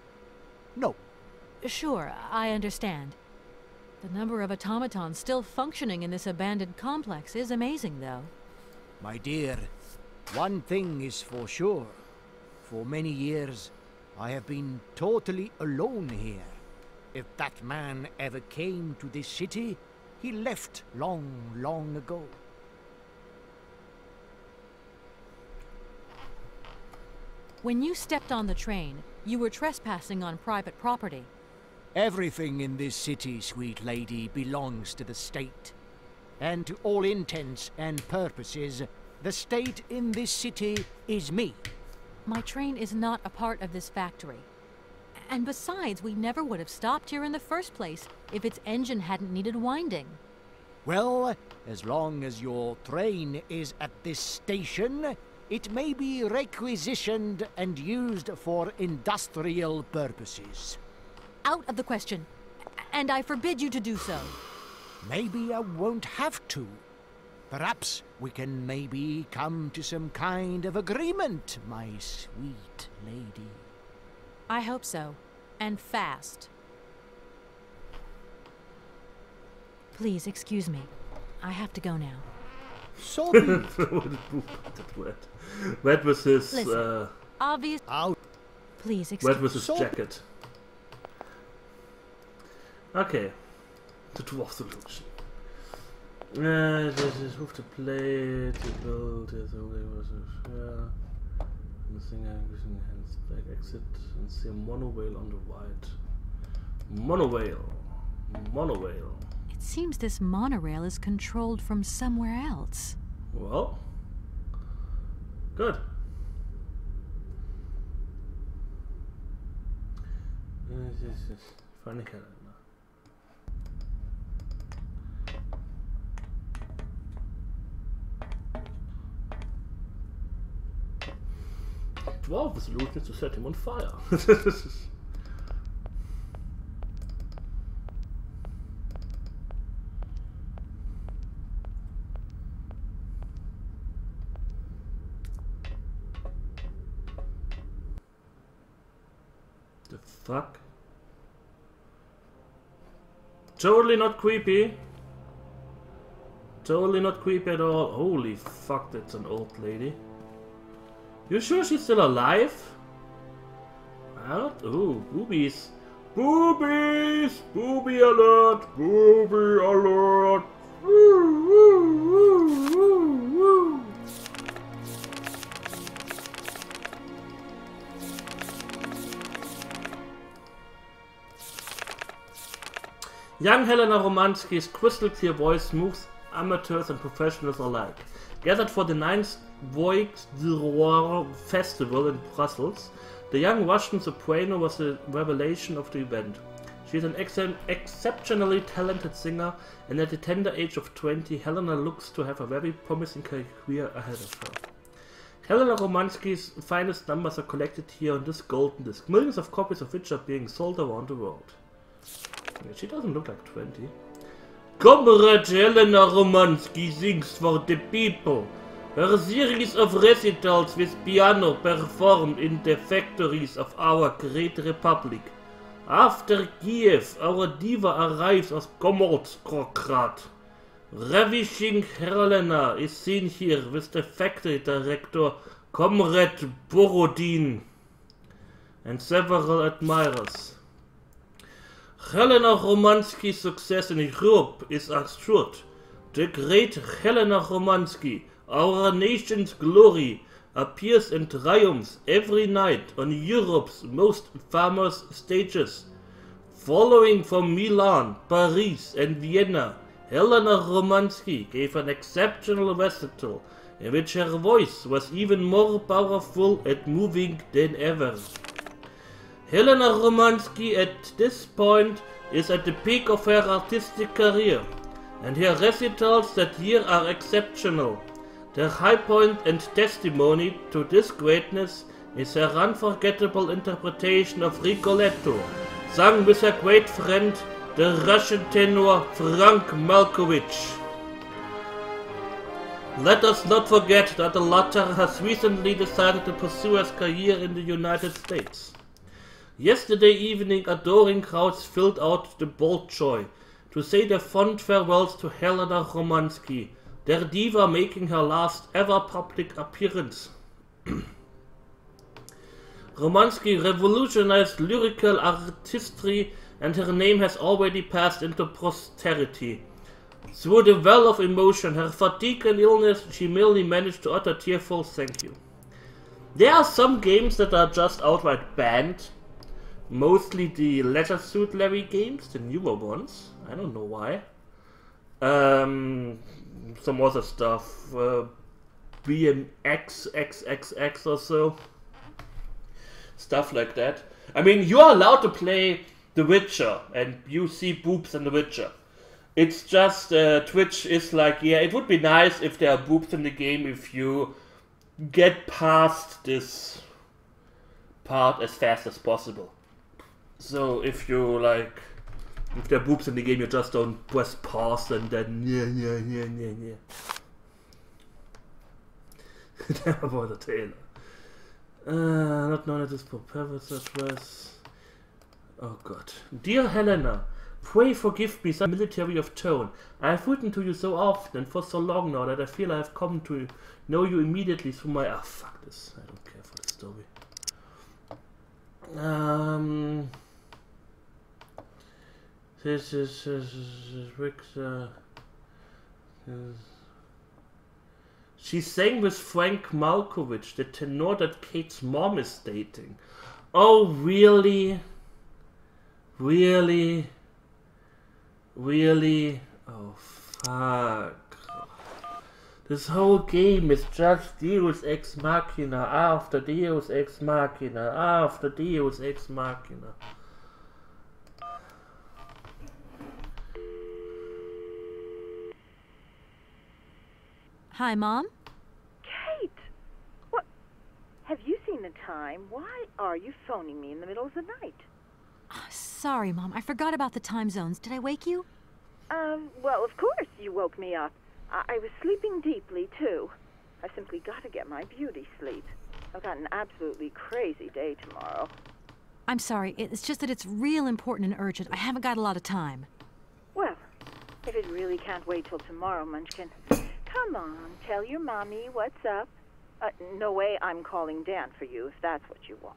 Sure, I understand. The number of automatons still functioning in this abandoned complex is amazing, though. My dear, one thing is for sure. For many years, I have been totally alone here. If that man ever came to this city, he left long, long ago. When you stepped on the train, you were trespassing on private property. Everything in this city, sweet lady, belongs to the state. And to all intents and purposes, the state in this city is me. My train is not a part of this factory. And besides, we never would have stopped here in the first place if its engine hadn't needed winding. Well, as long as your train is at this station, it may be requisitioned and used for industrial purposes. Out of the question. And I forbid you to do so. Maybe I won't have to. Perhaps we can maybe come to some kind of agreement, my sweet lady. I hope so. And fast. Please, excuse me. I have to go now. So be it. Wet was his... Listen, obvious... Out. Please, excuse me. Wet was his jacket. Okay. The dwarf solution. This is move to play to build the thing I'm using hands back exit and see a mono whale on the right. Mono whale. It seems this monorail is controlled from somewhere else. Well, good. Funny calendar. 12 the solution is to set him on fire. The fuck? Totally not creepy. Totally not creepy at all. Holy fuck, that's an old lady. You sure she's still alive? What? Ooh, boobies. Boobies! Booby alert! Booby alert! Woo, woo, woo, woo, woo. Young Helena Romanski's crystal clear voice moves amateurs and professionals alike. Gathered for the 9th Voix d'Or Festival in Brussels, the young Russian soprano was the revelation of the event. She is an exceptionally talented singer, and at the tender age of 20, Helena looks to have a very promising career ahead of her. Helena Romanski's finest numbers are collected here on this golden disc, millions of copies of which are being sold around the world. She doesn't look like 20. Comrade Helena Romanski sings for the people. Her series of recitals with piano performed in the factories of our great republic. After Kiev, our diva arrives as Komorskograd. Ravishing Helena is seen here with the factory director, Comrade Borodin, and several admirers. Helena Romanski's success in Europe is assured. The great Helena Romanski, our nation's glory, appears in triumphs every night on Europe's most famous stages. Following from Milan, Paris and Vienna, Helena Romanski gave an exceptional recital in which her voice was even more powerful and moving than ever. Helena Romanski at this point is at the peak of her artistic career, and her recitals that year are exceptional. Their high point and testimony to this greatness is her unforgettable interpretation of Rigoletto, sung with her great friend, the Russian tenor Frank Malkovich. Let us not forget that the latter has recently decided to pursue his career in the United States. Yesterday evening, adoring crowds filled out the Bolshoi to say their fond farewells to Helena Romanski, their diva making her last ever public appearance. Romanski revolutionized lyrical artistry, and her name has already passed into posterity. Through the well of emotion, her fatigue and illness, she merely managed to utter tearful thank you. There are some games that are just outright banned. Mostly the Leisure Suit Larry games, the newer ones. I don't know why. Some other stuff. BMX, XXX or so. Stuff like that. I mean, you are allowed to play The Witcher, and you see boobs in The Witcher. It's just, Twitch is like, yeah, it would be nice if there are boobs in the game if you get past this part as fast as possible. So if you like, if there are boobs in the game, you just don't press pause and then yeah. That was a tailor. Not known as this purpose address. Oh god. Dear Helena, pray forgive me some military of tone. I have written to you so often and for so long now that I feel I have come to know you immediately through my... Ah, fuck this. I don't care for the story. This is Rick's, she sang with Frank Malkovich, the tenor that Kate's mom is dating. Oh, really? Really? Really? Oh, fuck. This whole game is just Deus Ex Machina after Deus Ex Machina after Deus Ex Machina. Hi, Mom? Kate! What? Have you seen the time? Why are you phoning me in the middle of the night? Sorry, Mom. I forgot about the time zones. Did I wake you? Well, of course you woke me up. I was sleeping deeply, too. I simply got to get my beauty sleep. I've got an absolutely crazy day tomorrow. I'm sorry. It's just that it's real important and urgent. I haven't got a lot of time. Well, if it really can't wait till tomorrow, Munchkin, come on, tell your mommy what's up. No way I'm calling Dan for you, if that's what you want.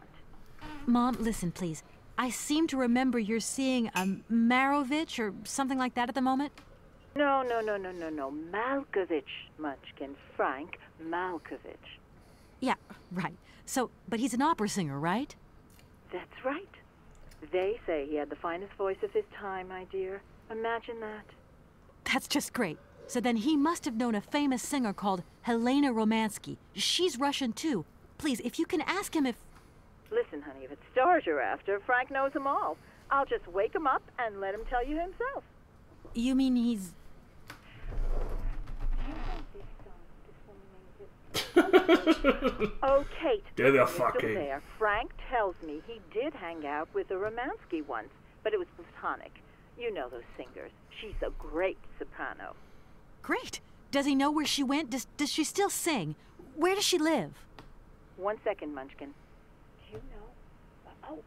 Mom, listen, please. I seem to remember you're seeing a Marovich or something like that at the moment. No. Malkovich, Munchkin. Frank Malkovich. Yeah, right. So, but he's an opera singer, right? That's right. They say he had the finest voice of his time, my dear. Imagine that. That's just great. So then he must have known a famous singer called Helena Romansky. She's Russian too. Please, if you can ask him if... Listen, honey, if it's stars you're after, Frank knows them all. I'll just wake him up and let him tell you himself. You mean he's... Oh, Kate, They're you're fucking. still there. Frank tells me he did hang out with a Romansky once, but it was platonic. You know those singers. She's a great soprano. Great. Does he know where she went? Does she still sing? Where does she live? 1 second, Munchkin. Do you know? Oh.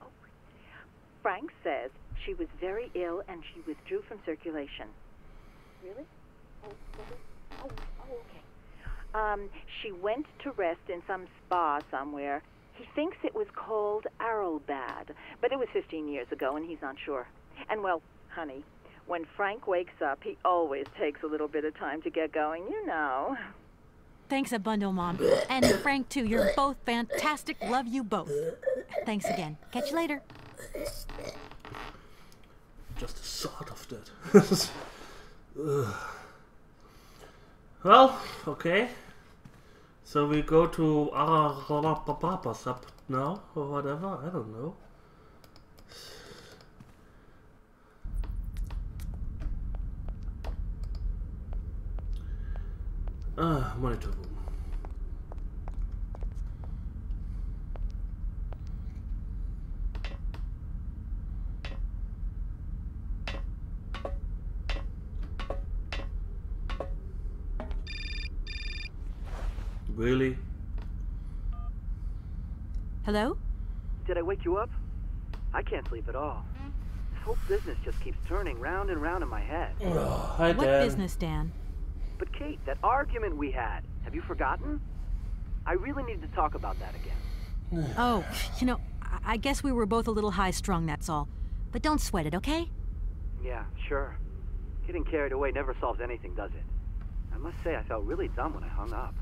Frank says she was very ill and she withdrew from circulation. Really? Oh, okay. She went to rest in some spa somewhere. He thinks it was called Arlbad, but it was 15 years ago and he's not sure. And well, honey, when Frank wakes up, he always takes a little bit of time to get going, you know. Thanks a bundle, Mom. And Frank, too. You're both fantastic. Love you both. Thanks again. Catch you later. Just a sort of that. Ugh. Well, okay. So we go to up now, or whatever. I don't know. Monitor room. Really? Hello? Did I wake you up? I can't sleep at all. This whole business just keeps turning round and round in my head. Hi, What Dan. business, Dan? But Kate, that argument we had, have you forgotten? I really need to talk about that again. Oh, you know, I guess we were both a little high-strung, that's all. But don't sweat it, okay? Yeah, sure. Getting carried away never solves anything, does it? I must say I felt really dumb when I hung up.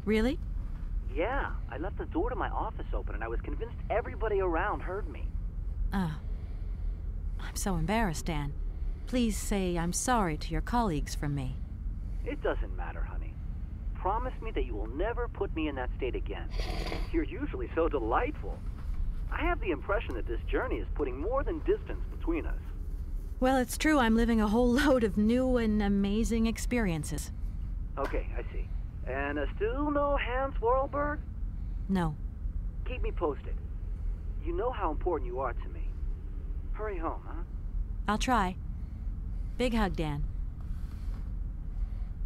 Really? Yeah, I left the door to my office open and I was convinced everybody around heard me. I'm so embarrassed, Dan. Please say I'm sorry to your colleagues from me. It doesn't matter, honey. Promise me that you will never put me in that state again. You're usually so delightful. I have the impression that this journey is putting more than distance between us. Well, it's true I'm living a whole load of new and amazing experiences. Okay, I see. And still no Hans Worlberg? No. Keep me posted. You know how important you are to me. Hurry home, huh? I'll try. Big hug, Dan.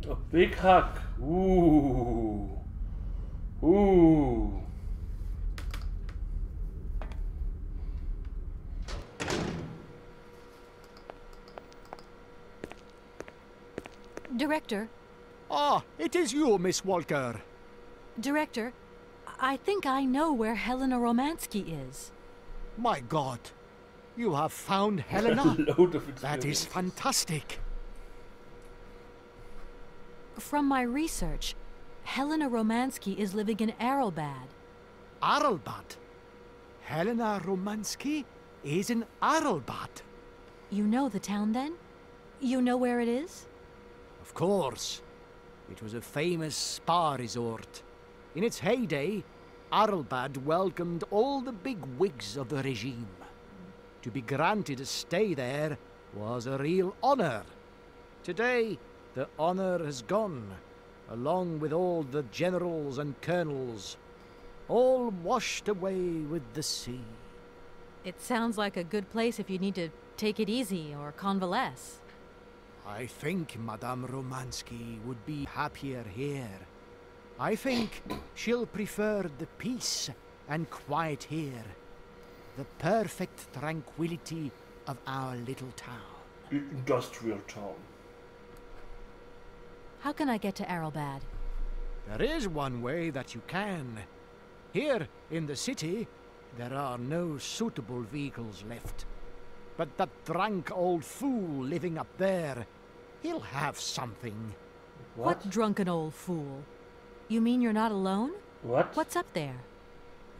A big hug. Ooh. Ooh. Director. Ah, it is you, Miss Walker. Director, I think I know where Helena Romansky is. My God. You have found Helena? Load of That is fantastic. From my research, Helena Romansky is living in Arlbad. Arlbad? Helena Romansky is in Arlbad. You know the town, then? You know where it is? Of course. It was a famous spa resort. In its heyday, Arlbad welcomed all the big wigs of the regime. To be granted a stay there was a real honor. Today, the honor has gone, along with all the generals and colonels, all washed away with the sea. It sounds like a good place if you need to take it easy or convalesce. I think Madame Romansky would be happier here. I think she'll prefer the peace and quiet here. The perfect tranquility of our little town. Industrial town. How can I get to Arlbad? There is one way that you can. Here in the city, there are no suitable vehicles left. But that drunk old fool living up there, he'll have something. What drunken old fool? You mean you're not alone? What? What's up there?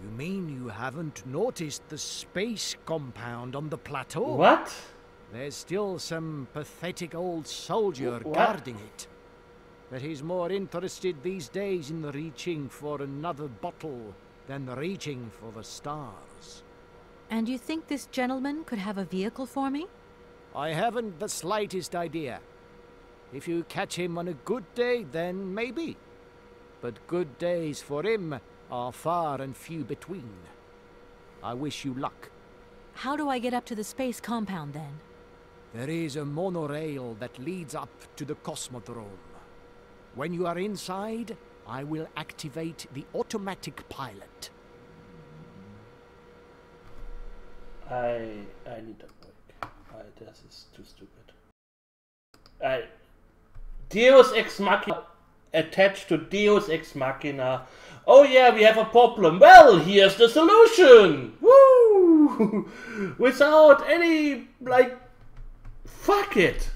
You mean you haven't noticed the space compound on the plateau? What? There's still some pathetic old soldier What? guarding it. But he's more interested these days in reaching for another bottle than reaching for the stars. And you think this gentleman could have a vehicle for me? I haven't the slightest idea. If you catch him on a good day, then maybe. But good days for him are far and few between. I wish you luck. How do I get up to the space compound, then? There is a monorail that leads up to the Cosmodrome. When you are inside, I will activate the automatic pilot. I need a break. This is too stupid. Deus Ex Machina attached to Deus Ex Machina. Oh yeah, we have a problem. Well, here's the solution. Woo! Without any, like, fuck it.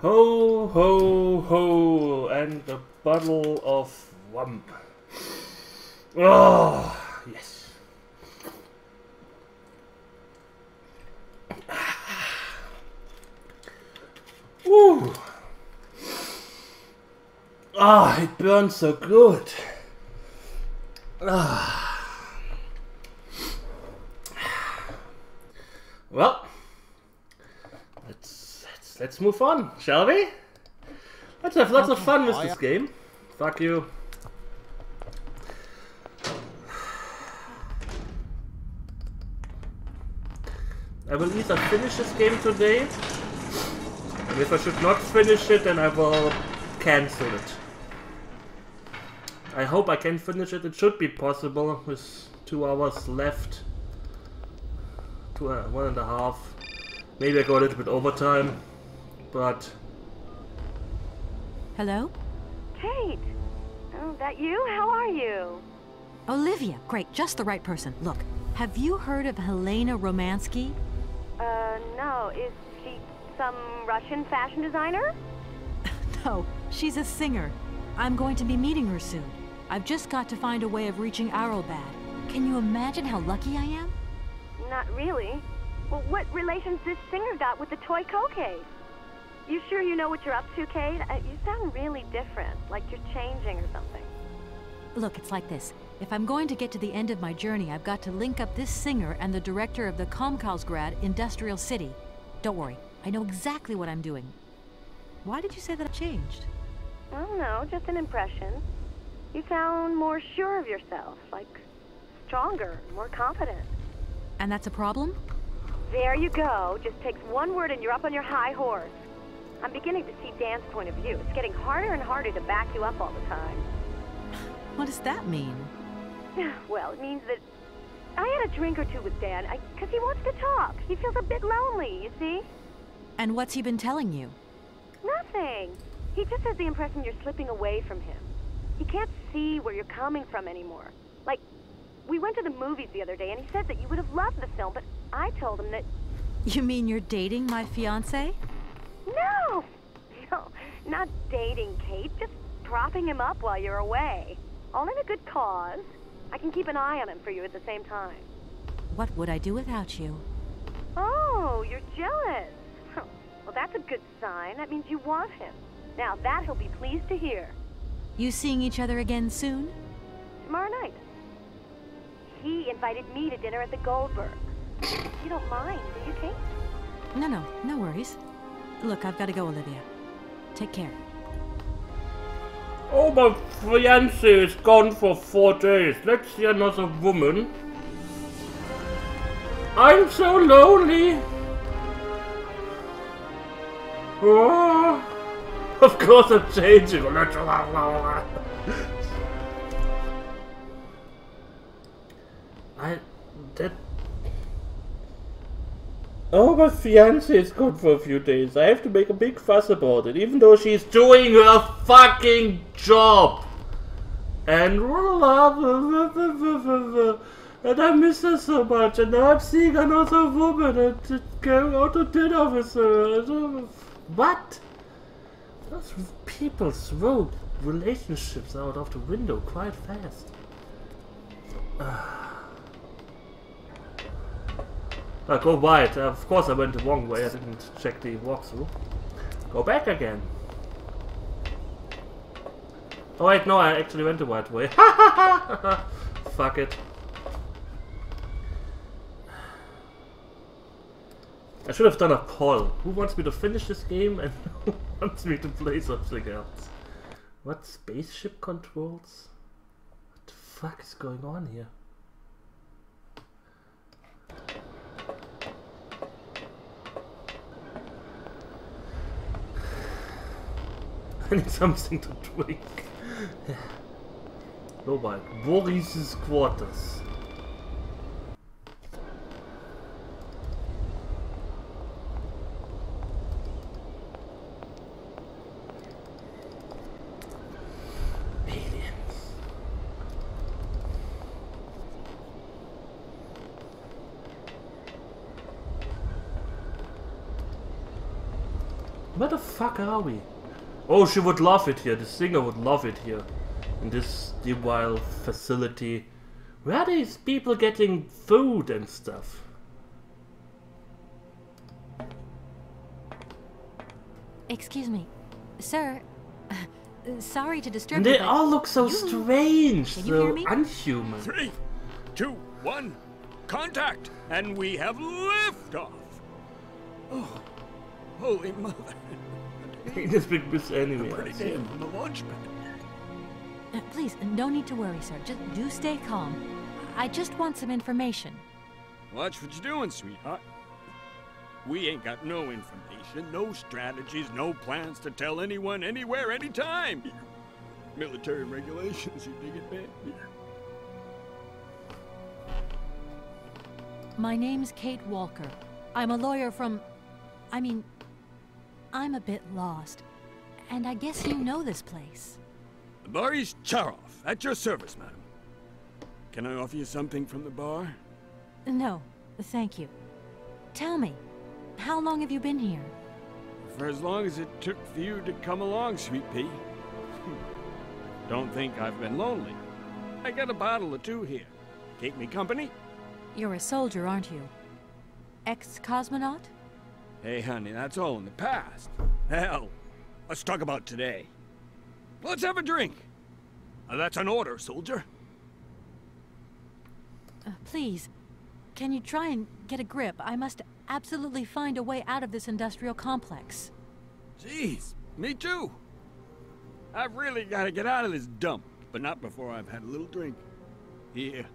Ho, ho, ho, and a bottle of rum. Oh, yes. Woo. Ah, it burns so good. Ah. Well, let's move on, shall we? Let's have lots of fun with this game. Fuck you. I will either finish this game today, and if I should not finish it, then I will cancel it. I hope I can finish it. It should be possible with 2 hours left. 1.5. Maybe I go a little bit overtime, but... Hello? Kate! Oh, that you? How are you? Olivia, great, just the right person. Look, have you heard of Helena Romansky? No. Is she some Russian fashion designer? No, she's a singer. I'm going to be meeting her soon. I've just got to find a way of reaching Arlbad. Can you imagine how lucky I am? Not really. Well, what relation's this singer got with the toy case? You sure you know what you're up to, Kate? You sound really different, like you're changing or something. Look, it's like this. If I'm going to get to the end of my journey, I've got to link up this singer and the director of the Komkalsgrad Industrial City. Don't worry, I know exactly what I'm doing. Why did you say that I changed? I don't know, just an impression. You sound more sure of yourself, like stronger, more confident. And that's a problem? There you go. Just takes one word and you're up on your high horse. I'm beginning to see Dan's point of view. It's getting harder and harder to back you up all the time. What does that mean? Well, it means that I had a drink or two with Dan, because he wants to talk. He feels a bit lonely, you see? And what's he been telling you? Nothing. He just has the impression you're slipping away from him. He can't see where you're coming from anymore. Like, we went to the movies the other day, and he said that you would have loved the film, but I told him that... You mean you're dating my fiancé? No! No, not dating, Kate. Just propping him up while you're away. All in a good cause. I can keep an eye on him for you at the same time. What would I do without you? Oh, you're jealous. Well, that's a good sign. That means you want him. Now, that he'll be pleased to hear. You seeing each other again soon? Tomorrow night. He invited me to dinner at the Goldberg. You don't mind, do you, Kate? No worries. Look, I've got to go, Olivia. Take care. Oh, my fiancé is gone for 4 days. Let's see another woman. I'm so lonely. Oh, of course I'm changing. Oh, my fiancé is gone for a few days. I have to make a big fuss about it, even though she's doing her fucking job. And I miss her so much, and now I'm seeing another woman and just going out to dinner with her. What? Those people throw relationships out of the window quite fast. Go right. Of course I went the wrong way. I didn't check the walkthrough. Go back again. Oh wait, no, I actually went the right way. Fuck it. I should have done a poll. Who wants me to finish this game and who wants me to play something else? What spaceship controls? What the fuck is going on here? I need something to drink. Nobody. Boris's quarters. Where the fuck are we? Oh, she would love it here. The singer would love it here. In this sterile facility. Where are these people getting food and stuff? Excuse me, sir. Sorry to disturb And you, they but all look so strange, Can you hear so me? unhuman. 3, 2, 1, contact, and we have liftoff. Oh, holy mother! This big miss anyway. Pretty damn on the launch pad. Please, no need to worry, sir. Just do stay calm. I just want some information. Watch what you're doing, sweetheart. We ain't got no information, no strategies, no plans to tell anyone, anywhere, anytime. Military regulations, you dig it, man? My name's Kate Walker. I'm a lawyer from... I'm a bit lost. And I guess you know this place. Boris Charov, at your service, madam. Can I offer you something from the bar? No, thank you. Tell me, how long have you been here? For as long as it took for you to come along, sweet pea. Don't think I've been lonely. I got a bottle or two here. Keep me company? You're a soldier, aren't you? Ex-cosmonaut? Hey, honey, that's all in the past. Hell, let's talk about today. Let's have a drink. That's an order, soldier. Please, can you try and get a grip? I must absolutely find a way out of this industrial complex. Jeez, me too. I've really got to get out of this dump, but not before I've had a little drink. Here,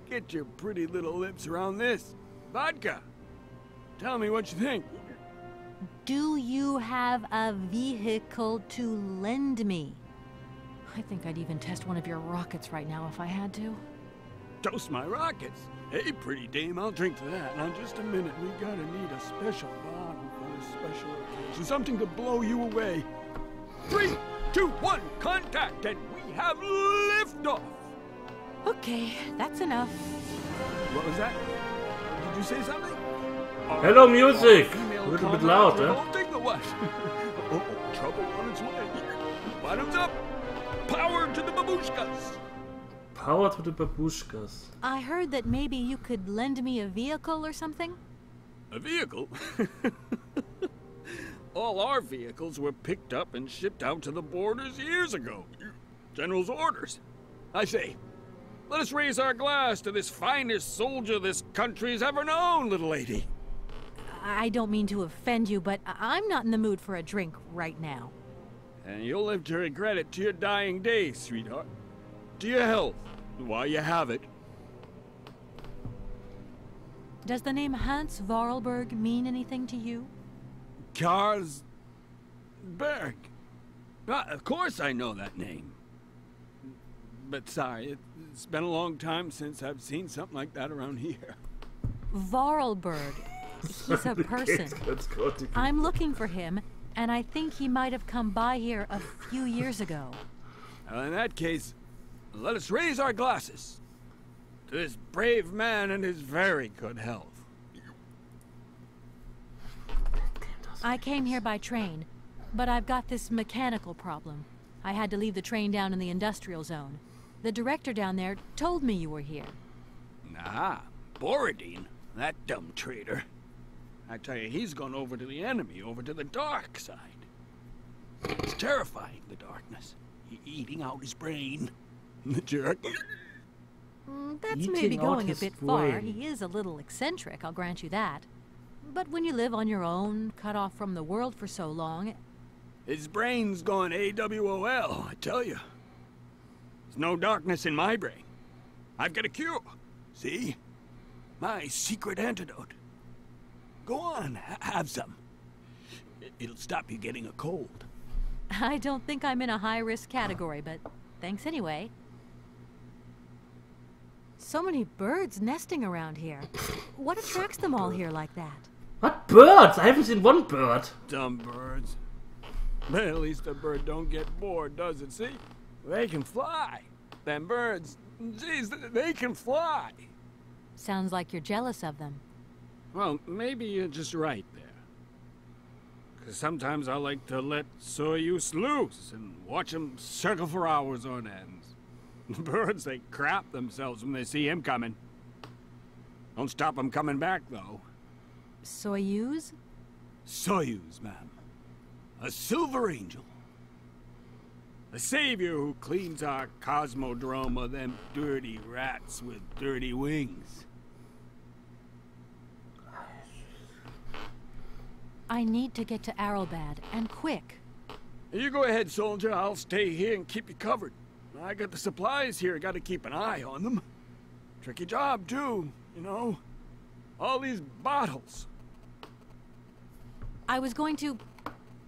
get your pretty little lips around this. Vodka. Tell me what you think. Do you have a vehicle to lend me? I think I'd even test one of your rockets right now if I had to. Toast my rockets. Hey, pretty dame, I'll drink to that. Now, just a minute. We gotta need a special bottle for this special occasion. Something to blow you away. 3, 2, 1, contact, and we have liftoff. Okay, that's enough. What was that? Did you say something? Hello, music! A little bit loud, huh? Oh, trouble on its way. Bottoms up! Power to the babushkas! Power to the babushkas. I heard that maybe you could lend me a vehicle or something? A vehicle? All our vehicles were picked up and shipped out to the borders years ago. General's orders. I say, let us raise our glass to this finest soldier this country's ever known, little lady. I don't mean to offend you, but I'm not in the mood for a drink right now. And you'll live to regret it to your dying days, sweetheart. To your health, while you have it. Does the name Hans Vorarlberg mean anything to you? Karsberg. Of course I know that name. But sorry, it's been a long time since I've seen something like that around here. Vorarlberg. He's a person. I'm looking for him, and I think he might have come by here a few years ago. Well, in that case, let us raise our glasses to this brave man and his very good health. I came here by train, but I've got this mechanical problem. I had to leave the train down in the industrial zone. The director down there told me you were here. Ah, Borodine, that dumb traitor. I tell you, he's gone over to the enemy, over to the dark side. It's terrifying, the darkness. Eating out his brain. The jerk. That's maybe going a bit far. He is a little eccentric, I'll grant you that. But when you live on your own, cut off from the world for so long... His brain's gone AWOL, I tell you. There's no darkness in my brain. I've got a cure. See? My secret antidote. Go on, have some. It'll stop you getting a cold. I don't think I'm in a high-risk category, but thanks anyway. So many birds nesting around here. What attracts them all here like that? What birds? I haven't seen one bird. Dumb birds. But at least a bird don't get bored, does it? See? They can fly. Them birds, geez, they can fly. Sounds like you're jealous of them. Well, maybe you're just right there. Sometimes I like to let Soyuz loose and watch him circle for hours on end. The birds, they crap themselves when they see him coming. Don't stop him coming back, though. Soyuz? Soyuz, ma'am. A silver angel. A savior who cleans our cosmodrome of them dirty rats with dirty wings. I need to get to Arrowbad, and quick. You go ahead, soldier. I'll stay here and keep you covered. I got the supplies here. Got to keep an eye on them. Tricky job, too, you know. All these bottles. I was going to...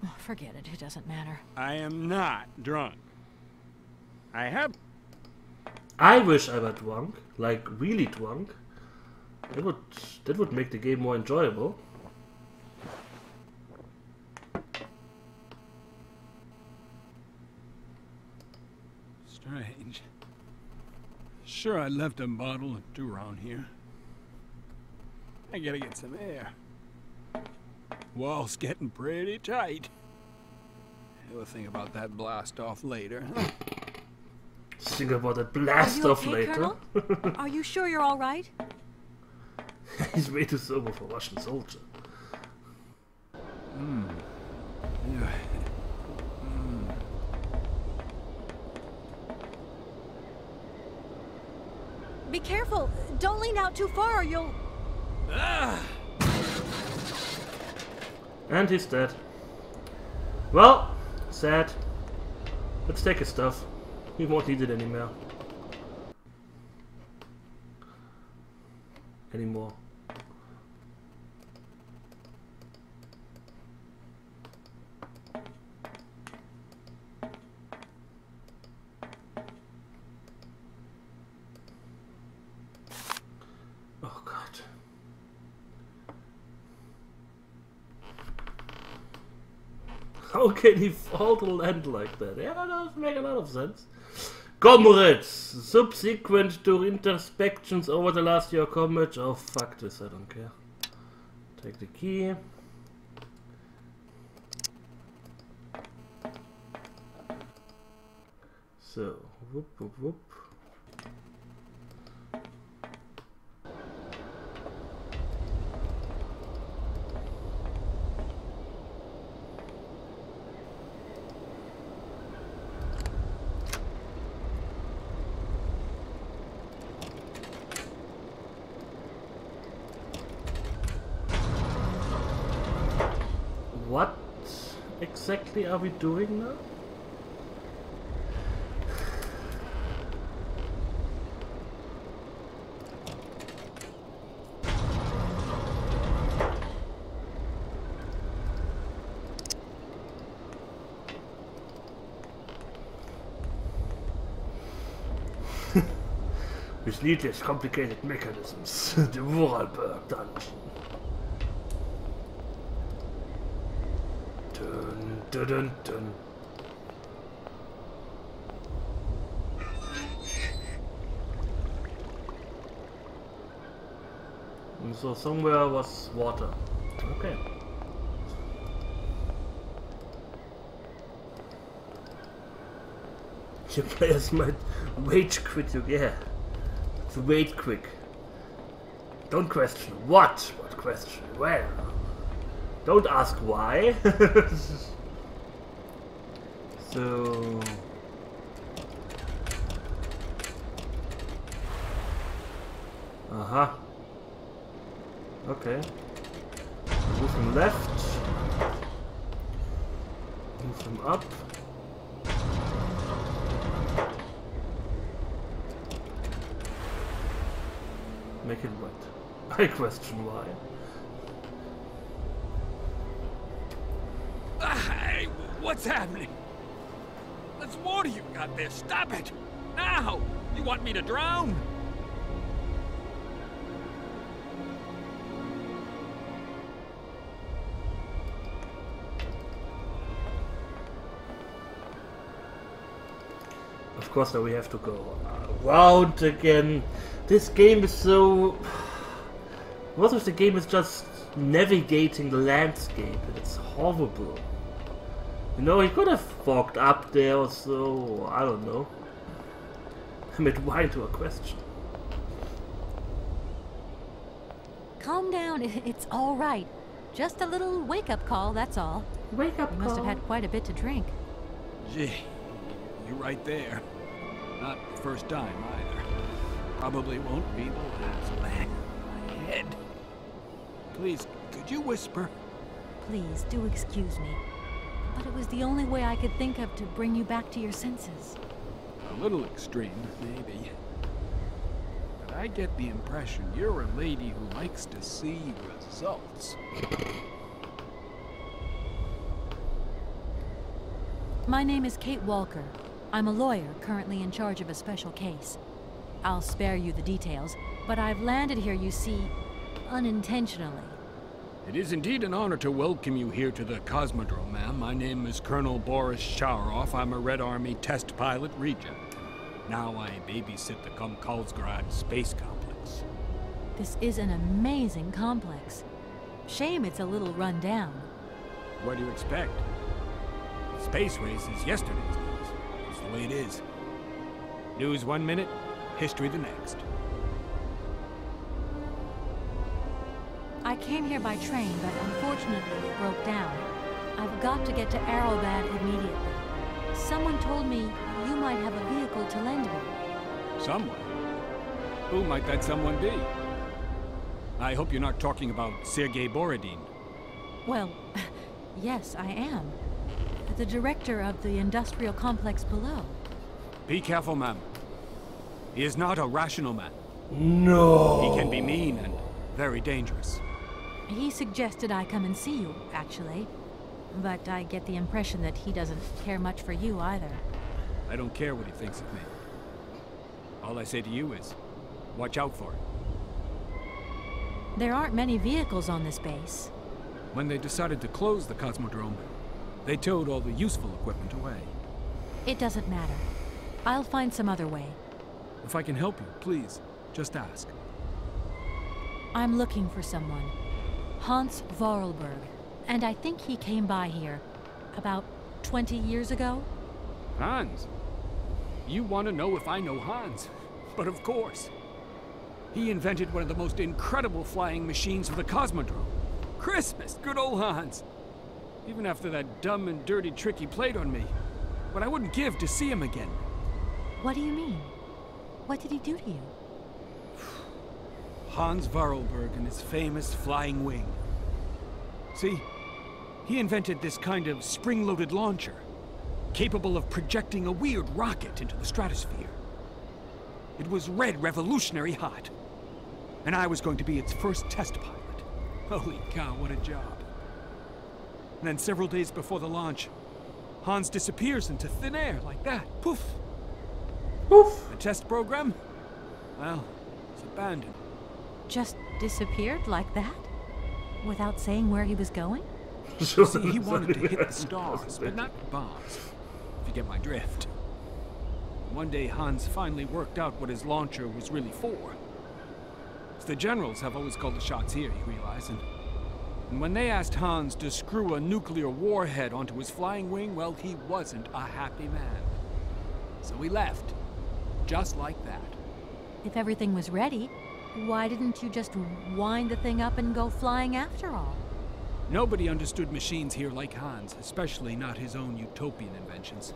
Oh, forget it. It doesn't matter. I am not drunk. I wish I were drunk. Like, really drunk. That would make the game more enjoyable. Strange. Sure, I left a bottle or two around here. I gotta get some air. Wall's getting pretty tight. We'll think about that blast off later. Think about that blast off later. Colonel? Are you sure you're all right? He's way too sober for a Russian soldier. Yeah. Be careful! Don't lean out too far or you'll... And he's dead. Well, sad. Let's take his stuff. We won't need it anymore. Oh god. How can he fall to land like that? Yeah, that does make a lot of sense. Comrades, subsequent to introspections over the last year combat. Oh fuck this, I don't care. Take the key. So, whoop whoop whoop. What exactly are we doing now? With needless complicated mechanisms. The Vorarlberg dungeon. Dun dun dun dun. And so somewhere was water. Okay. Your players might rage quit you, yeah. To wait quick. Don't question what, but question where. Don't ask why. So... Uh-huh. Okay. Move him left. Move him up. Make it right. I question why. Hey, what's happening? That's water you got there. Stop it! Now! You want me to drown? Of course, now we have to go around again. This game is so... Most of the game is just navigating the landscape, and it's horrible. You know, he could have walked up there or so, I don't know. I made wine to a question. Calm down, it's all right. Just a little wake-up call, that's all. Wake-up call? You must have had quite a bit to drink. Gee, you're right there. Not the first time, either. Probably won't be the last. My head. Please, could you whisper? Please, do excuse me. But it was the only way I could think of to bring you back to your senses. A little extreme, maybe. But I get the impression you're a lady who likes to see results. My name is Kate Walker. I'm a lawyer currently in charge of a special case. I'll spare you the details, but I've landed here, you see, unintentionally. It is indeed an honor to welcome you here to the Cosmodrome, ma'am. My name is Colonel Boris Sharoff. I'm a Red Army test pilot regent. Now I babysit the Komkalsgrad space complex. This is an amazing complex. Shame it's a little run down. What do you expect? Space race is yesterday's news. It's the way it is. News 1 minute, history the next. I came here by train, but unfortunately it broke down. I've got to get to Arrowbad immediately. Someone told me you might have a vehicle to lend me. Someone? Who might that someone be? I hope you're not talking about Sergei Borodin. Well, yes, I am. The director of the industrial complex below. Be careful, ma'am. He is not a rational man. No! He can be mean and very dangerous. He suggested I come and see you, actually. But I get the impression that he doesn't care much for you either. I don't care what he thinks of me. All I say to you is, watch out for it. There aren't many vehicles on this base. When they decided to close the Cosmodrome, they towed all the useful equipment away. It doesn't matter. I'll find some other way. If I can help you, please, just ask. I'm looking for someone. Hans Vorarlberg. And I think he came by here about 20 years ago. Hans? You want to know if I know Hans? But of course. He invented one of the most incredible flying machines of the Cosmodrome. Christmas, good old Hans. Even after that dumb and dirty trick he played on me. What I wouldn't give to see him again. What do you mean? What did he do to you? Hans Vorarlberg and his famous flying wing. See, he invented this kind of spring-loaded launcher, capable of projecting a weird rocket into the stratosphere. It was red revolutionary hot, and I was going to be its first test pilot. Holy cow, what a job. And then several days before the launch, Hans disappears into thin air like that. Poof! Poof! The test program? Well, it's abandoned. Just disappeared like that? Without saying where he was going? See, he wanted to hit the stars, but not bombs, if you get my drift. One day, Hans finally worked out what his launcher was really for. The generals have always called the shots here, you realize, and when they asked Hans to screw a nuclear warhead onto his flying wing, well, he wasn't a happy man. So he left, just like that. If everything was ready, why didn't you just wind the thing up and go flying after all? Nobody understood machines here like Hans, especially not his own utopian inventions.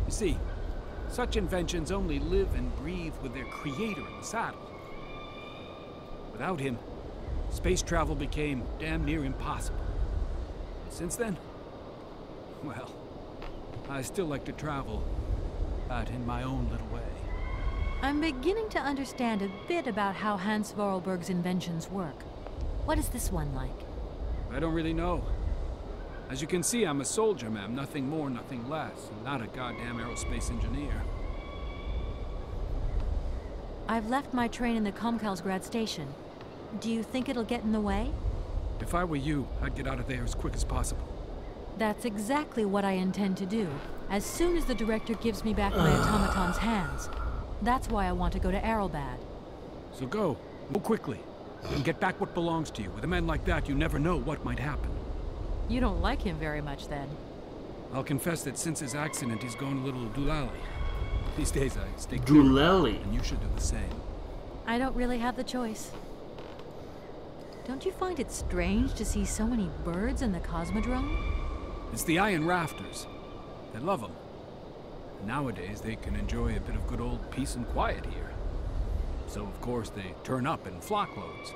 You see, such inventions only live and breathe with their creator in the saddle. Without him, space travel became damn near impossible. Since then, well, I still like to travel, but in my own little way. I'm beginning to understand a bit about how Hans Vorarlberg's inventions work. What is this one like? I don't really know. As you can see, I'm a soldier, ma'am. Nothing more, nothing less. I'm not a goddamn aerospace engineer. I've left my train in the Komkalsgrad station. Do you think it'll get in the way? If I were you, I'd get out of there as quick as possible. That's exactly what I intend to do, as soon as the director gives me back my automaton's hands. That's why I want to go to Arrowbad. So go. Go quickly. and get back what belongs to you. With a man like that, you never know what might happen. You don't like him very much, then. I'll confess that since his accident, he's gone a little doolally. These days, I stay doolally, and you should do the same. I don't really have the choice. Don't you find it strange to see so many birds in the Cosmodrome? It's the iron rafters. They love them. Nowadays, they can enjoy a bit of good old peace and quiet here. So, of course, they turn up in flockloads.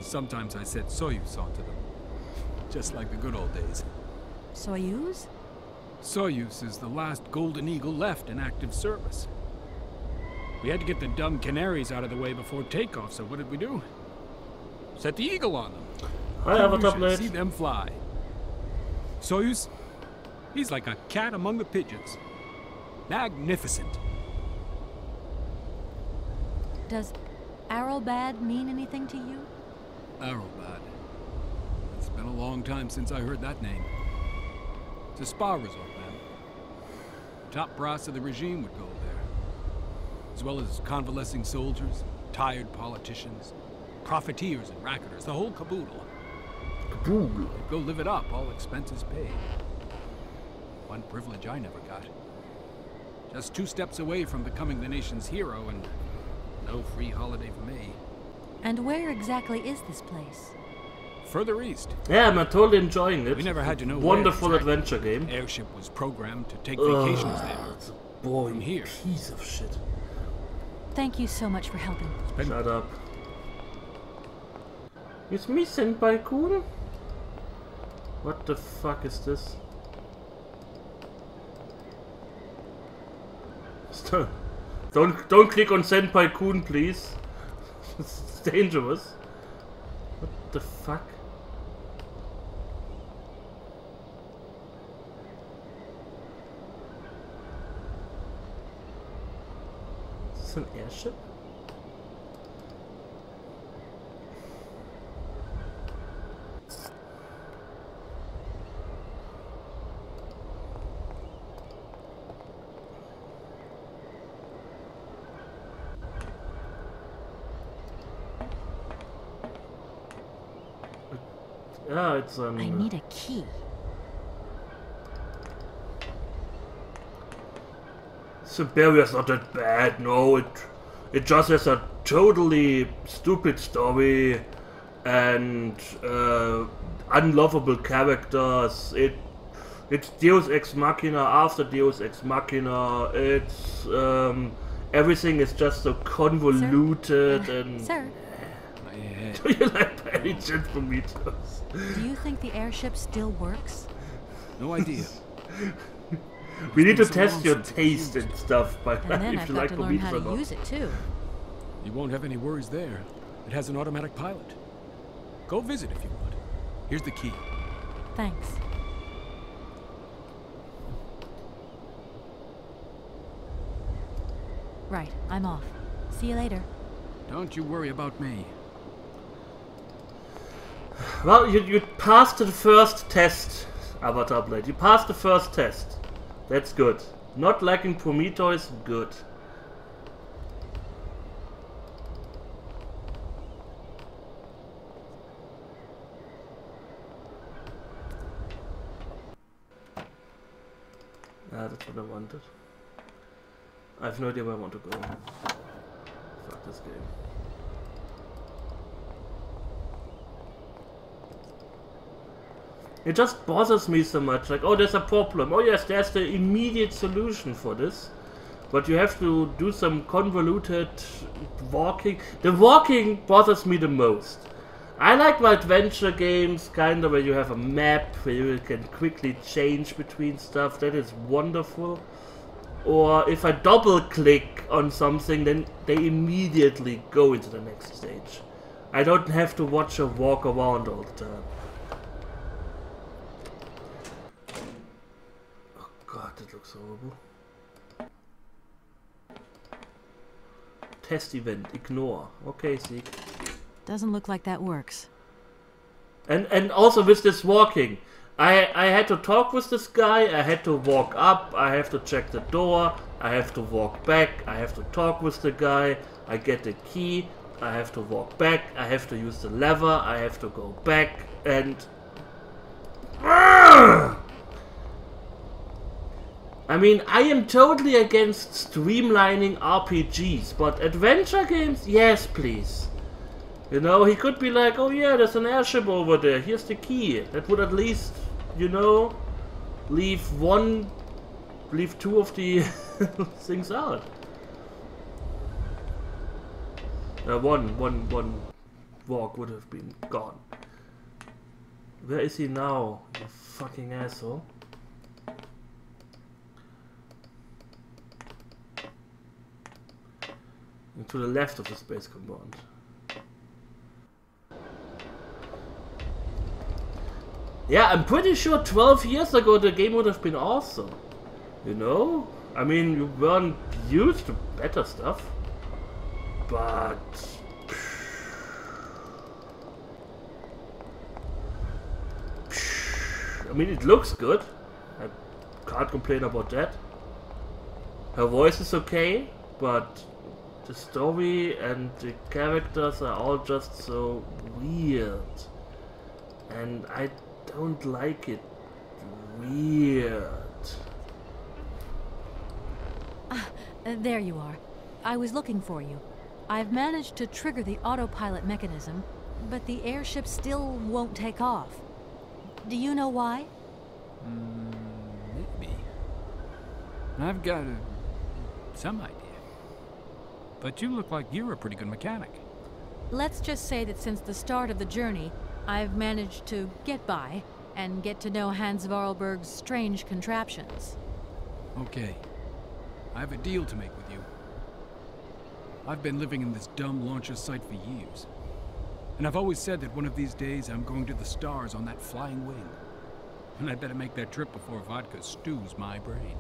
Sometimes I set Soyuz onto them. Just like the good old days. Soyuz? Soyuz is the last Golden Eagle left in active service. We had to get the dumb canaries out of the way before takeoff, so what did we do? Set the Eagle on them. I have a You should tablet. see them fly. Soyuz, he's like a cat among the pigeons. Magnificent. Does Arrowbad mean anything to you? Arrowbad. It's been a long time since I heard that name. It's a spa resort, man. Top brass of the regime would go there. As well as convalescing soldiers, tired politicians, profiteers and racketers, the whole caboodle. Caboodle? They'd go live it up, all expenses paid. One privilege I never got. Just 2 steps away from becoming the nation's hero, and no free holiday for me. And where exactly is this place? Further east. Yeah, I'm totally enjoying it. We never had to know Wonderful where adventure game. Airship was programmed to take vacations there. It's a boring From here. piece of shit. Thank you so much for helping. Shut up. It's me, Senpai Kun? What the fuck is this? Don't click on Senpai Kun, please. It's dangerous. What the fuck? Is this an airship? Yeah, it's I need a key. Syberia's not that bad, no, it just has a totally stupid story and unlovable characters. It's Deus Ex Machina after Deus Ex Machina. It's everything is just so convoluted and. Sir. Do you like Penny Jet Prometheus? Do you think the airship still works? No idea. We need to test your taste and stuff, but And then if I've you got like to learn how Prometheus or to not. use it too. You won't have any worries there. It has an automatic pilot. Go visit if you want. Here's the key. Thanks. Right, I'm off. See you later. Don't you worry about me. Well, you passed the first test, Avatar Blade. You passed the first test. That's good. Not liking Prometheus, good. Ah, that's what I wanted. I have no idea where I want to go. Fuck this game. It just bothers me so much, like, oh, there's a problem. Oh yes, there's the immediate solution for this. But you have to do some convoluted walking. The walking bothers me the most. I like my adventure games, kinda, where you have a map, where you can quickly change between stuff. That is wonderful. Or if I double click on something, then they immediately go into the next stage. I don't have to watch her walk around all the time. Oh god, that looks horrible. Test event, ignore. Okay, see. Doesn't look like that works. And also with this walking, I had to talk with this guy, I had to walk up, I have to check the door, I have to walk back, I have to talk with the guy, I get the key, I have to walk back, I have to use the lever, I have to go back, and... I mean, I am totally against streamlining RPGs, but adventure games, yes please. You know, he could be like, oh yeah, there's an airship over there, here's the key. That would at least, you know, leave two of the things out. One walk would have been gone. Where is he now, you fucking asshole? And to the left of the space compound. Yeah, I'm pretty sure 12 years ago the game would have been awesome. You know? I mean, you weren't used to better stuff. But... I mean, it looks good. I can't complain about that. Her voice is okay, but the story and the characters are all just so weird. And I don't like it weird. There you are. I was looking for you. I've managed to trigger the autopilot mechanism, but the airship still won't take off. Do you know why? Maybe. I've got some idea. But you look like you're a pretty good mechanic. Let's just say that since the start of the journey, I've managed to get by and get to know Hans Vorarlberg's strange contraptions. Okay. I have a deal to make with you. I've been living in this dumb launcher site for years. And I've always said that one of these days I'm going to the stars on that flying wing. And I'd better make that trip before vodka stews my brain.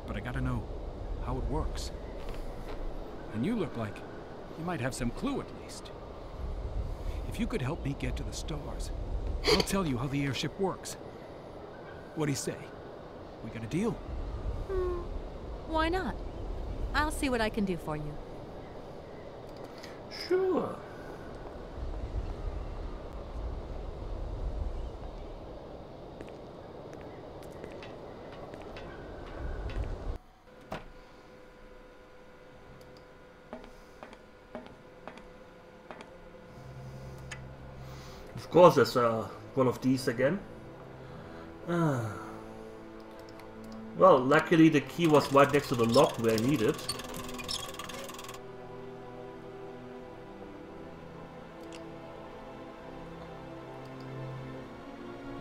But I gotta know how it works. And you look like you might have some clue at least. If you could help me get to the stars, I'll tell you how the airship works. What do you say? We got a deal? Why not? I'll see what I can do for you. Sure. Of course, there's one of these again. Well, luckily the key was right next to the lock where I need it.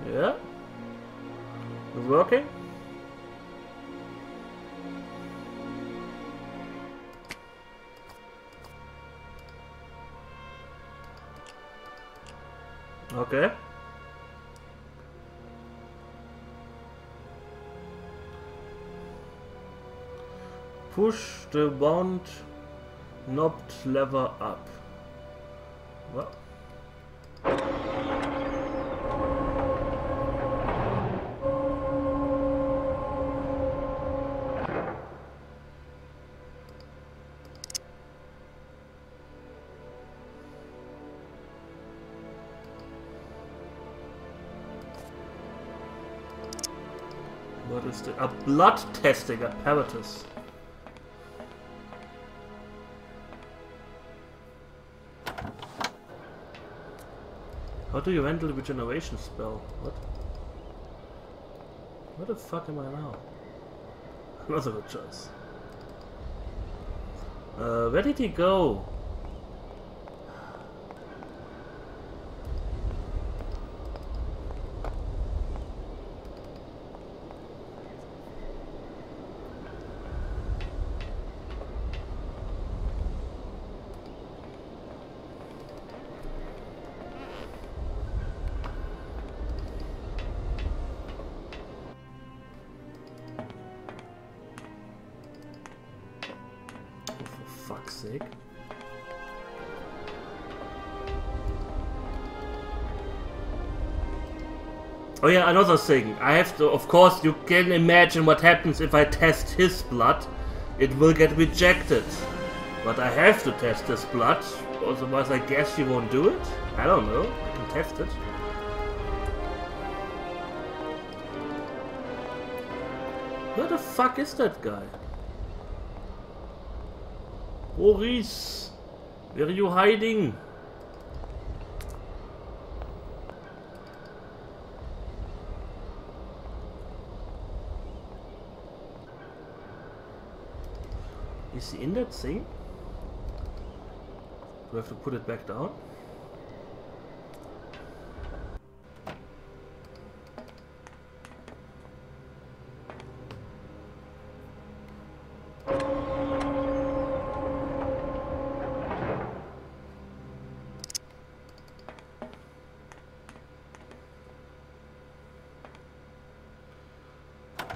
Yeah. It's working. Okay. Push the wound knobbed lever up. What? What is the... a blood testing apparatus. How do you handle the regeneration spell? What? Where the fuck am I now? That's a good choice. Where did he go? Sake. Oh yeah, another thing. I have to, of course, you can imagine what happens if I test his blood. It will get rejected. But I have to test his blood Otherwise, I guess you won't do it. I don't know. I can test it. Where the fuck is that guy? Boris! Where are you hiding? Is he in that thing? Do I have to put it back down?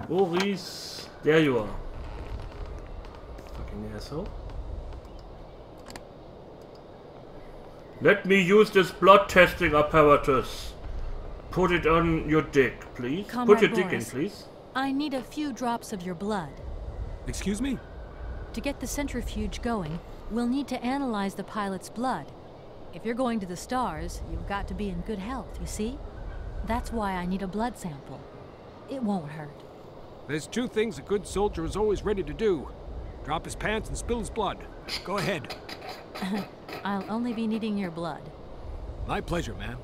Boris, there you are. Fucking asshole. Let me use this blood testing apparatus. Put it on your dick, please. Comrade Put your dick in, Boris, please. I need a few drops of your blood. Excuse me? To get the centrifuge going, we'll need to analyze the pilot's blood. If you're going to the stars, you've got to be in good health, you see? That's why I need a blood sample. It won't hurt. There's two things a good soldier is always ready to do. Drop his pants and spill his blood. Go ahead. I'll only be needing your blood. My pleasure, ma'am.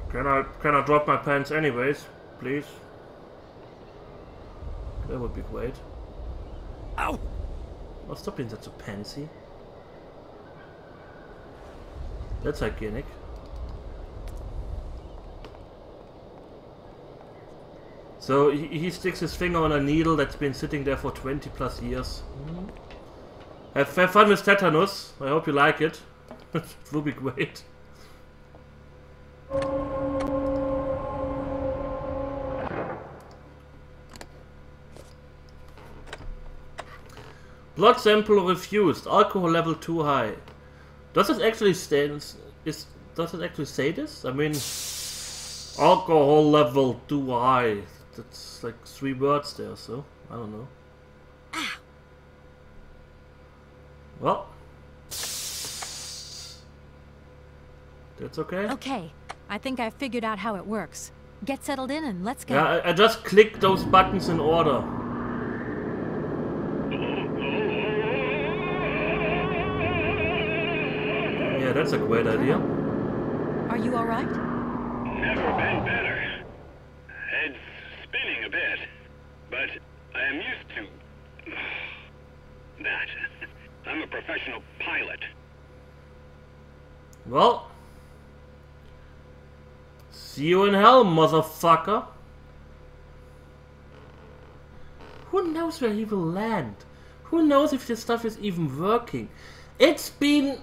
Can I drop my pants anyways, please? That would be great. Ow! Oh, stop being such a pansy. That's hygienic. So he sticks his finger on a needle that's been sitting there for 20 plus years. Have fun with tetanus. I hope you like it. It will be great. Blood sample refused. Alcohol level too high. Does it actually say this? Does it actually say this? I mean, alcohol level too high. That's like 3 words there, so I don't know. Well, that's okay. Okay, I think I figured out how it works. Get settled in and let's go. Yeah, I just click those buttons in order. Yeah, that's a great idea. Are you alright? Never been better. Head's spinning a bit, but I am used to that. I'm a professional pilot. Well, see you in hell, motherfucker. Who knows where he will land? Who knows if this stuff is even working? It's been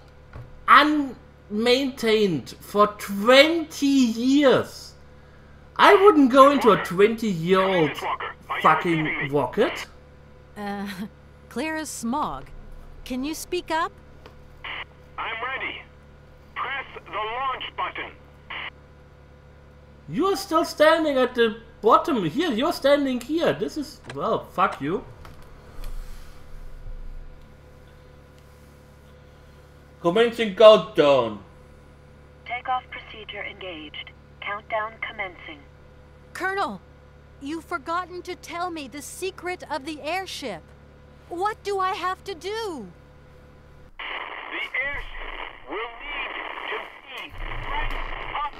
unmaintained for 20 years. I wouldn't go into a 20-year-old fucking rocket. Clear as smog. Can you speak up? I'm ready. Press the launch button. You're still standing at the bottom here. You're standing here. This is... well, fuck you. Commencing countdown. Takeoff procedure engaged. Countdown commencing. Colonel, you've forgotten to tell me the secret of the airship. What do I have to do? The airship will need to be right up.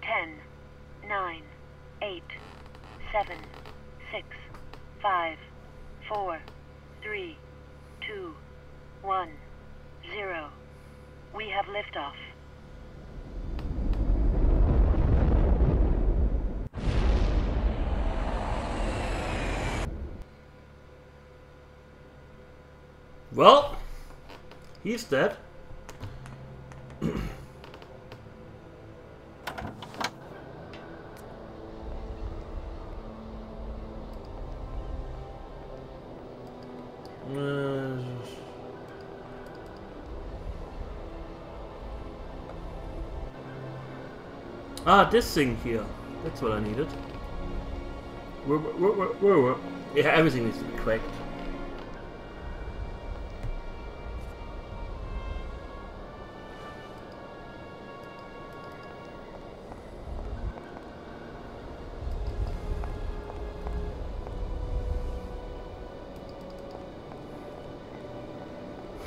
Ten, 9, 8, 7, 6, 5, 4, 3, 2, 1, 0. We have liftoff. Well, he's dead. Ah, this thing here. That's what I needed. Where? Yeah, everything needs to be cracked.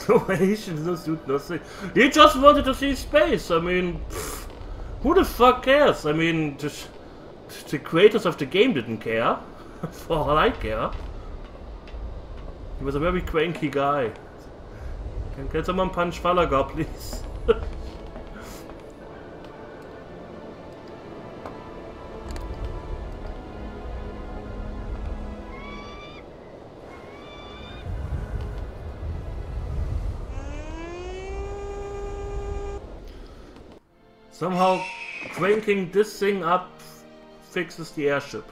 No, he should not do nothing. He just wanted to see space. I mean, who the fuck cares? I mean, just the creators of the game didn't care. For all I care. He was a very cranky guy. Can someone punch Falagar, please? Somehow cranking this thing up fixes the airship.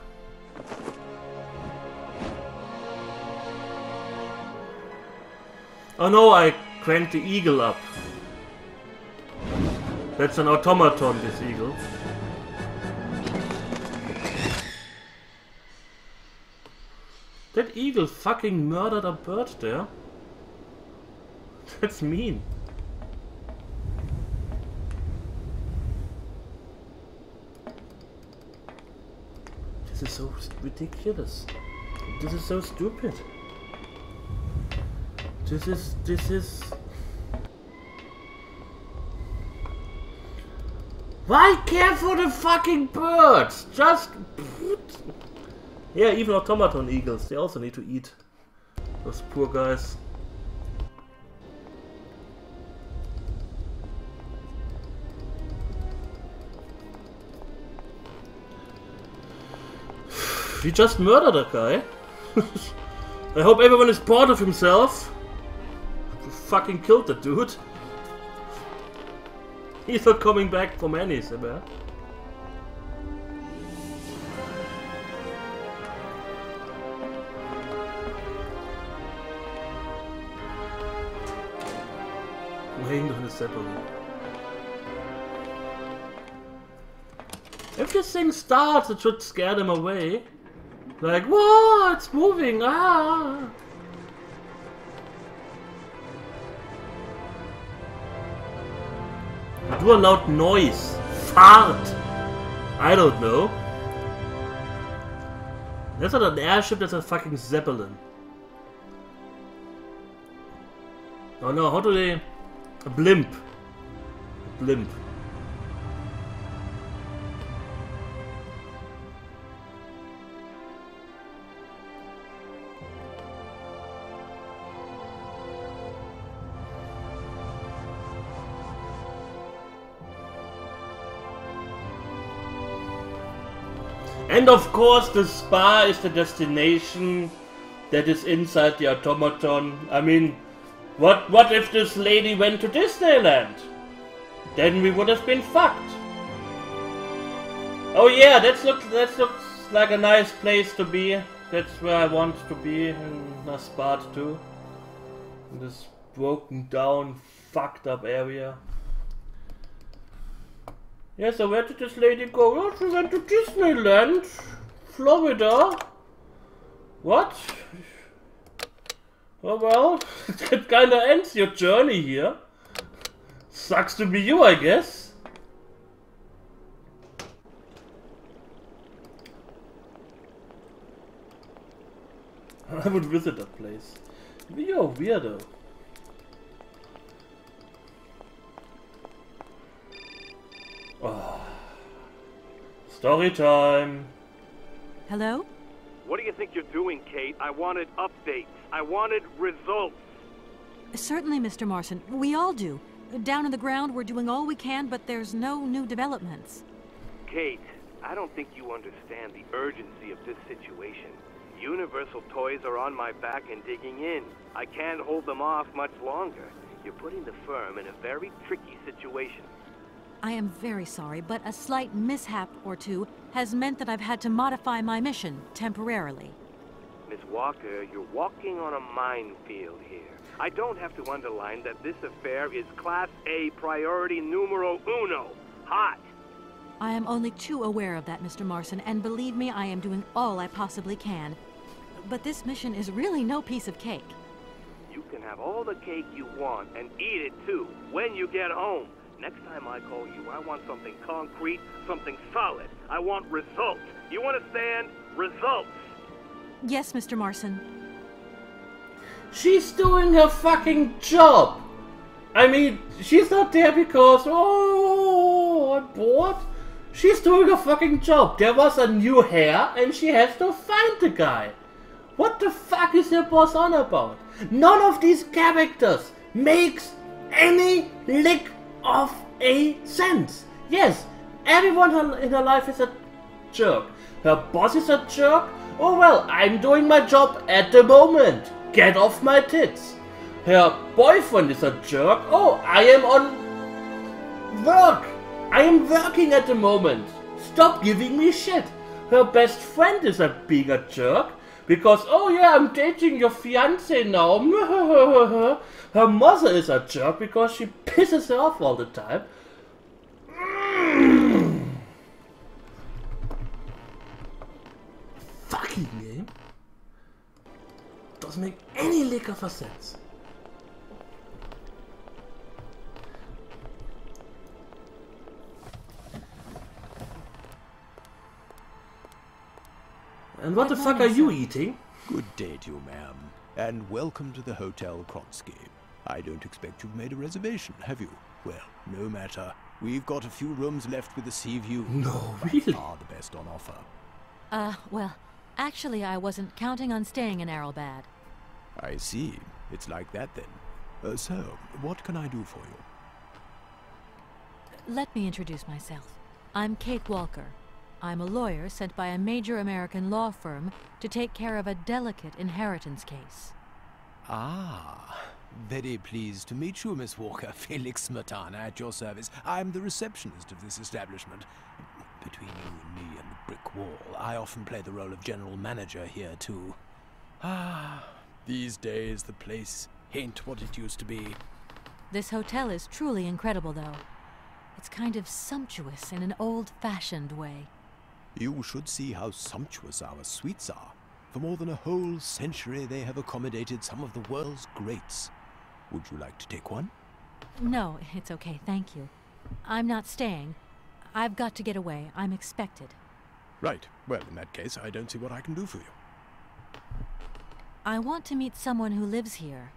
Oh no, I cranked the eagle up. That's an automaton, this eagle. That eagle fucking murdered a bird there. That's mean. This is so ridiculous. This is so stupid. This is... Why care for the fucking birds? Just... Yeah, even automaton eagles, they also need to eat. Those poor guys. We just murdered a guy. I hope everyone is proud of himself. We fucking killed that dude. He's not coming back from any, Syberia. Weighing on the Zeppelin. If this thing starts, it should scare them away. Like, whoa, it's moving, ah! Do a loud noise. Fart! I don't know. That's not an airship, that's a fucking Zeppelin. Oh no, how do they... A blimp. A blimp. And of course the spa is the destination that is inside the automaton. I mean, what if this lady went to Disneyland? Then we would have been fucked. Oh yeah, that looks like a nice place to be. That's where I want to be, in a spa too. In this broken down, fucked up area. Yeah, so where did this lady go? Oh, she went to Disneyland, Florida. What? Oh well, it kinda ends your journey here. Sucks to be you, I guess. I would visit that place. You're a weirdo. Oh. Story time. Hello? What do you think you're doing, Kate? I wanted updates. I wanted results. Certainly, Mr. Marson. We all do. Down on the ground, we're doing all we can, but there's no new developments. Kate, I don't think you understand the urgency of this situation. Universal Toys are on my back and digging in. I can't hold them off much longer. You're putting the firm in a very tricky situation. I am very sorry, but a slight mishap or two has meant that I've had to modify my mission temporarily. Miss Walker, you're walking on a minefield here. I don't have to underline that this affair is Class A priority numero uno. Hot. I am only too aware of that, Mr. Marson, and believe me, I am doing all I possibly can. But this mission is really no piece of cake. You can have all the cake you want and eat it too when you get home. Next time I call you, I want something concrete, something solid. I want results. You understand? Results. Yes, Mr. Marson. She's doing her fucking job. I mean, she's not there because, oh, I'm bored. She's doing her fucking job. There was a new hair and she has to find the guy. What the fuck is your boss on about? None of these characters makes any lick of a sense. Yes, everyone in her life is a jerk. Her boss is a jerk. Oh well, I'm doing my job at the moment. Get off my tits. Her boyfriend is a jerk. Oh, I am on work. I am working at the moment. Stop giving me shit. Her best friend is being a jerk. Because, oh yeah, I'm dating your fiance now. Her mother is a jerk because she pisses her off all the time. Fucking game. Doesn't make any lick of a sense. And what the fuck are you eating? Good day to you, ma'am. And welcome to the Hotel Kronsky. I don't expect you've made a reservation, have you? Well, no matter. We've got a few rooms left with a sea view. No, really? Are the best on offer. Well, actually I wasn't counting on staying in Arrowbad. I see. It's like that then. So, what can I do for you? Let me introduce myself. I'm Kate Walker. I'm a lawyer sent by a major American law firm to take care of a delicate inheritance case. Ah, very pleased to meet you, Miss Walker. Felix Smetana at your service. I'm the receptionist of this establishment. Between you and me and the brick wall, I often play the role of general manager here, too. Ah, these days the place ain't what it used to be. This hotel is truly incredible, though. It's kind of sumptuous in an old-fashioned way. You should see how sumptuous our suites are. For more than a whole century, they have accommodated some of the world's greats. Would you like to take one? No, it's okay, thank you. I'm not staying. I've got to get away. I'm expected. Right. Well, in that case, I don't see what I can do for you. I want to meet someone who lives here.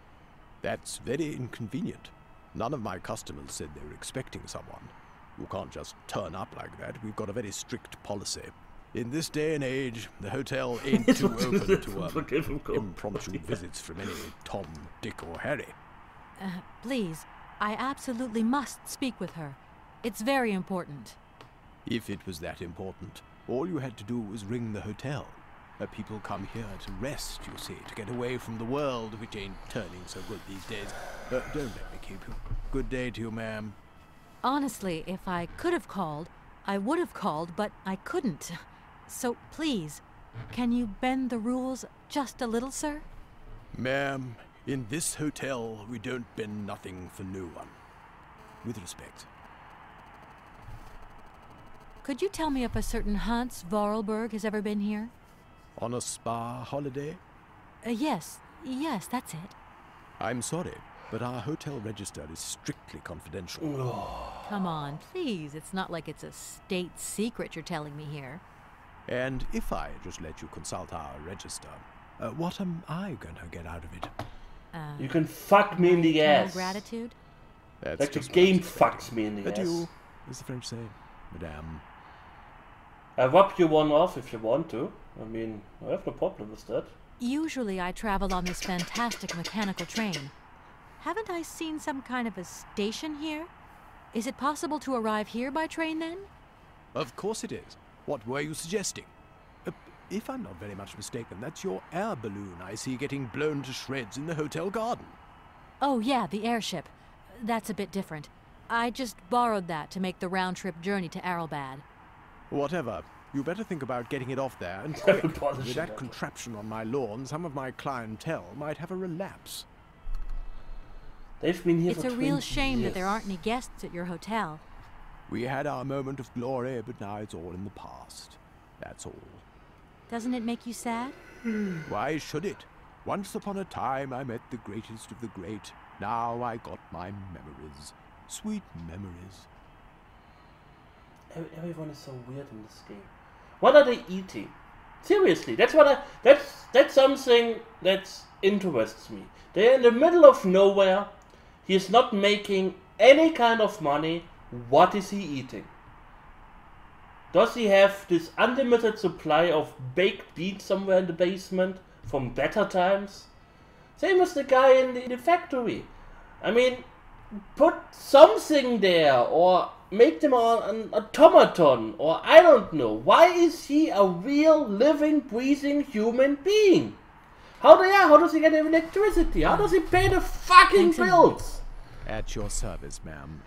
That's very inconvenient. None of my customers said they were expecting someone. You can't just turn up like that. We've got a very strict policy. In this day and age, the hotel ain't too open to impromptu visits from any Tom, Dick, or Harry. Please, I absolutely must speak with her. It's very important. If it was that important, all you had to do was ring the hotel. People come here to rest, you see, to get away from the world, which ain't turning so good these days. Don't let me keep you. Good day to you, ma'am. Honestly, if I could have called, I would have called, but I couldn't. So please, can you bend the rules just a little, sir? Ma'am, in this hotel, we don't bend nothing for no one. With respect. Could you tell me if a certain Hans Vorarlberg has ever been here? On a spa holiday? Yes, that's it. I'm sorry, but our hotel register is strictly confidential. Come on, please. It's not like it's a state secret you're telling me here. And if I just let you consult our register, what am I gonna get out of it? You can fuck me in the ass. Gratitude? That's like the game fucks me in the Adieu, ass. as the French say, madame. I'll rub you one off if you want to. I mean, I have no problem with that. Usually I travel on this fantastic mechanical train. Haven't I seen some kind of a station here? Is it possible to arrive here by train then? Of course it is. What were you suggesting? If I'm not very much mistaken, that's your air balloon I see getting blown to shreds in the hotel garden. Oh yeah, the airship. That's a bit different. I just borrowed that to make the round-trip journey to Arrowbad. Whatever. You better think about getting it off there, and quick. With that contraption on my lawn, some of my clientele might have a relapse. They've been here for 20 years. It's a real shame that there aren't any guests at your hotel. We had our moment of glory, but now it's all in the past. That's all. Doesn't it make you sad? Why should it? Once upon a time I met the greatest of the great. Now I got my memories. Sweet memories. Everyone is so weird in this game. What are they eating? Seriously, that's something that interests me. They're in the middle of nowhere. He is not making any kind of money. What is he eating? Does he have this unlimited supply of baked beans somewhere in the basement from better times? Same as the guy in the factory. I mean, put something there, or make them an automaton, or I don't know. Why is he a real, living, breathing human being? How does he get electricity? How does he pay the fucking bills? At your service, ma'am.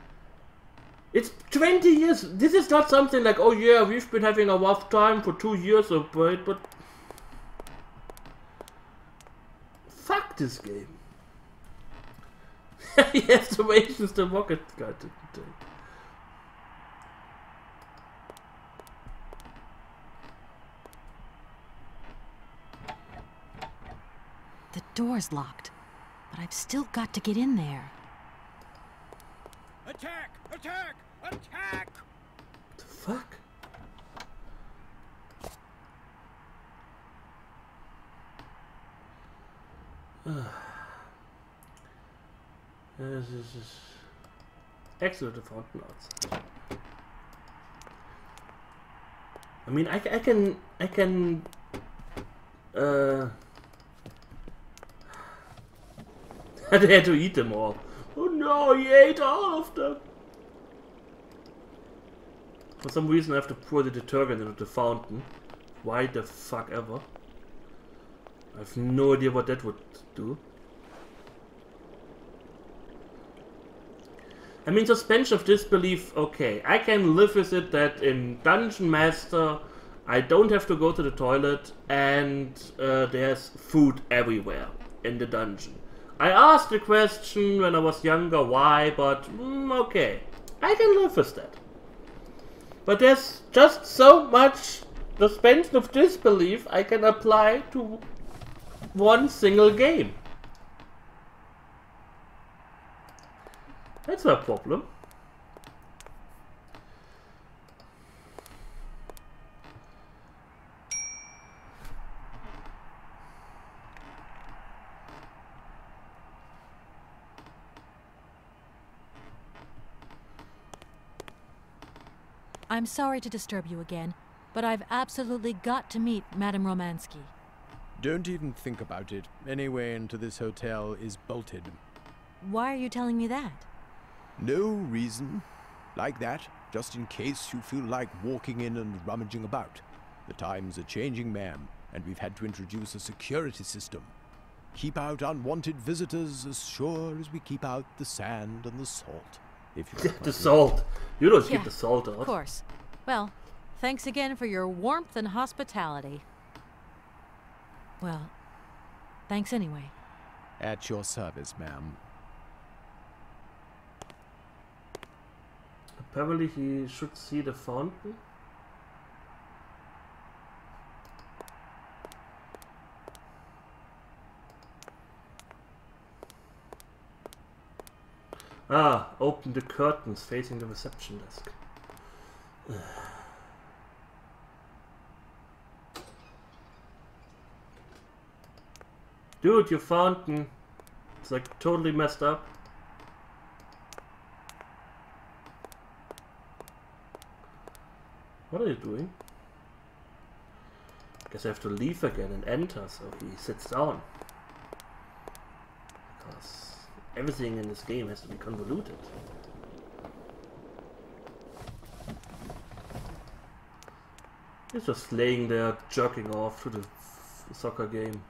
It's 20 years. This is not something like, oh yeah, we've been having a rough time for 2 years or but fuck this game. He has the rations the rocket guy didn't take. The door's locked, but I've still got to get in there. Attack! Attack! Attack! What the fuck? This is excellent fountain outside. I mean, I can I had to eat them all. Oh no, he ate all of them! For some reason I have to pour the detergent into the fountain. Why the fuck ever? I have no idea what that would do. I mean, suspension of disbelief, okay. I can live with it that in Dungeon Master I don't have to go to the toilet and there's food everywhere in the dungeon. I asked the question when I was younger why, but okay. I can live with that. But there's just so much suspension of disbelief I can apply to one single game. That's no problem. I'm sorry to disturb you again, but I've absolutely got to meet Madame Romansky. Don't even think about it. Any way into this hotel is bolted. Why are you telling me that? No reason. Like that, just in case you feel like walking in and rummaging about. The times are changing, ma'am, and we've had to introduce a security system. Keep out unwanted visitors as sure as we keep out the sand and the salt. If you the salt. You don't keep the salt out. Of course. Well, thanks again for your warmth and hospitality. Well, thanks anyway. At your service, ma'am. Apparently he should see the fountain. Ah, open the curtains facing the reception desk. Dude, your fountain. It's like totally messed up. What are you doing? Guess I have to leave again and enter, so he sits down. Because everything in this game has to be convoluted. He's just laying there, jerking off to the soccer game.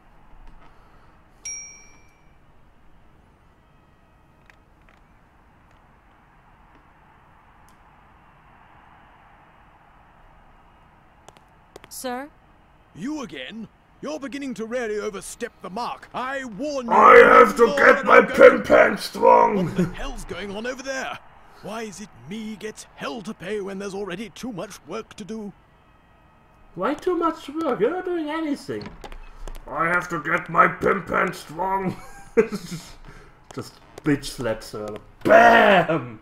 Sir? You again? You're beginning to really overstep the mark. I warn you. I have to get my pimp pants strong. What the hell's going on over there? Why is it me gets hell to pay when there's already too much work to do? Why too much work? You're not doing anything. I have to get my pimp hand strong. Just bitch slaps her. BAM!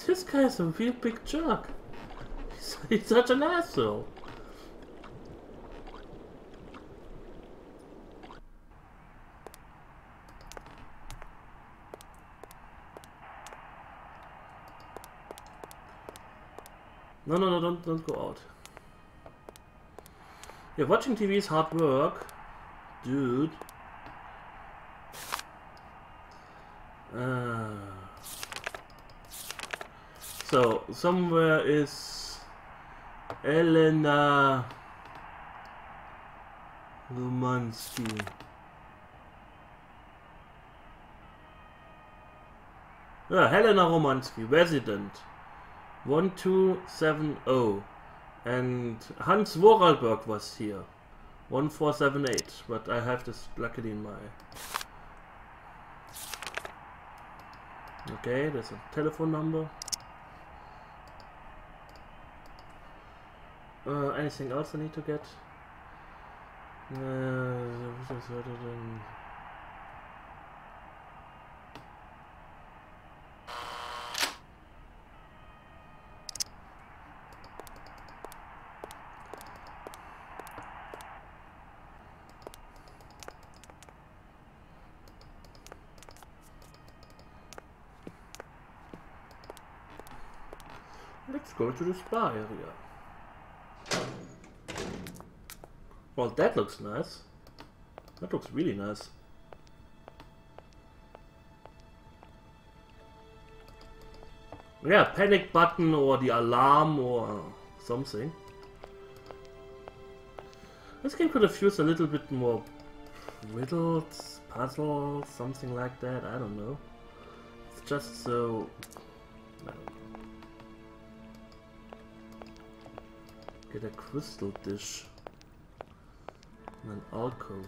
This guy is a real big jerk. He's such an asshole. No, don't go out. Yeah, watching TV is hard work, dude. So, somewhere is Elena Romansky. Helena Romansky, resident. 1270. And Hans Vorarlberg was here. 1478. But I have this luckily in my... Okay, there's a telephone number. Anything else I need to get? Let's go to the spa area. Well, that looks nice. That looks really nice. Yeah, panic button or the alarm or something. This game could have used a little bit more riddles, puzzles, something like that. I don't know. It's just so... I don't know. Get a crystal dish. And an alcove.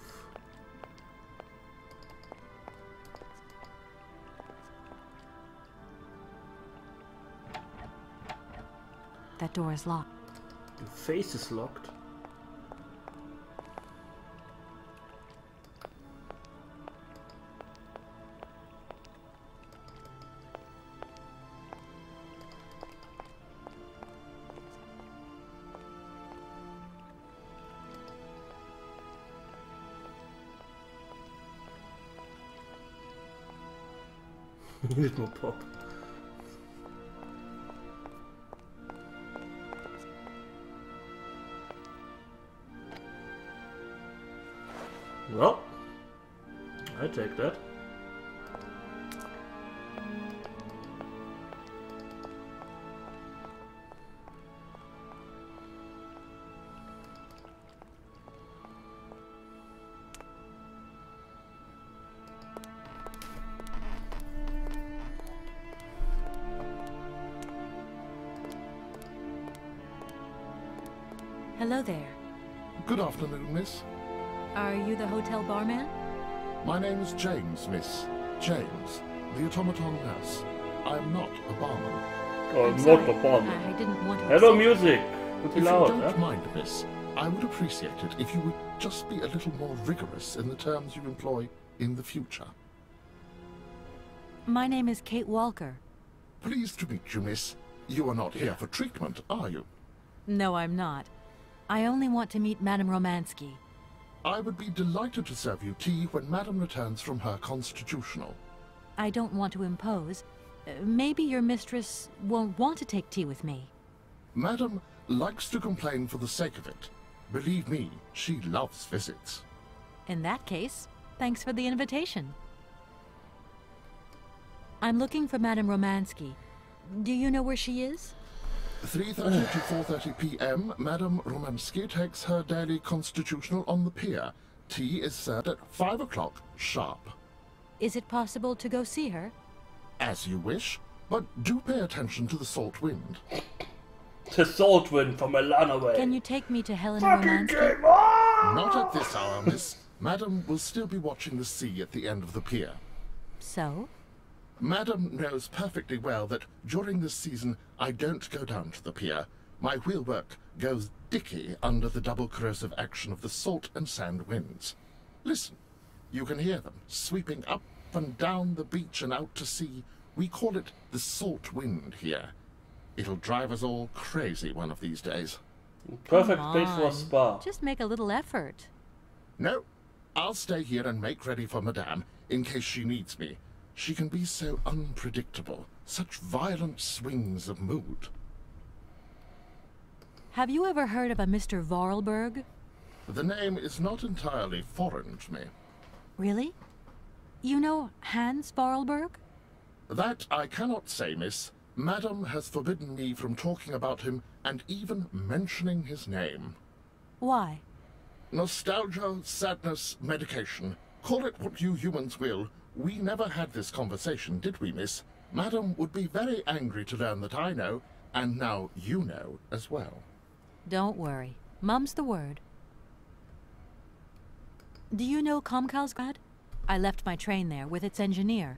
That door is locked. The face is locked. Need more pop. Well, I take that. Hello there. Good afternoon, miss. Are you the hotel barman? My name is James, miss. James, the automaton nurse. I am not a barman. Oh, I'm not sorry. a barman. I didn't want to. Hello, upset you. music. Put it If loud, you don't huh? mind, miss, I would appreciate it if you would just be a little more rigorous in the terms you employ in the future. My name is Kate Walker. Pleased to meet you, miss. You are not here for treatment, are you? No, I'm not. I only want to meet Madame Romansky. I would be delighted to serve you tea when Madame returns from her constitutional. I don't want to impose. Maybe your mistress won't want to take tea with me. Madame likes to complain for the sake of it. Believe me, she loves visits. In that case, thanks for the invitation. I'm looking for Madame Romansky. Do you know where she is? 3:30 to 4:30 p.m., Madame Romansky takes her daily constitutional on the pier. Tea is served at 5 o'clock sharp. Is it possible to go see her? As you wish, but do pay attention to the salt wind. The salt wind from a Way. Can you take me to Helena Fucking Romansky? game on! Not at this hour, miss. Madam will still be watching the sea at the end of the pier. So? Madam knows perfectly well that during this season I don't go down to the pier. My wheelwork goes dicky under the double corrosive action of the salt and sand winds. Listen, you can hear them sweeping up and down the beach and out to sea. We call it the salt wind here. It'll drive us all crazy one of these days. Perfect Come place for a on. spa. Just make a little effort. No, I'll stay here and make ready for Madame in case she needs me. She can be so unpredictable, such violent swings of mood. Have you ever heard of a Mr. Vorarlberg? The name is not entirely foreign to me. Really? You know Hans Vorarlberg? That I cannot say, miss. Madam has forbidden me from talking about him and even mentioning his name. Why? Nostalgia, sadness, medication. Call it what you humans will. We never had this conversation, did we, miss? Madam would be very angry to learn that I know, and now you know as well. Don't worry. Mum's the word. Do you know Komkalsgrad? I left my train there with its engineer.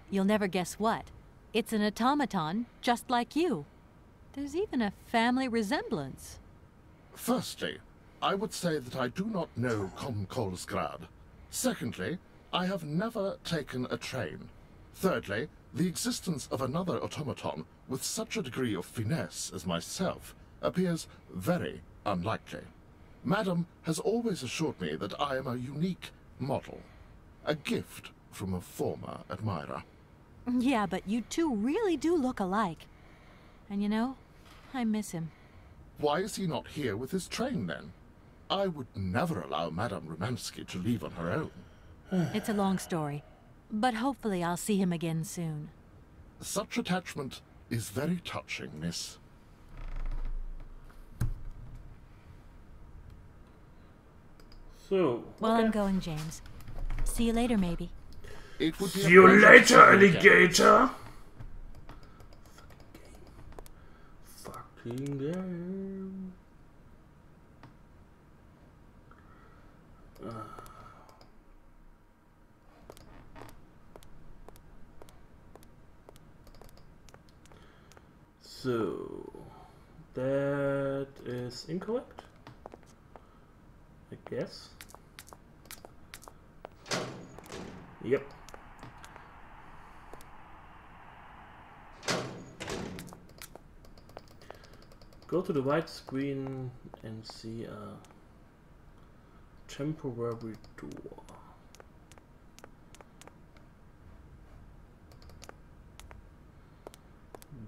You'll never guess what. It's an automaton just like you. There's even a family resemblance. Firstly, I would say that I do not know Komkolsgrad. Secondly, I have never taken a train. Thirdly, the existence of another automaton with such a degree of finesse as myself appears very unlikely. Madam has always assured me that I am a unique model, a gift from a former admirer. Yeah, but you two really do look alike. And you know, I miss him. Why is he not here with his train, then? I would never allow Madame Rumansky to leave on her own. It's a long story, but hopefully I'll see him again soon. Such attachment is very touching, miss. So, Well, I'm going, James. See you later, maybe. It would be see you later, alligator! Fucking game. So, that is incorrect, I guess. Yep. Go to the right screen and see a temporary door.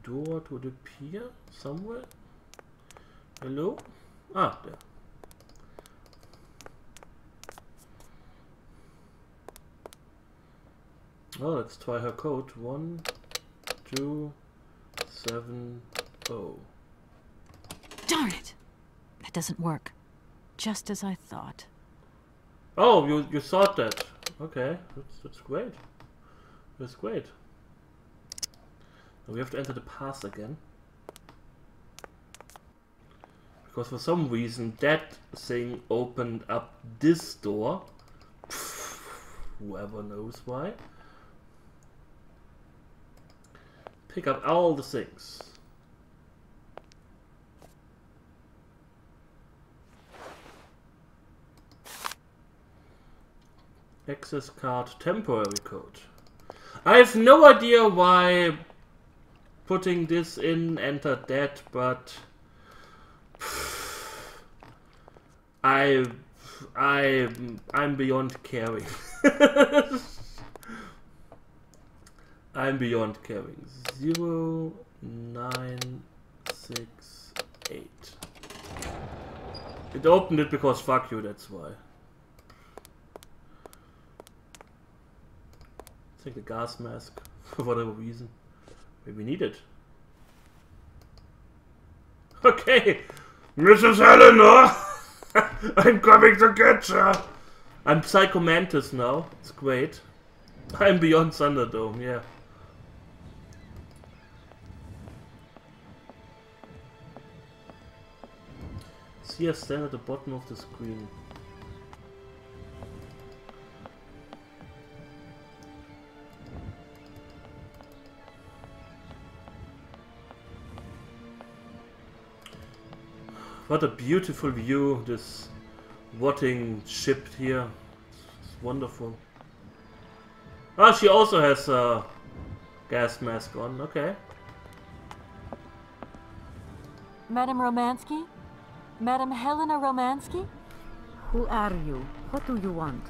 Door to the pier somewhere? Hello? Ah, there. Oh, let's try her code. 1270. Darn it! That doesn't work. Just as I thought. Oh, you thought that. Okay, that's great. That's great. Now we have to enter the pass again. Because for some reason that thing opened up this door. Whoever knows why. Pick up all the things. Access card temporary code. I have no idea why putting this in entered that, but I'm beyond caring. I'm beyond caring. 0968. It opened it because fuck you, that's why. Take the gas mask for whatever reason. Maybe we need it. Okay, Mrs. Eleanor, I'm coming to get you. I'm Psycho Mantis now. It's great. I'm beyond Thunderdome. Yeah. See a stand at the bottom of the screen. What a beautiful view, this rotting ship here. It's wonderful. Ah, she also has a gas mask on, okay. Madam Romansky? Madam Helena Romansky? Who are you? What do you want?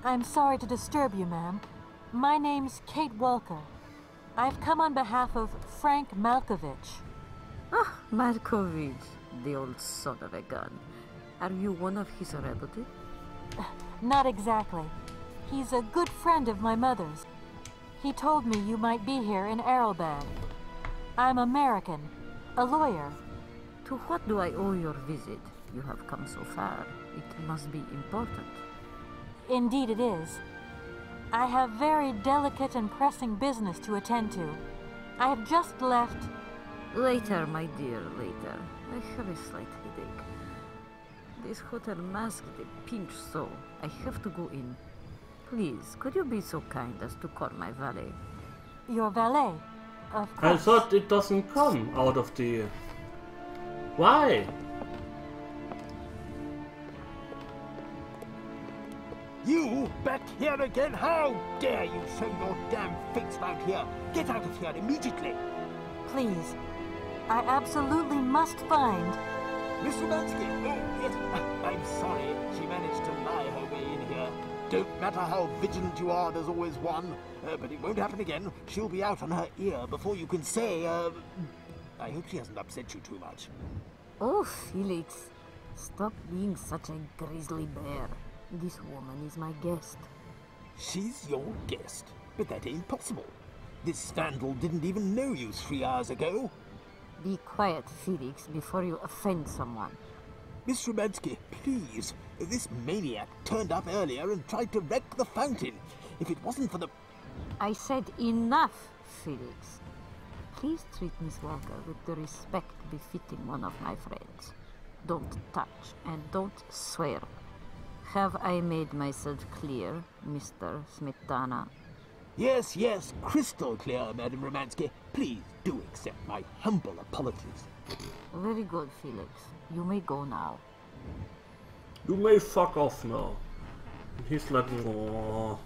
I'm sorry to disturb you, ma'am. My name's Kate Walker. I've come on behalf of Frank Malkovich. Ah, Malkovich, the old son of a gun. Are you one of his relatives? Not exactly. He's a good friend of my mother's. He told me you might be here in Arrowbad. I'm American, a lawyer. To what do I owe your visit? You have come so far. It must be important. Indeed it is. I have very delicate and pressing business to attend to. I have just left... Later, my dear, later. I have a slight headache. This hotel masked a pinch so. I have to go in. Please, could you be so kind as to call my valet? Your valet? Of course. I thought it doesn't come out of the... Why? You back here again? How dare you show your damn face round here? Get out of here immediately! Please. I absolutely must find... Miss Romansky! Oh, yes. I'm sorry. She managed to lie her way in here. Don't matter how vigilant you are, there's always one. But it won't happen again. She'll be out on her ear before you can say, I hope she hasn't upset you too much. Oh, Felix. Stop being such a grizzly bear. This woman is my guest. She's your guest? But that ain't possible. This vandal didn't even know you 3 hours ago. Be quiet, Felix, before you offend someone. Miss Romansky, please. This maniac turned up earlier and tried to wreck the fountain. If it wasn't for the... I said enough, Felix. Please treat Miss Walker with the respect befitting one of my friends. Don't touch and don't swear. Have I made myself clear, Mr. Smetana? Yes, yes, crystal clear, Madam Romansky. Please do accept my humble apologies. Very good, Felix. You may go now. You may fuck off now. He's like, oh.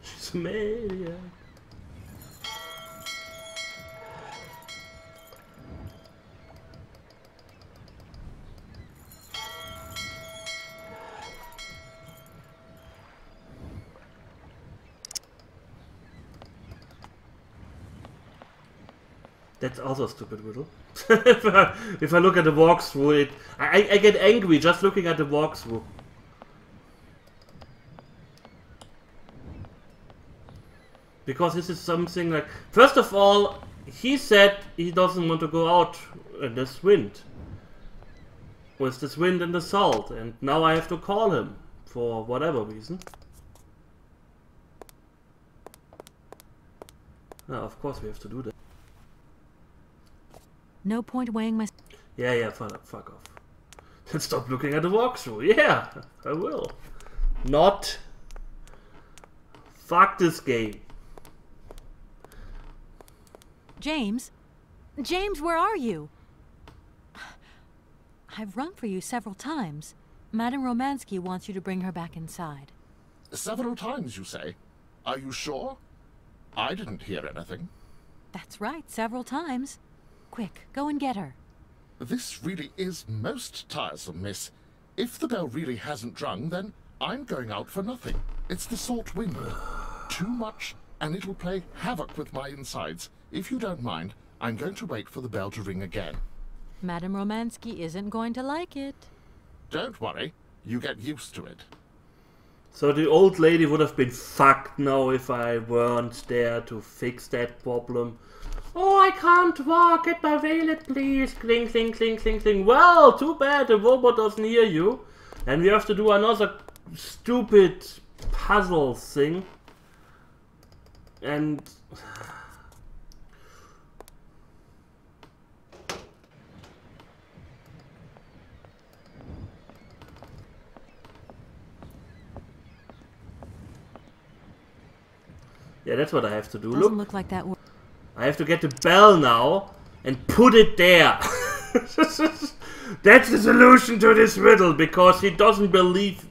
She's a maniac. That's also a stupid riddle. If I look at the walkthrough, I get angry just looking at the walkthrough. Because this is something like... First of all, he said he doesn't want to go out in this wind. With this wind and the salt. And now I have to call him. For whatever reason. Of course we have to do that. No point weighing my... Yeah, fuck off. Then stop looking at the walkthrough. Yeah, I will. Not. Fuck this game. James? James, where are you? I've rung for you several times. Madame Romansky wants you to bring her back inside. Several times, you say? Are you sure? I didn't hear anything. That's right, several times. Quick, go and get her. This really is most tiresome, miss. If the bell really hasn't rung, then I'm going out for nothing. It's the salt wind. Too much, and it'll play havoc with my insides. If you don't mind, I'm going to wait for the bell to ring again. Madame Romansky isn't going to like it. Don't worry. You get used to it. So the old lady would have been fucked now if I weren't there to fix that problem. Oh, I can't walk. Get my wallet, please. Cling, cling, cling, cling, cling. Well, too bad the robot doesn't hear you. And we have to do another stupid puzzle thing. And... Yeah, that's what I have to do. Doesn't look like that. I have to get the bell now and put it there. That's the solution to this riddle, because he doesn't believe.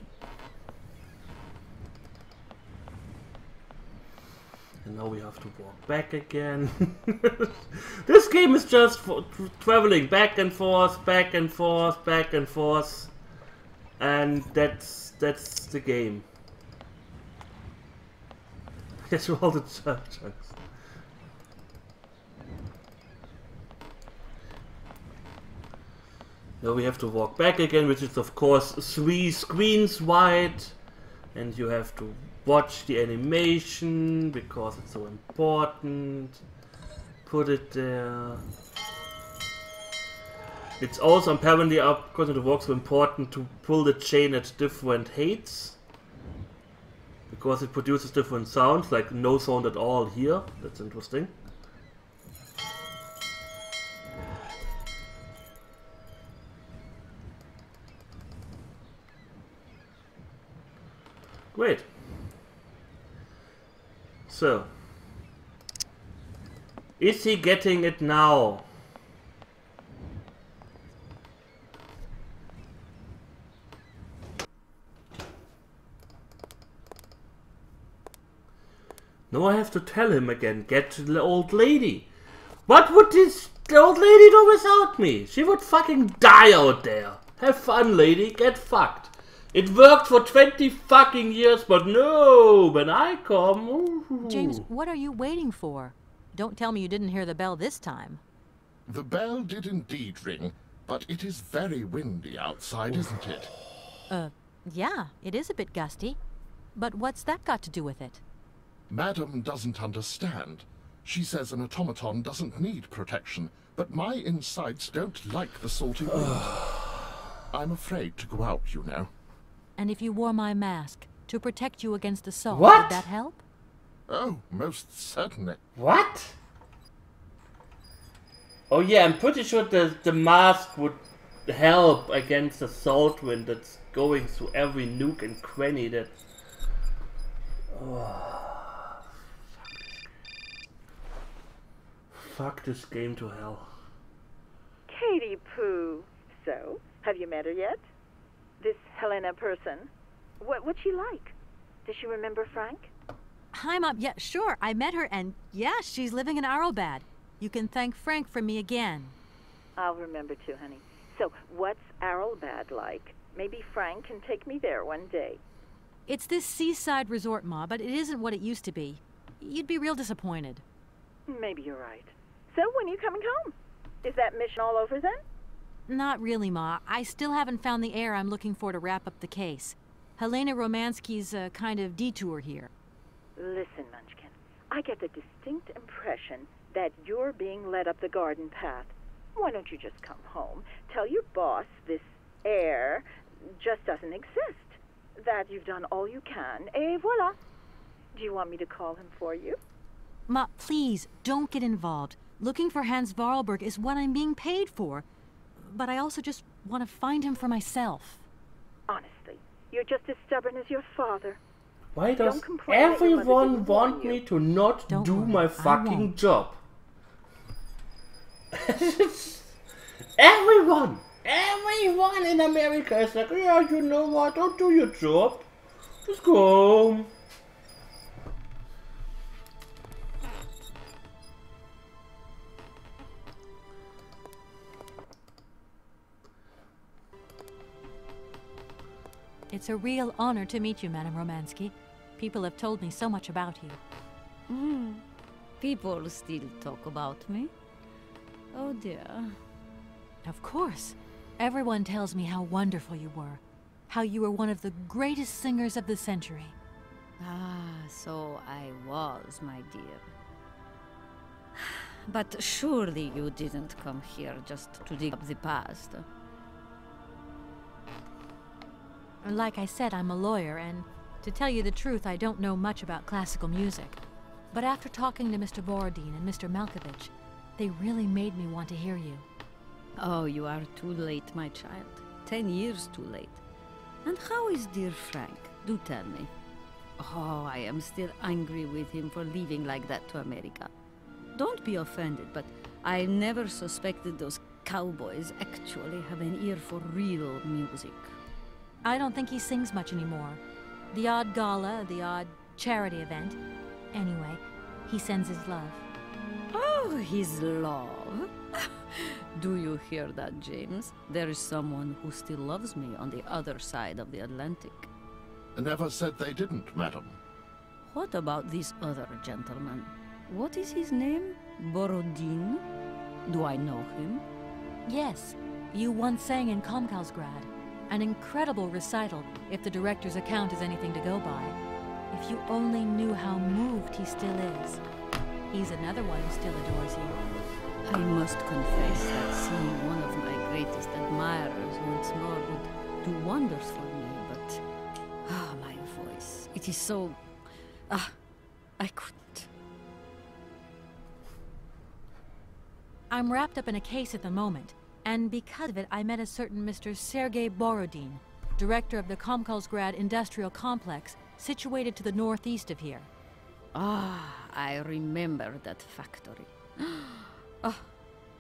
And now we have to walk back again. This game is just for traveling back and forth, back and forth, back and forth. And that's the game. That's all the chunks. Now we have to walk back again, which is of course 3 screens wide, and you have to watch the animation because it's so important. Put it there. It's also apparently, according to the walkthrough, important to pull the chain at different heights, because it produces different sounds, like no sound at all here. That's interesting. Great. So, is he getting it now? No, I have to tell him again, get the old lady. What would the old lady do without me? She would fucking die out there. Have fun, lady, get fucked. It worked for 20 fucking years, but no, when I come... Ooh. James, what are you waiting for? Don't tell me you didn't hear the bell this time. The bell did indeed ring, but it is very windy outside, isn't it? Yeah, it is a bit gusty. But what's that got to do with it? Madam doesn't understand. She says an automaton doesn't need protection, but my insides don't like the salty wind. I'm afraid to go out, you know. And if you wore my mask to protect you against assault, What? would that help? Oh, most certainly. What? Oh yeah, I'm pretty sure the mask would help against the salt wind that's going through every nook and cranny that... Oh, fuck this game to hell. Katie Pooh. So, have you met her yet? This Helena person? What's she like? Does she remember Frank? Hi, Mom. Yeah, sure. I met her, and yeah, she's living in Arrowbad. You can thank Frank for me again. I'll remember to, honey. So, what's Arrowbad like? Maybe Frank can take me there one day. It's this seaside resort, Ma, but it isn't what it used to be. You'd be real disappointed. Maybe you're right. So, when are you coming home? Is that mission all over then? Not really, Ma. I still haven't found the heir I'm looking for to wrap up the case. Helena Romansky's a kind of detour here. Listen, Munchkin. I get the distinct impression that you're being led up the garden path. Why don't you just come home, tell your boss this heir just doesn't exist, that you've done all you can, et voila. Do you want me to call him for you? Ma, please, don't get involved. Looking for Hans Vorarlberg is what I'm being paid for. But I also just want to find him for myself. Honestly, you're just as stubborn as your father. Why does everyone want me to not do my fucking job? Everyone in America is like, yeah, you know what, don't do your job. Just go home. It's a real honor to meet you, Madame Romansky. People have told me so much about you. People still talk about me? Oh dear. Of course. Everyone tells me how wonderful you were. How you were one of the greatest singers of the century. Ah, so I was, my dear. But surely you didn't come here just to dig up the past. Like I said, I'm a lawyer, and to tell you the truth, I don't know much about classical music. But after talking to Mr. Borodin and Mr. Malkovich, they really made me want to hear you. Oh, you are too late, my child. 10 years too late. And how is dear Frank? Do tell me. Oh, I am still angry with him for leaving like that to America. Don't be offended, but I never suspected those cowboys actually have an ear for real music. I don't think he sings much anymore. The odd gala, the odd charity event. Anyway, he sends his love. Oh, his love? Do you hear that, James? There is someone who still loves me on the other side of the Atlantic. Never said they didn't, madam. What about this other gentleman? What is his name? Borodin? Do I know him? Yes, you once sang in Komkalsgrad. An incredible recital, if the director's account is anything to go by. If you only knew how moved he still is. He's another one who still adores you. I must confess that seeing one of my greatest admirers once more would do wonders for me, but... my voice. It is so... I couldn't. I'm wrapped up in a case at the moment, and because of it I met a certain Mr. Sergei Borodin, director of the Komkalsgrad Industrial Complex, situated to the northeast of here. I remember that factory.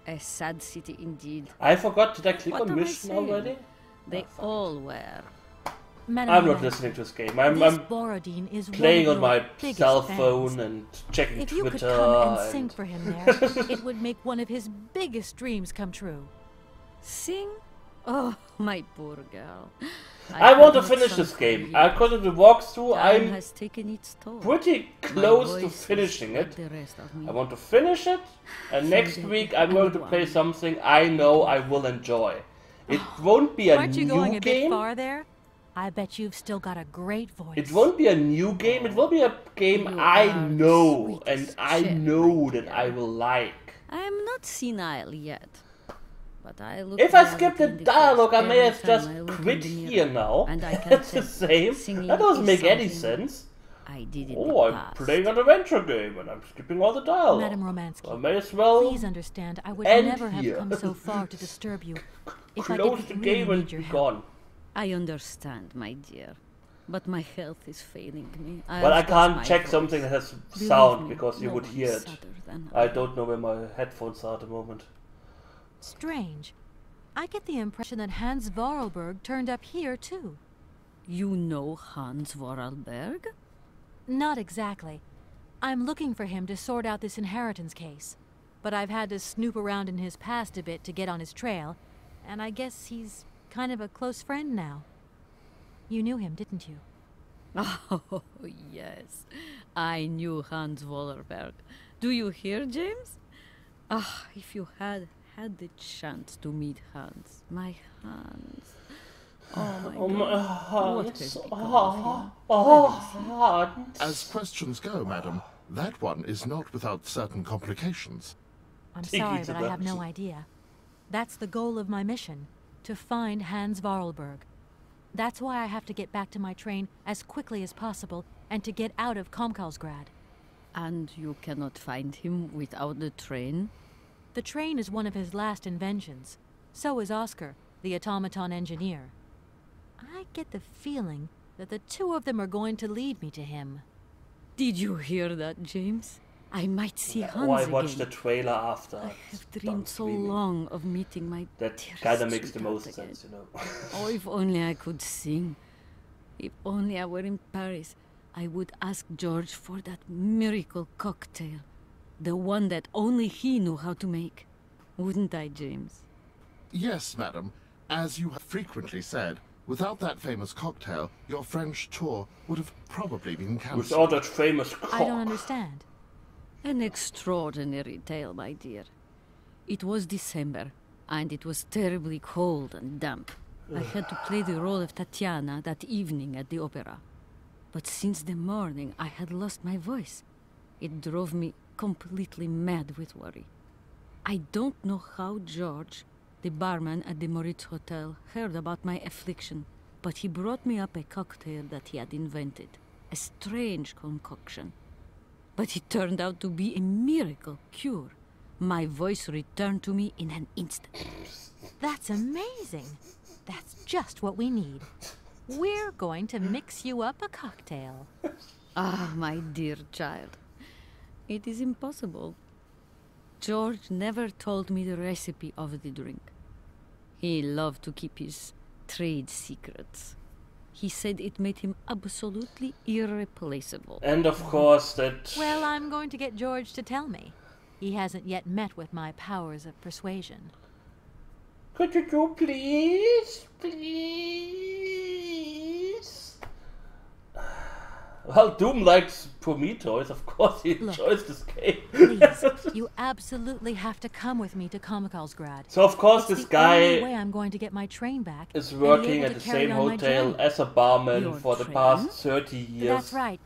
A sad city indeed. I forgot, did I click What on am I mission saying? already? They all were. Madam I'm not Romansky, listening to this game. this Borodin is playing one on of your my biggest cell fans. phone and checking If you Twitter. could come and sing for him there, it would make one of his biggest dreams come true. Sing? Oh, my poor girl. I want to have not finish sung this for game. years. According to the walkthrough, Time I'm has taken its toll. pretty My close to voice is finishing like it. the rest of me. I want to finish it, and next week I'm going to play something I know I will enjoy. It won't be a Aren't you going new a bit game. far there? I bet you've still got a great voice. It won't be a new game. It will be a game I know, and I know that I will like. I am not senile yet. But I look If I reality skip the in face dialogue, I may every have just time I look in quit the mirror, here now. and I can That's the tell same. singing That doesn't is make any something sense. I did in Oh, the I'm past. playing an adventure game and I'm skipping all the dialogue. Madam Romansky, I may as well please understand, I would end never have here. come so far to disturb you if I Close didn't the really game and need your be help. gone. I understand, my dear. But my health is failing me. But I have lost can't my check voice. something that has Believe sound me, because you no would one hear is it. sadder than I don't know where my headphones are at the moment. Strange. I get the impression that Hans Vorarlberg turned up here, too. You know Hans Vorarlberg? Not exactly. I'm looking for him to sort out this inheritance case. But I've had to snoop around in his past a bit to get on his trail, and I guess he's kind of a close friend now. You knew him, didn't you? Oh, yes. I knew Hans Vorarlberg. Do you hear, James? If you had the chance to meet Hans. My Hans. Oh, my God. What has become of him? As questions go, madam, that one is not without certain complications. I'm sorry, but I have no idea. That's the goal of my mission, to find Hans Vorarlberg. That's why I have to get back to my train as quickly as possible and to get out of Komkalsgrad. And you cannot find him without the train? The train is one of his last inventions. So is Oscar, the automaton engineer. I get the feeling that the two of them are going to lead me to him. Did you hear that, James? I might see Hans Oh, I again. watched the trailer after. I have dreamed so long of meeting my That dearest kind of makes the sweetheart most again. sense, you know. Oh, if only I could sing. If only I were in Paris, I would ask George for that miracle cocktail. The one that only he knew how to make. Wouldn't I, James? Yes, madam. As you have frequently said, without that famous cocktail, your French tour would have probably been cancelled. Without that famous cock. I don't understand. An extraordinary tale, my dear. It was December, and it was terribly cold and damp. I had to play the role of Tatiana that evening at the opera. But since the morning, I had lost my voice. It drove me completely mad with worry. I don't know how George, the barman at the Moritz Hotel, heard about my affliction, but he brought me up a cocktail that he had invented. A strange concoction. But it turned out to be a miracle cure. My voice returned to me in an instant. That's amazing. That's just what we need. We're going to mix you up a cocktail. Ah, my dear child. It is impossible. George never told me the recipe of the drink. He loved to keep his trade secrets. He said it made him absolutely irreplaceable. And of course that... Well, I'm going to get George to tell me. He hasn't yet met with my powers of persuasion. Could you do please? Please? Well, Doom likes Prometheus, of course he enjoys this game. Please, you absolutely have to come with me to Komikalsgrad. So of course this guy the only way I'm going to get my train back is working at the same hotel as a barman for the past 30 years. That's right.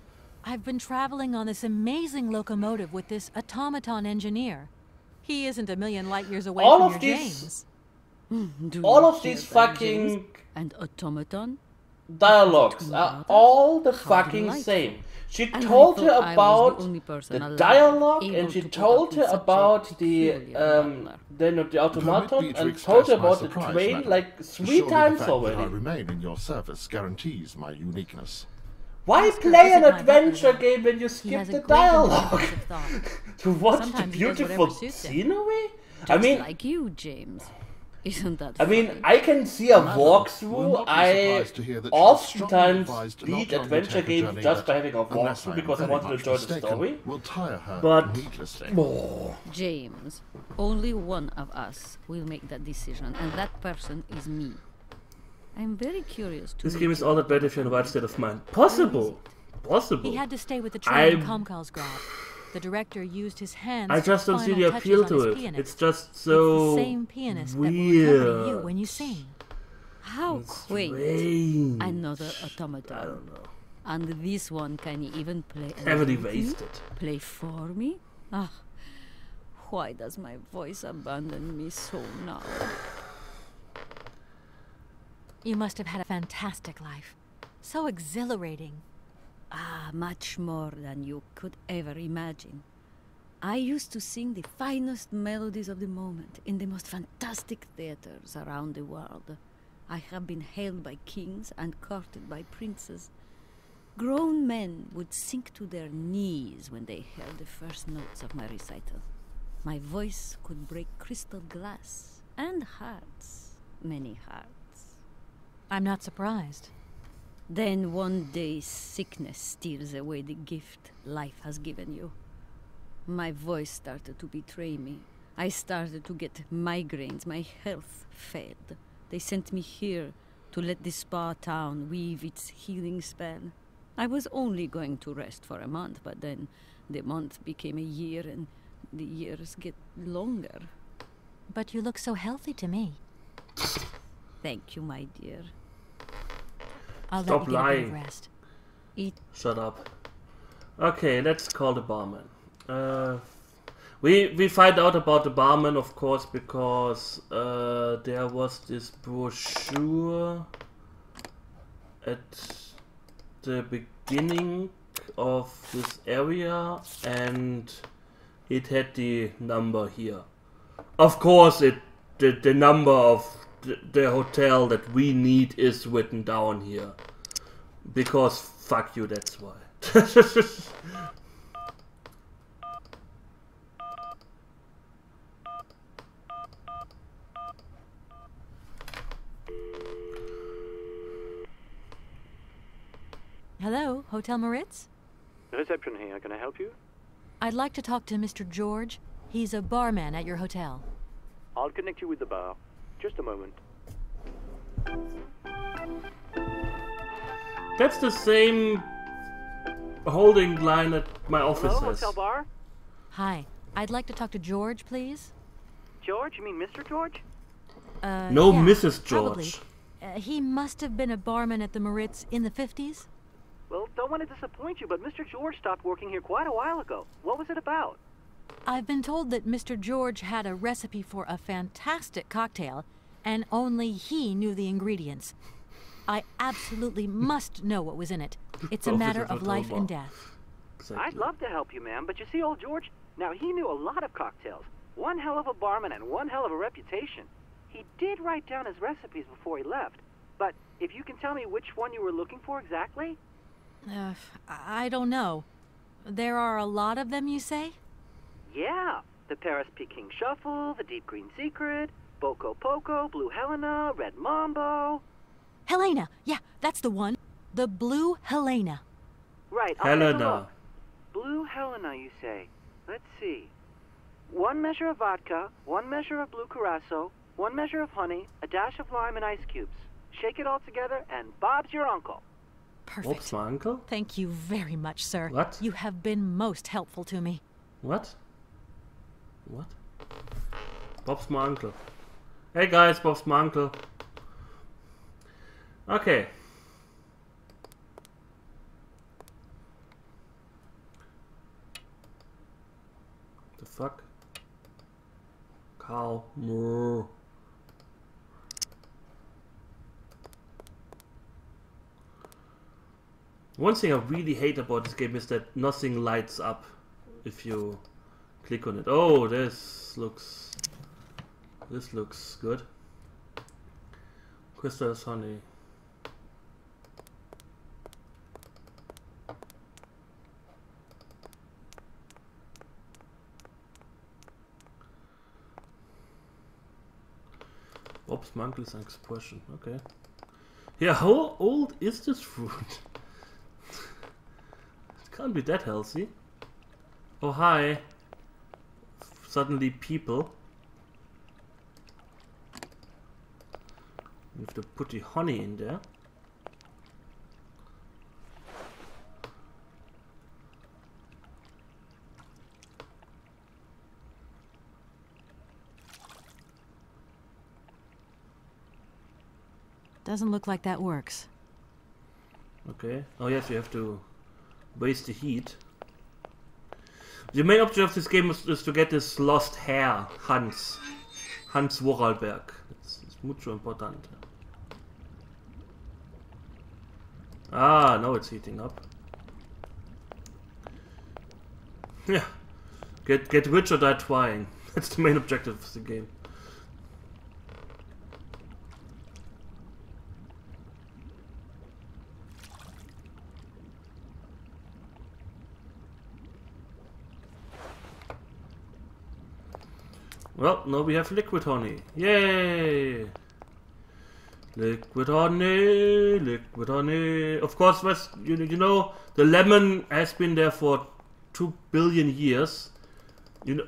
I've been traveling on this amazing locomotive with this automaton engineer. He isn't a million light years away from your James. All of these fucking and automaton dialogues are all the fucking same. She told her about the dialogue and she told her about the automaton and told her about the train like 3 times already. I remain in your service guarantees my uniqueness. Why play an adventure game when you skip the dialogue? To watch the beautiful scenery? I mean, like you, James. Isn't that I mean, I can see a walkthrough. I oftentimes beat adventure games just by having a walkthrough because I want to enjoy the story. But, James, only one of us will make that decision, and that person is me. I'm very curious to... This game is all that bad if you're in the right state of mind. Possible. Possible. He had to stay with the train in Komikalsgrad. The director used his hands. I just don't see the appeal to it. It's just so it's the same pianist that will accompany you when you sing. How quaint! Strange. Another automaton. I don't know. And this one can even play. Heavily wasted. Play for me? Ah, why does my voice abandon me so now? You must have had a fantastic life. So exhilarating. Ah, much more than you could ever imagine. I used to sing the finest melodies of the moment in the most fantastic theaters around the world. I have been hailed by kings and courted by princes. Grown men would sink to their knees when they heard the first notes of my recital. My voice could break crystal glass and hearts, many hearts. I'm not surprised. Then one day sickness steals away the gift life has given you. My voice started to betray me. I started to get migraines. My health failed. They sent me here to let the spa town weave its healing spell. I was only going to rest for a month, but then the month became a year and the years get longer. But you look so healthy to me. Thank you, my dear. I'll Stop let you lying. get a bit of rest. Shut up. Okay, let's call the barman. We find out about the barman, of course, because there was this brochure at the beginning of this area, and it had the number here. Of course, the number of the hotel that we need is written down here. Because fuck you, that's why. Hello, Hotel Moritz? Reception here. Can I help you? I'd like to talk to Mr. George. He's a barman at your hotel. I'll connect you with the bar. Just a moment. That's the same holding line at my office. Hello, hotel bar? Hi, I'd like to talk to George, please. George? You mean Mr. George? No, yeah, Mrs. probably. George. He must have been a barman at the Moritz in the 50s. Well, don't want to disappoint you, but Mr. George stopped working here quite a while ago. What was it about? I've been told that Mr. George had a recipe for a fantastic cocktail, and only he knew the ingredients. I absolutely must know what was in it. It's a matter of life and death. I'd love to help you, ma'am, but you see, old George, now he knew a lot of cocktails. One hell of a barman and one hell of a reputation. He did write down his recipes before he left, but If you can tell me which one you were looking for exactly? I don't know. There are a lot of them, you say? Yeah. The Paris Peking Shuffle, the Deep Green Secret, Boko Poco, Blue Helena, Red Mambo. Helena! Yeah, that's the one. The Blue Helena. Right, I'll take a Helena. look. Blue Helena, you say? Let's see. 1 measure of vodka, 1 measure of blue curacao, 1 measure of honey, a dash of lime and ice cubes. Shake it all together, and Bob's your uncle. Perfect. Bob's my uncle? Thank you very much, sir. What? You have been most helpful to me. What? What? Bob's my uncle. Hey guys, Bob's my uncle. Okay. The fuck? Cow. Moo. One thing I really hate about this game is that nothing lights up if you click on it. Oh, this looks good. Crystals, honey. Bob's Mankel is an expression. Okay. Yeah, how old is this fruit? It can't be that healthy. Oh, hi. Suddenly people. We have to put the honey in there. Doesn't look like that works. Okay. Oh yes, you have to waste the heat. The main object of this game is to get this lost hare, Hans Vorarlberg. It's mucho importante. Ah, now it's heating up. Yeah. Get rich or die trying. That's the main objective of the game. Well, now we have liquid honey. Yay! Liquid honey, liquid honey. Of course, you know, the lemon has been there for 2 billion years. You know,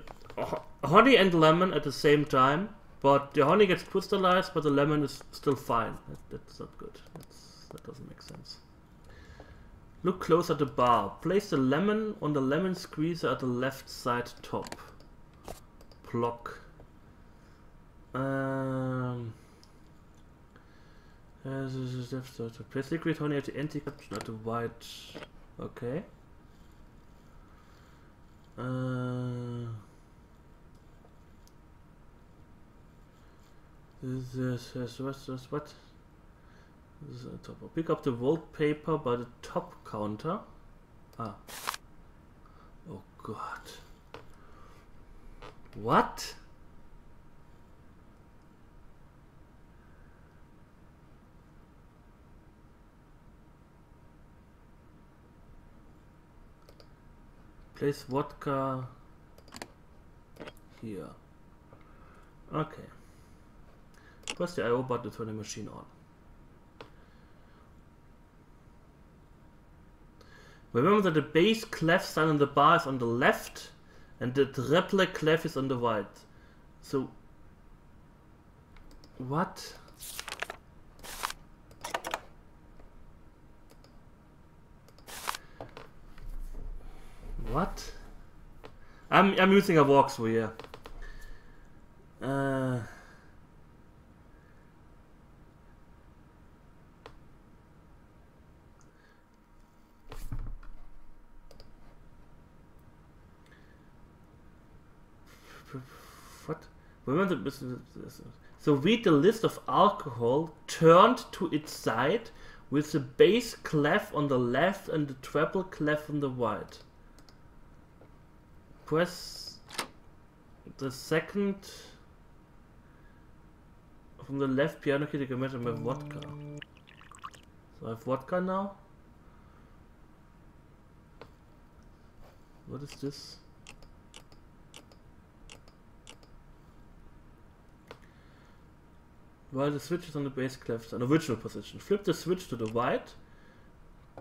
honey and lemon at the same time, but the honey gets crystallized, but the lemon is still fine. That's not good. That doesn't make sense. Look close at the bar. Place the lemon on the lemon squeezer at the left side top. Block. Place liquid honey at the anti-caption at the white. Okay. What? This is a top. Pick up the wallpaper by the top counter. Ah. Oh god. What? Place vodka here. Okay. Press the I/O button to turn the machine on. Remember that the bass clef sign on the bar is on the left and the treble clef is on the right. So what? What? I'm using a walkthrough here. What? Remember this. So read the list of alcohol turned to its side with the bass clef on the left and the treble clef on the right. Press the second from the left piano key to measure my vodka. So I have vodka now. What is this? While the switch is on the base left, an original position. Flip the switch to the right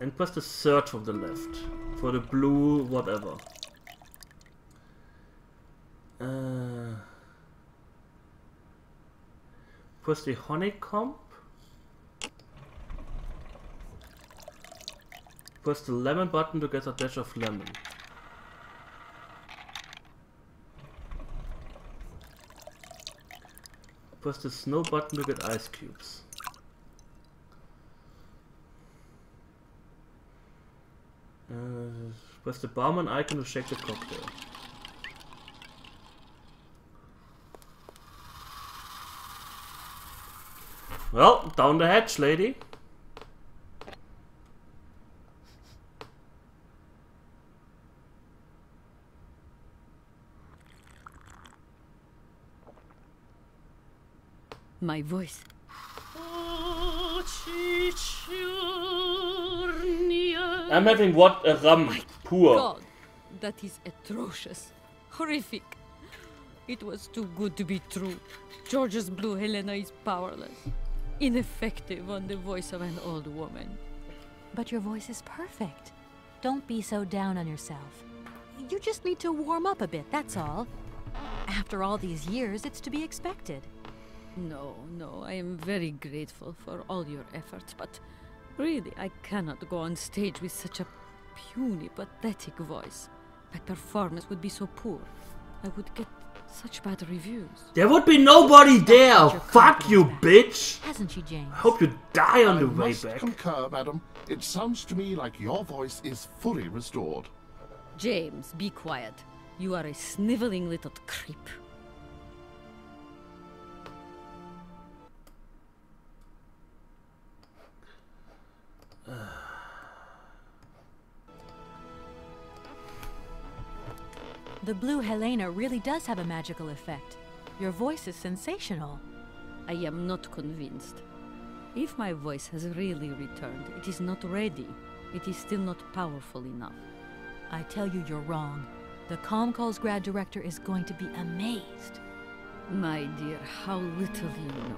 and press the third from the left for the blue whatever. Press the honeycomb. Press the lemon button to get a dash of lemon. Press the snow button to get ice cubes. Press the barman icon to shake the cocktail. Well, down the hatch, lady. My voice. I'm having what a rum poor. God, that is atrocious. Horrific. It was too good to be true. George's blue Helena is powerless. Ineffective on the voice of an old woman. But your voice is perfect. Don't be so down on yourself. You just need to warm up a bit, that's all. After all these years, it's to be expected. No, I am very grateful for all your efforts, but really, I cannot go on stage with such a puny, pathetic voice. My performance would be so poor. I would get such bad reviews. There would be nobody there! Fuck you, bitch! Hasn't she, James? I hope you die on the way I must back. concur, madam. It sounds to me like your voice is fully restored. James, be quiet. You are a sniveling little creep. The blue Helena really does have a magical effect. Your voice is sensational. I am not convinced. If my voice has really returned, it is not ready. It is still not powerful enough. I tell you, you're wrong. The ComCall's grad director is going to be amazed. My dear, how little you know.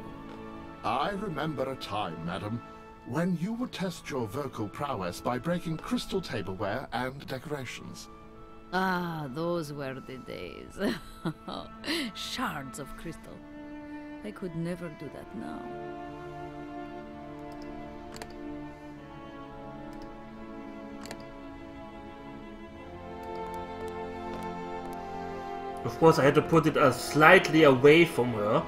I remember a time, madam, when you would test your vocal prowess by breaking crystal tableware and decorations. Ah, those were the days. Shards of crystal. I could never do that now. Of course, I had to put it slightly away from her.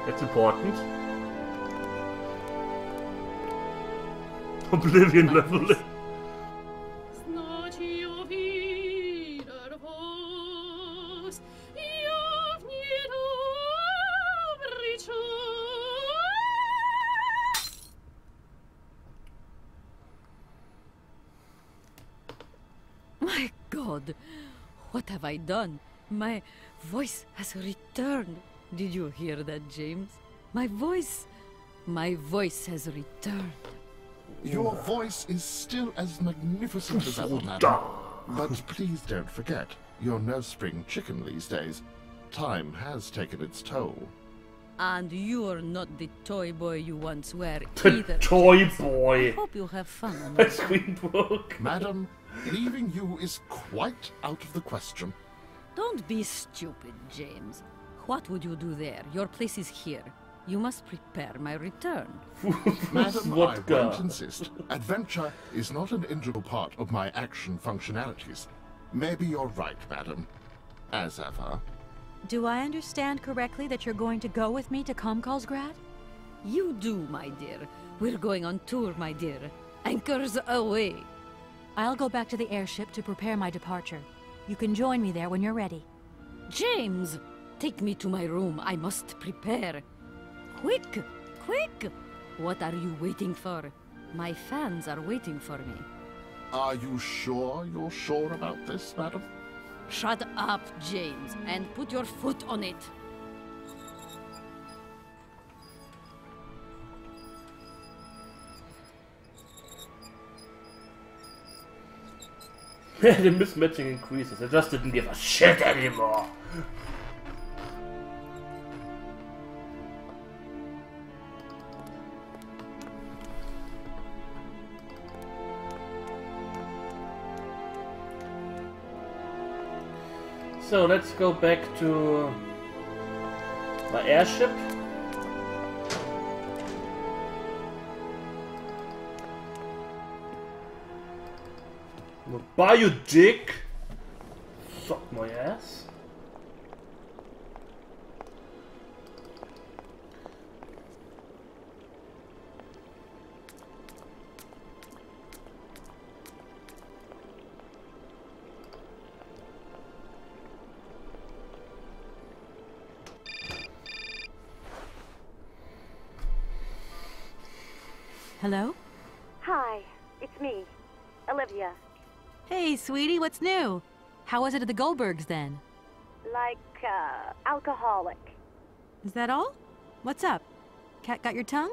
That's important. Oblivion level. My God, what have I done? My voice has returned. Did you hear that, James? My voice has returned. Your voice is still as magnificent as ever, madam. But please don't forget, you're no spring chicken these days. Time has taken its toll. And you're not the toy boy you once were The either. toy James. boy. I hope you have fun on My your screen broke. Madam, leaving you is quite out of the question. Don't be stupid, James. What would you do there? Your place is here. You must prepare my return. Madam, I won't insist. Adventure is not an integral part of my action functionalities. Maybe you're right, madam. As ever. Do I understand correctly that you're going to go with me to ComCall's grad? You do, my dear. We're going on tour, my dear. Anchors away. I'll go back to the airship to prepare my departure. You can join me there when you're ready. James, take me to my room. I must prepare. Quick, quick! What are you waiting for? My fans are waiting for me. Are you sure you're sure about this, madam? Shut up, James, and put your foot on it. The mismatching increases. I just didn't give a shit anymore. So let's go back to my airship. Bye, you dick! Suck my ass. Hello? Hi, it's me, Olivia. Hey, sweetie, what's new? How was it at the Goldbergs then? Like, alcoholic. Is that all? What's up? Cat got your tongue?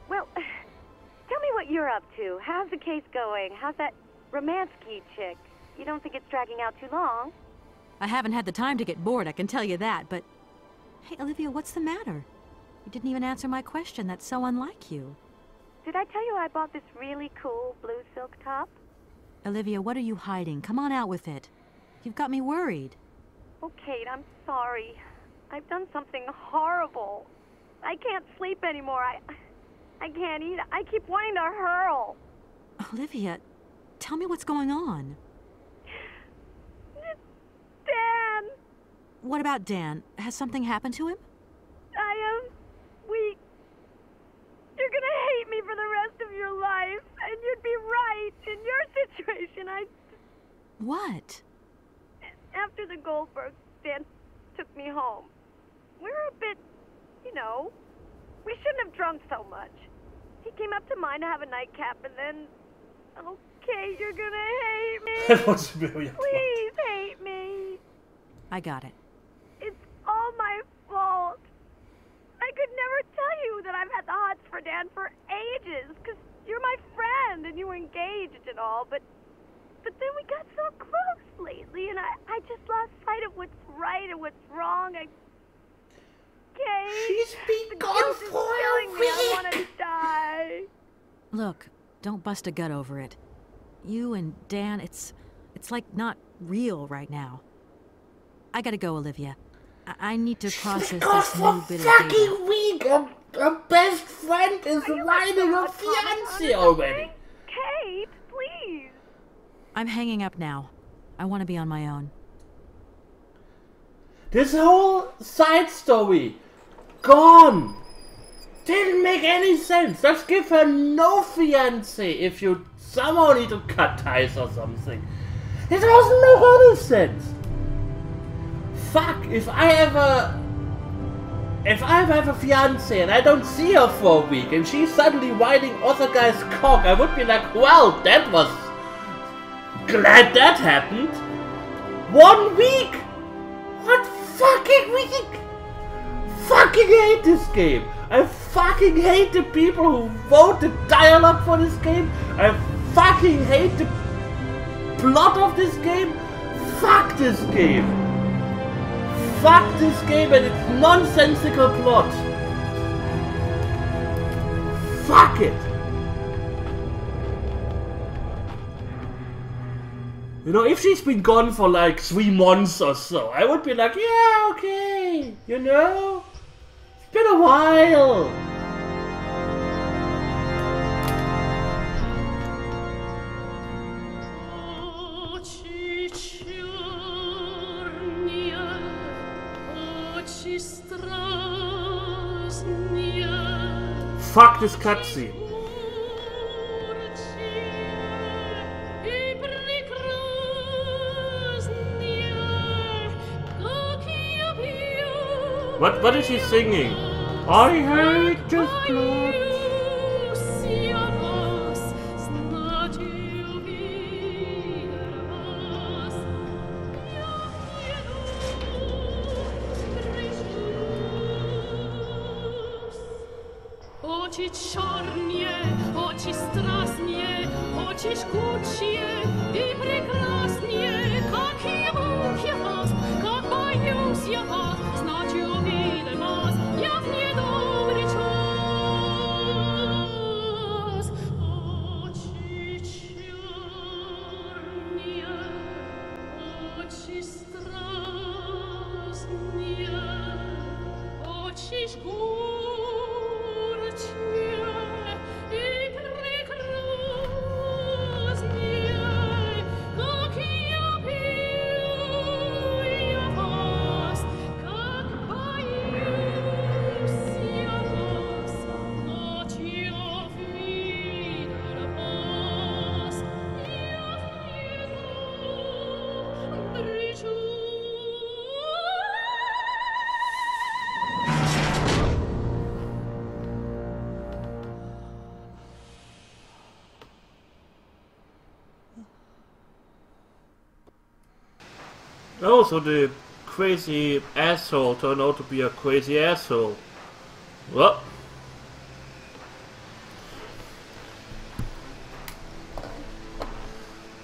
Well, tell me what you're up to. How's the case going? How's that Romansky chick? You don't think it's dragging out too long? I haven't had the time to get bored, I can tell you that, but... Hey, Olivia, what's the matter? You didn't even answer my question. That's so unlike you. Did I tell you I bought this really cool blue silk top? Olivia, what are you hiding? Come on out with it. You've got me worried. Oh, Kate, I'm sorry. I've done something horrible. I can't sleep anymore. I can't eat. I keep wanting to hurl. Olivia, tell me what's going on. Dan! What about Dan? Has something happened to him? You're gonna hate me for the rest of your life, and you'd be right. In your situation, What? After the Goldbergs, Dan took me home. We were a bit, we shouldn't have drunk so much. He came up to mine to have a nightcap, and then... Okay, you're gonna hate me. That was very Please hate me. I got it. It's all my fault. I could never tell you that I've had the hots for Dan for ages, because you're my friend and you were engaged and all, but then we got so close lately, and I just lost sight of what's right and what's wrong. She's been gone for a week! I want to die. Look, don't bust a gut over it. You and Dan, it's like not real right now. I gotta go, Olivia. I need to process this new bit of data. Week! Her best friend is riding her fiancé already! Kate, please! I'm hanging up now. I want to be on my own. This whole side story, gone! Didn't make any sense. Just give her no fiancé if you somehow need to cut ties or something. It doesn't make any sense. Fuck, if I ever have a fiancé and I don't see her for a week and she's suddenly riding other guy's cock, I would be like, well, that was... glad that happened. 1 week! What fucking week? Fucking hate this game. I fucking hate the people who wrote the dialogue for this game. I fucking hate the plot of this game. Fuck this game. Fuck this game and its nonsensical plot. Fuck it. You know, if she's been gone for like 3 months or so, I would be like, yeah, okay, you know? It's been a while. Fuck this cutscene. What is he singing? I hate this plot. Очи черные, очи страстные, очи жгучие и прекраснее, как ему я вас, как боюсь я вас, значит увидел вас, я в недобрый час. Очи черные, очи страстные, очи жгучие и прекраснее, как я пью я вас, как боюсь я вас, ночью видел вас, я в недобрый час. Oh, so the crazy asshole turned out to be a crazy asshole. Well.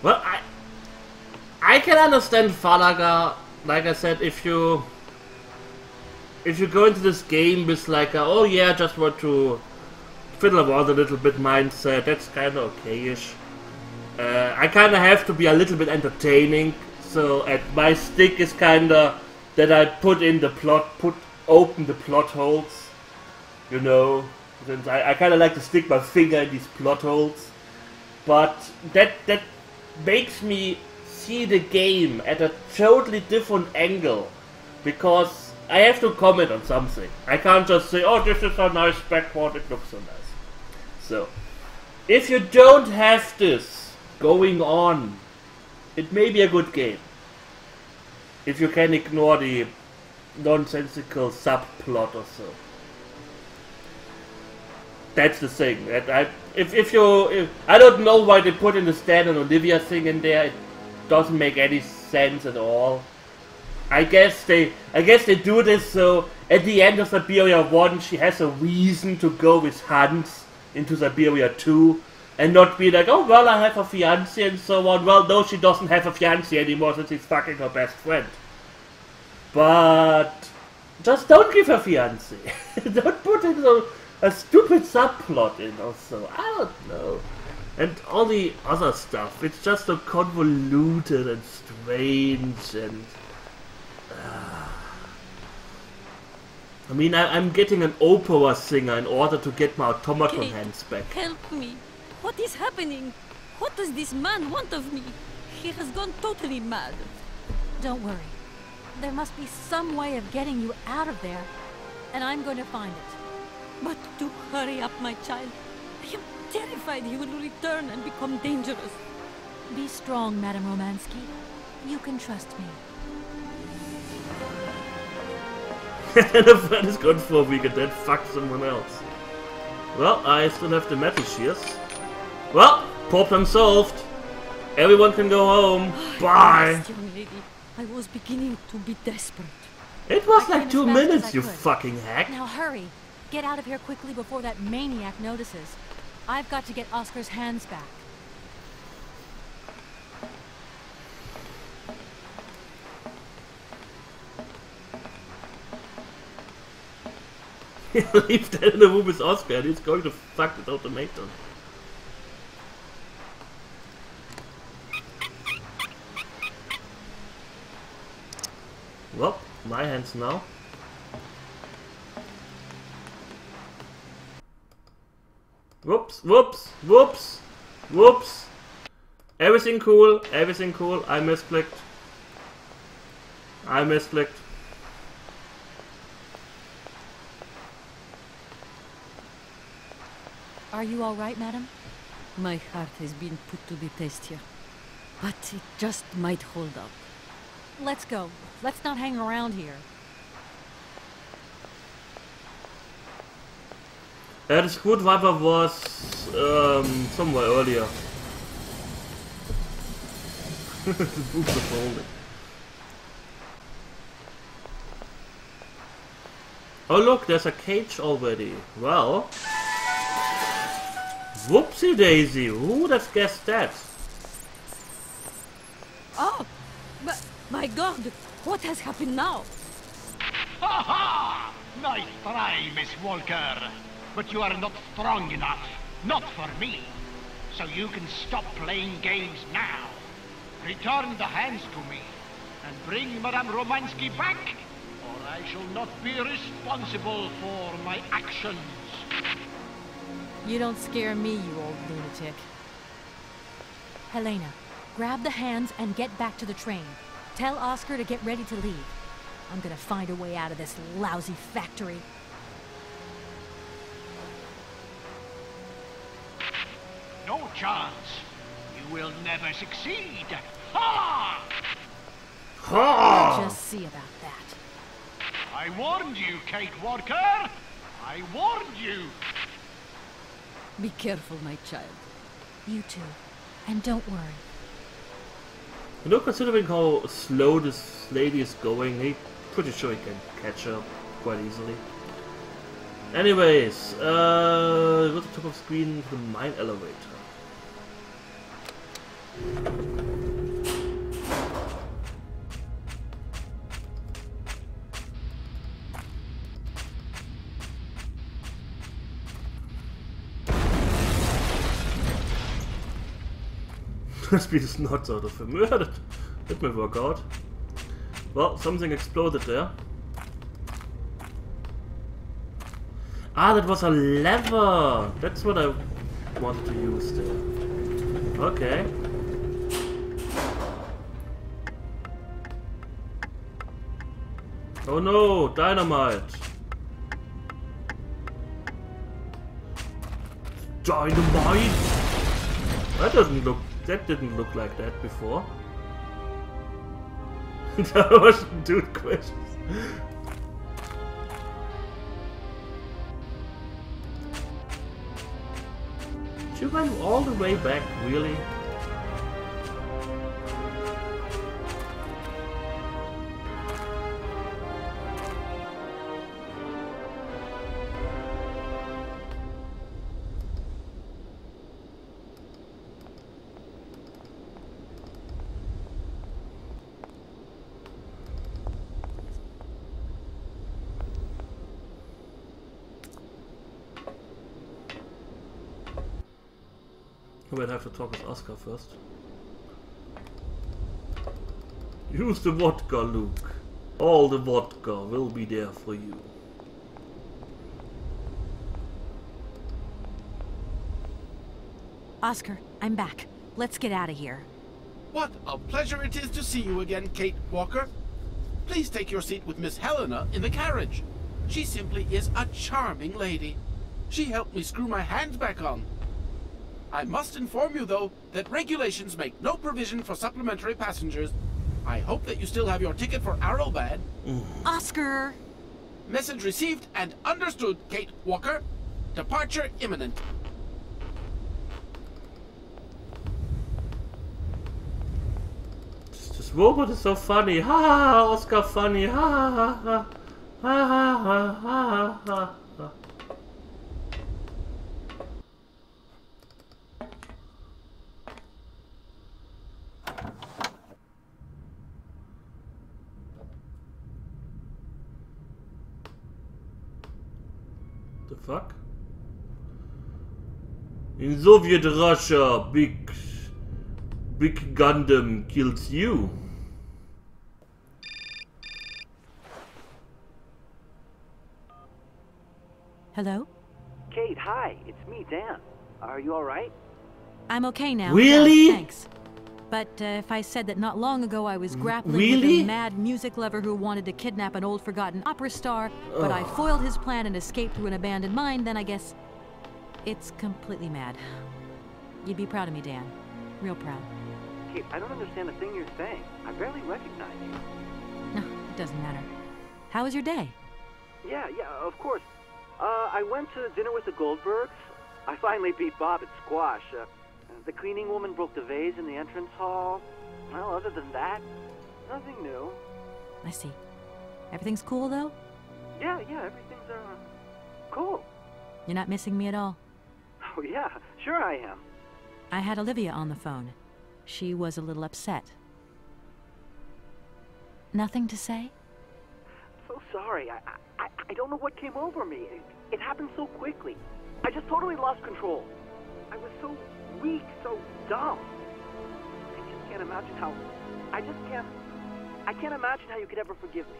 Well, I can understand Falaga, like I said, if you go into this game with like a, oh yeah, I just want to fiddle around a little bit mindset, that's kinda okay-ish. I kinda have to be a little bit entertaining. So, and my stick is kinda that I put in the plot, open the plot holes, you know. Since I kinda like to stick my finger in these plot holes, but that makes me see the game at a totally different angle, because I have to comment on something. I can't just say, oh, this is a nice background, it looks so nice. So, if you don't have this going on, it may be a good game. If you can ignore the nonsensical subplot or so. That's the thing. I don't know why they put in the Stan and Olivia thing in there. It doesn't make any sense at all. I guess they do this so at the end of Syberia 1 she has a reason to go with Hans into Syberia 2. And not be like, oh well, I have a fiancé and so on. Well, no, she doesn't have a fiancé anymore since he's fucking her best friend. But just don't give her fiancé. Don't put in a stupid subplot in also. I don't know. And all the other stuff, it's just so convoluted and strange and... I mean, I'm getting an opera singer in order to get my automaton Kate, hands back. Help me. What is happening? What does this man want of me? He has gone totally mad. Don't worry. There must be some way of getting you out of there, and I'm going to find it. But do hurry up, my child. I am terrified he will return and become dangerous. Be strong, Madame Romansky. You can trust me. And a friend is gone for a week and then fuck someone else. Well, I still have the metal shears. Well, problem solved. Everyone can go home. Bye. Yes, young lady. I was beginning to be desperate. It was like 2 minutes, you fucking hack. Now hurry. Get out of here quickly before that maniac notices. I've got to get Oscar's hands back. Leave that in the room with Oscar and he's going to fuck with automaton. Well, my hands now. Whoops, whoops, whoops, whoops. Everything cool, everything cool. I misclicked. I misclicked. Are you all right, madam? My heart has been put to the test here. But it just might hold up. Let's go. Let's not hang around here. The screwdriver was somewhere earlier. The boobs are folded. Oh look, there's a cage already. Well, Whoopsie daisy, who would have guessed that? Oh, but my God, what has happened now? Ha ha! Nice try, Miss Walker. But you are not strong enough. Not for me. So you can stop playing games now. Return the hands to me. And bring Madame Romansky back, or I shall not be responsible for my actions. You don't scare me, you old lunatic. Helena, grab the hands and get back to the train. Tell Oscar to get ready to leave. I'm gonna find a way out of this lousy factory. No chance. You will never succeed. Ha! Ha! We'll just see about that. I warned you, Kate Walker. I warned you. Be careful, my child. You too. And don't worry. You know, considering how slow this lady is going, I'm pretty sure he can catch her quite easily. Anyways, go to the top of screen for the mine elevator. This beat is not out of him. That may work out. Well, something exploded there. Ah, that was a lever! That's what I wanted to use there. Okay. Oh no, dynamite! Dynamite! That didn't look like that before. That wasn't dude questions. She went all the way back, really? We'll have to talk with Oscar first. Use the vodka, Luke. All the vodka will be there for you. Oscar, I'm back. Let's get out of here. What a pleasure it is to see you again, Kate Walker. Please take your seat with Miss Helena in the carriage. She simply is a charming lady. She helped me screw my hands back on. I must inform you, though, that regulations make no provision for supplementary passengers. I hope that you still have your ticket for Arrowbad. Oscar! Message received and understood, Kate Walker. Departure imminent. This robot is so funny. Ha ha ha, Oscar funny. Ha ha ha ha. Ha ha ha ha ha. The fuck? In Soviet Russia, big Gundam kills you. Hello? Kate, hi. It's me, Dan. Are you alright? I'm okay now. Really? Yeah, thanks. But if I said that not long ago I was grappling with a mad music lover who wanted to kidnap an old forgotten opera star, but I foiled his plan and escaped through an abandoned mine, then I guess it's completely mad. You'd be proud of me, Dan. Real proud. Kate, I don't understand a thing you're saying. I barely recognize you. No, it doesn't matter. How was your day? Yeah, of course. I went to dinner with the Goldbergs. I finally beat Bob at squash. The cleaning woman broke the vase in the entrance hall. Well, other than that, nothing new. I see. Everything's cool, though? Yeah, everything's, cool. You're not missing me at all? Oh, yeah, sure I am. I had Olivia on the phone. She was a little upset. Nothing to say? So sorry. I don't know what came over me. It happened so quickly. I just totally lost control. I was so weak, so dumb. I just can't imagine how... I can't imagine how you could ever forgive me.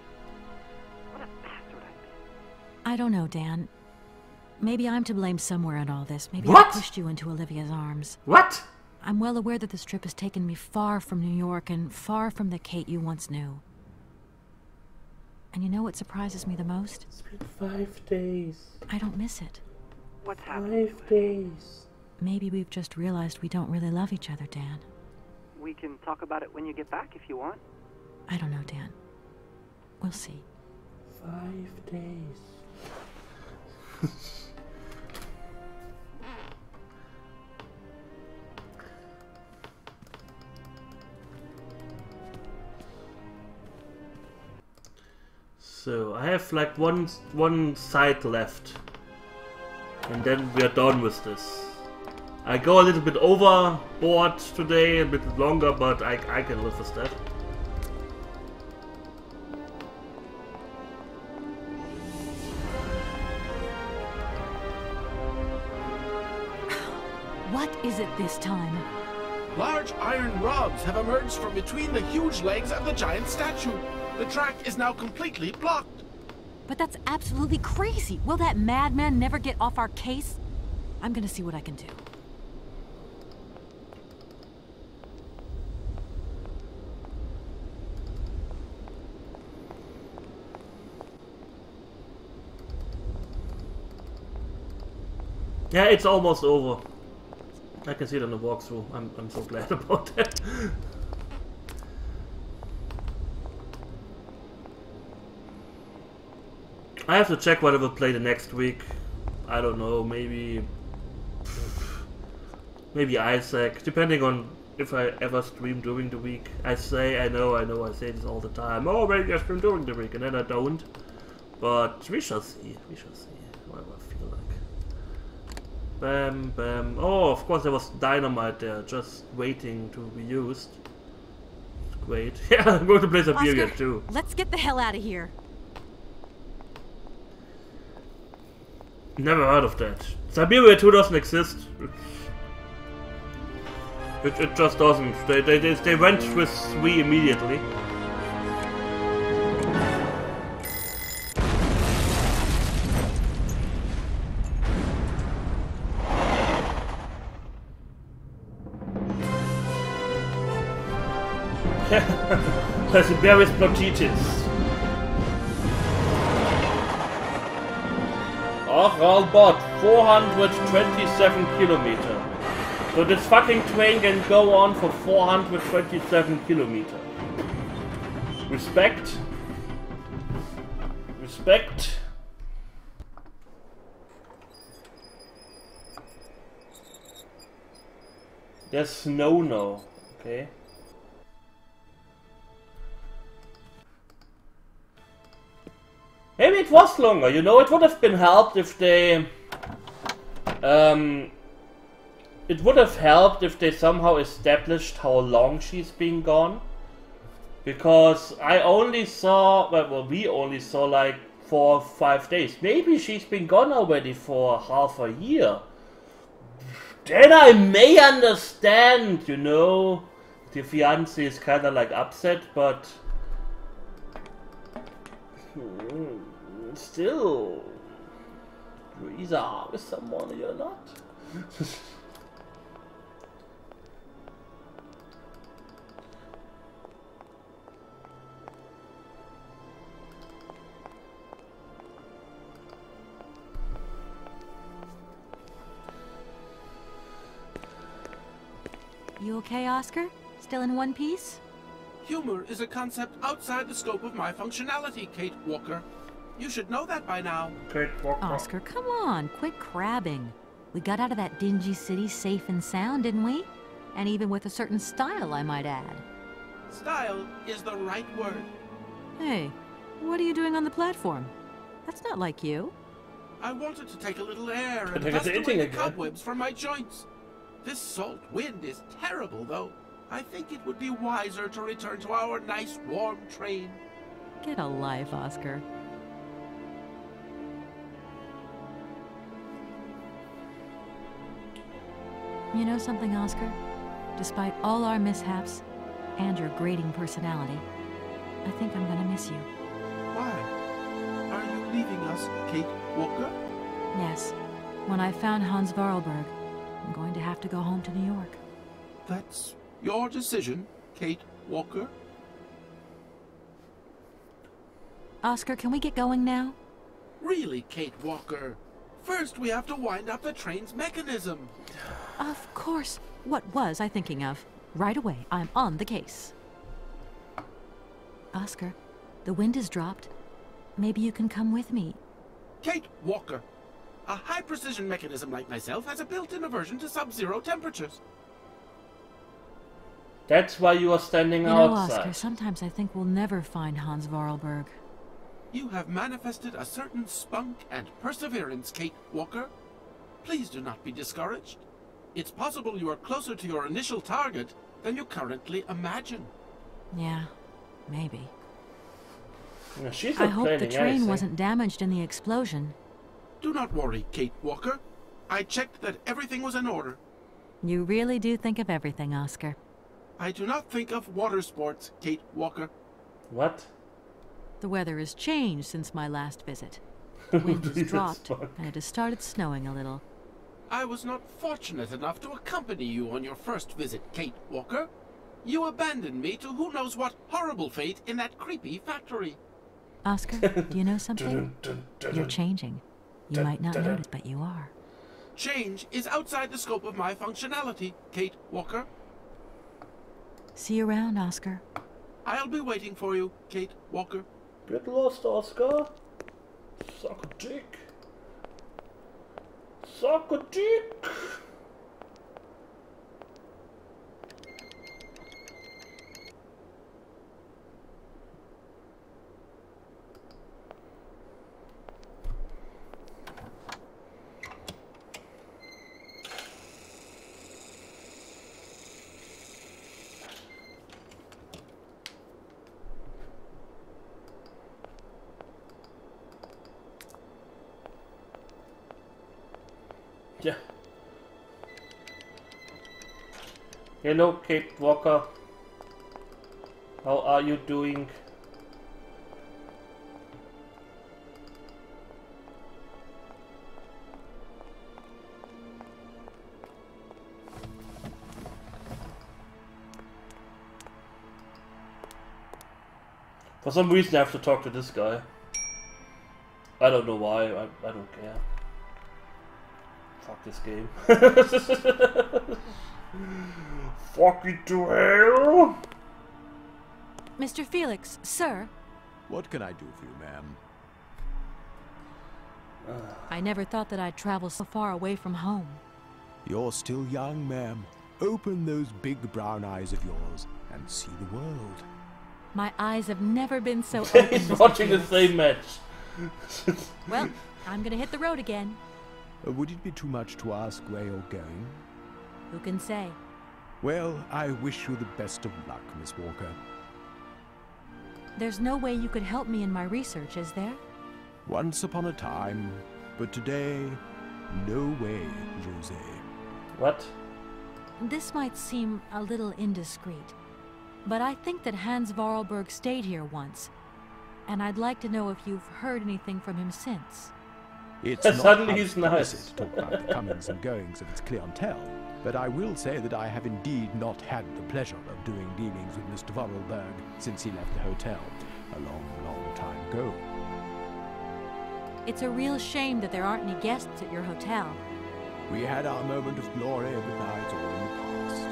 What a bastard I've been. I don't know, Dan. Maybe I'm to blame somewhere in all this. Maybe What? I pushed you into Olivia's arms. What? I'm well aware that this trip has taken me far from New York and far from the Kate you once knew. And you know what surprises me the most? It's been 5 days. I don't miss it. What's happening? 5 days. Maybe we've just realized we don't really love each other, Dan. We can talk about it when you get back if you want. I don't know, Dan. We'll see. 5 days. So I have like one side left, and then we are done with this. I go a little bit overboard today, a bit longer, but I can live with that. What is it this time? Large iron rods have emerged from between the huge legs of the giant statue. The track is now completely blocked. But that's absolutely crazy. Will that madman never get off our case? I'm gonna see what I can do. Yeah, it's almost over. I can see it on the walkthrough. I'm so glad about that. I have to check what I will play the next week. I don't know, maybe Isaac, depending on if I ever stream during the week. I know, I say this all the time. Oh, maybe I stream during the week, and then I don't. But we shall see. We shall see. Whatever I feel like. Bam, bam. Oh, of course there was dynamite there, just waiting to be used. Great. Yeah, I'm going to play Syberia Oscar, too. let's get the hell out of here. Never heard of that. Syberia 2 doesn't exist. It just doesn't. They went with 3 immediately. Syberia's Protitis. Around about 427 kilometers. So this fucking train can go on for 427 kilometers. Respect. Respect. There's snow now, okay? Maybe it was longer, you know, it would have been helped if they... it would have helped if they somehow established how long she's been gone. Because I only saw, well, we only saw like 4 or 5 days. Maybe she's been gone already for half a year. Then I may understand, you know. The fiancé is kinda like upset, but... still, you're either with someone or you're not. You okay, Oscar? Still in one piece? Humor is a concept outside the scope of my functionality, Kate Walker. You should know that by now. Kate Walker. Oscar, come on, quit crabbing. We got out of that dingy city safe and sound, didn't we? And even with a certain style, I might add. Style is the right word. Hey, what are you doing on the platform? That's not like you. I wanted to take a little air and think dust it's away eating the again. cobwebs from my joints. This salt wind is terrible, though. I think it would be wiser to return to our nice warm train. Get a life, Oscar. You know something, Oscar? Despite all our mishaps and your grating personality, I think I'm gonna miss you. Why? Are you leaving us, Kate Walker? Yes. When I found Hans Varlberg, I'm going to have to go home to New York. That's your decision, Kate Walker? Oscar, can we get going now? Really, Kate Walker? First, we have to wind up the train's mechanism. Of course. What was I thinking of? Right away, I'm on the case. Oscar, the wind has dropped. Maybe you can come with me. Kate Walker, a high-precision mechanism like myself has a built-in aversion to sub-zero temperatures. That's why you are standing You know, outside. Oscar, sometimes I think we'll never find Hans Varlberg. You have manifested a certain spunk and perseverance, Kate Walker. Please do not be discouraged. It's possible you are closer to your initial target than you currently imagine. Yeah, maybe. No, she's I not hope the planning train anything. wasn't damaged in the explosion. Do not worry, Kate Walker. I checked that everything was in order. You really do think of everything, Oscar. I do not think of water sports, Kate Walker. What? The weather has changed since my last visit. The wind has Jesus dropped, fuck. and it has started snowing a little. I was not fortunate enough to accompany you on your first visit, Kate Walker. You abandoned me to who knows what horrible fate in that creepy factory. Oscar, do you know something? You're changing. You might not know it, but you are. Change is outside the scope of my functionality, Kate Walker. See you around, Oscar. I'll be waiting for you, Kate Walker. Get lost, Oscar. Suck a dick. Suck a dick. Yeah. Hello, Kate Walker. How are you doing? For some reason I have to talk to this guy. I don't know why, I don't care. Fuck this game. Fuck it to hell! Mr. Felix, sir. What can I do for you, ma'am? I never thought that I'd travel so far away from home. You're still young, ma'am. Open those big brown eyes of yours and see the world. My eyes have never been so open. He's Mr. watching the Felix. same match. Well, I'm gonna hit the road again. Would it be too much to ask where you're going? Who can say? Well, I wish you the best of luck, Miss Walker. There's no way you could help me in my research, is there? Once upon a time, but today, no way, Jose. What? This might seem a little indiscreet, but I think that Hans Varlberg stayed here once, and I'd like to know if you've heard anything from him since. It's not Suddenly he's policy nice. to talk about the comings and goings of its clientele, but I will say that I have indeed not had the pleasure of doing dealings with Mr. Varlberg since he left the hotel a long, long time ago. It's a real shame that there aren't any guests at your hotel. We had our moment of glory, but now it's all in the past.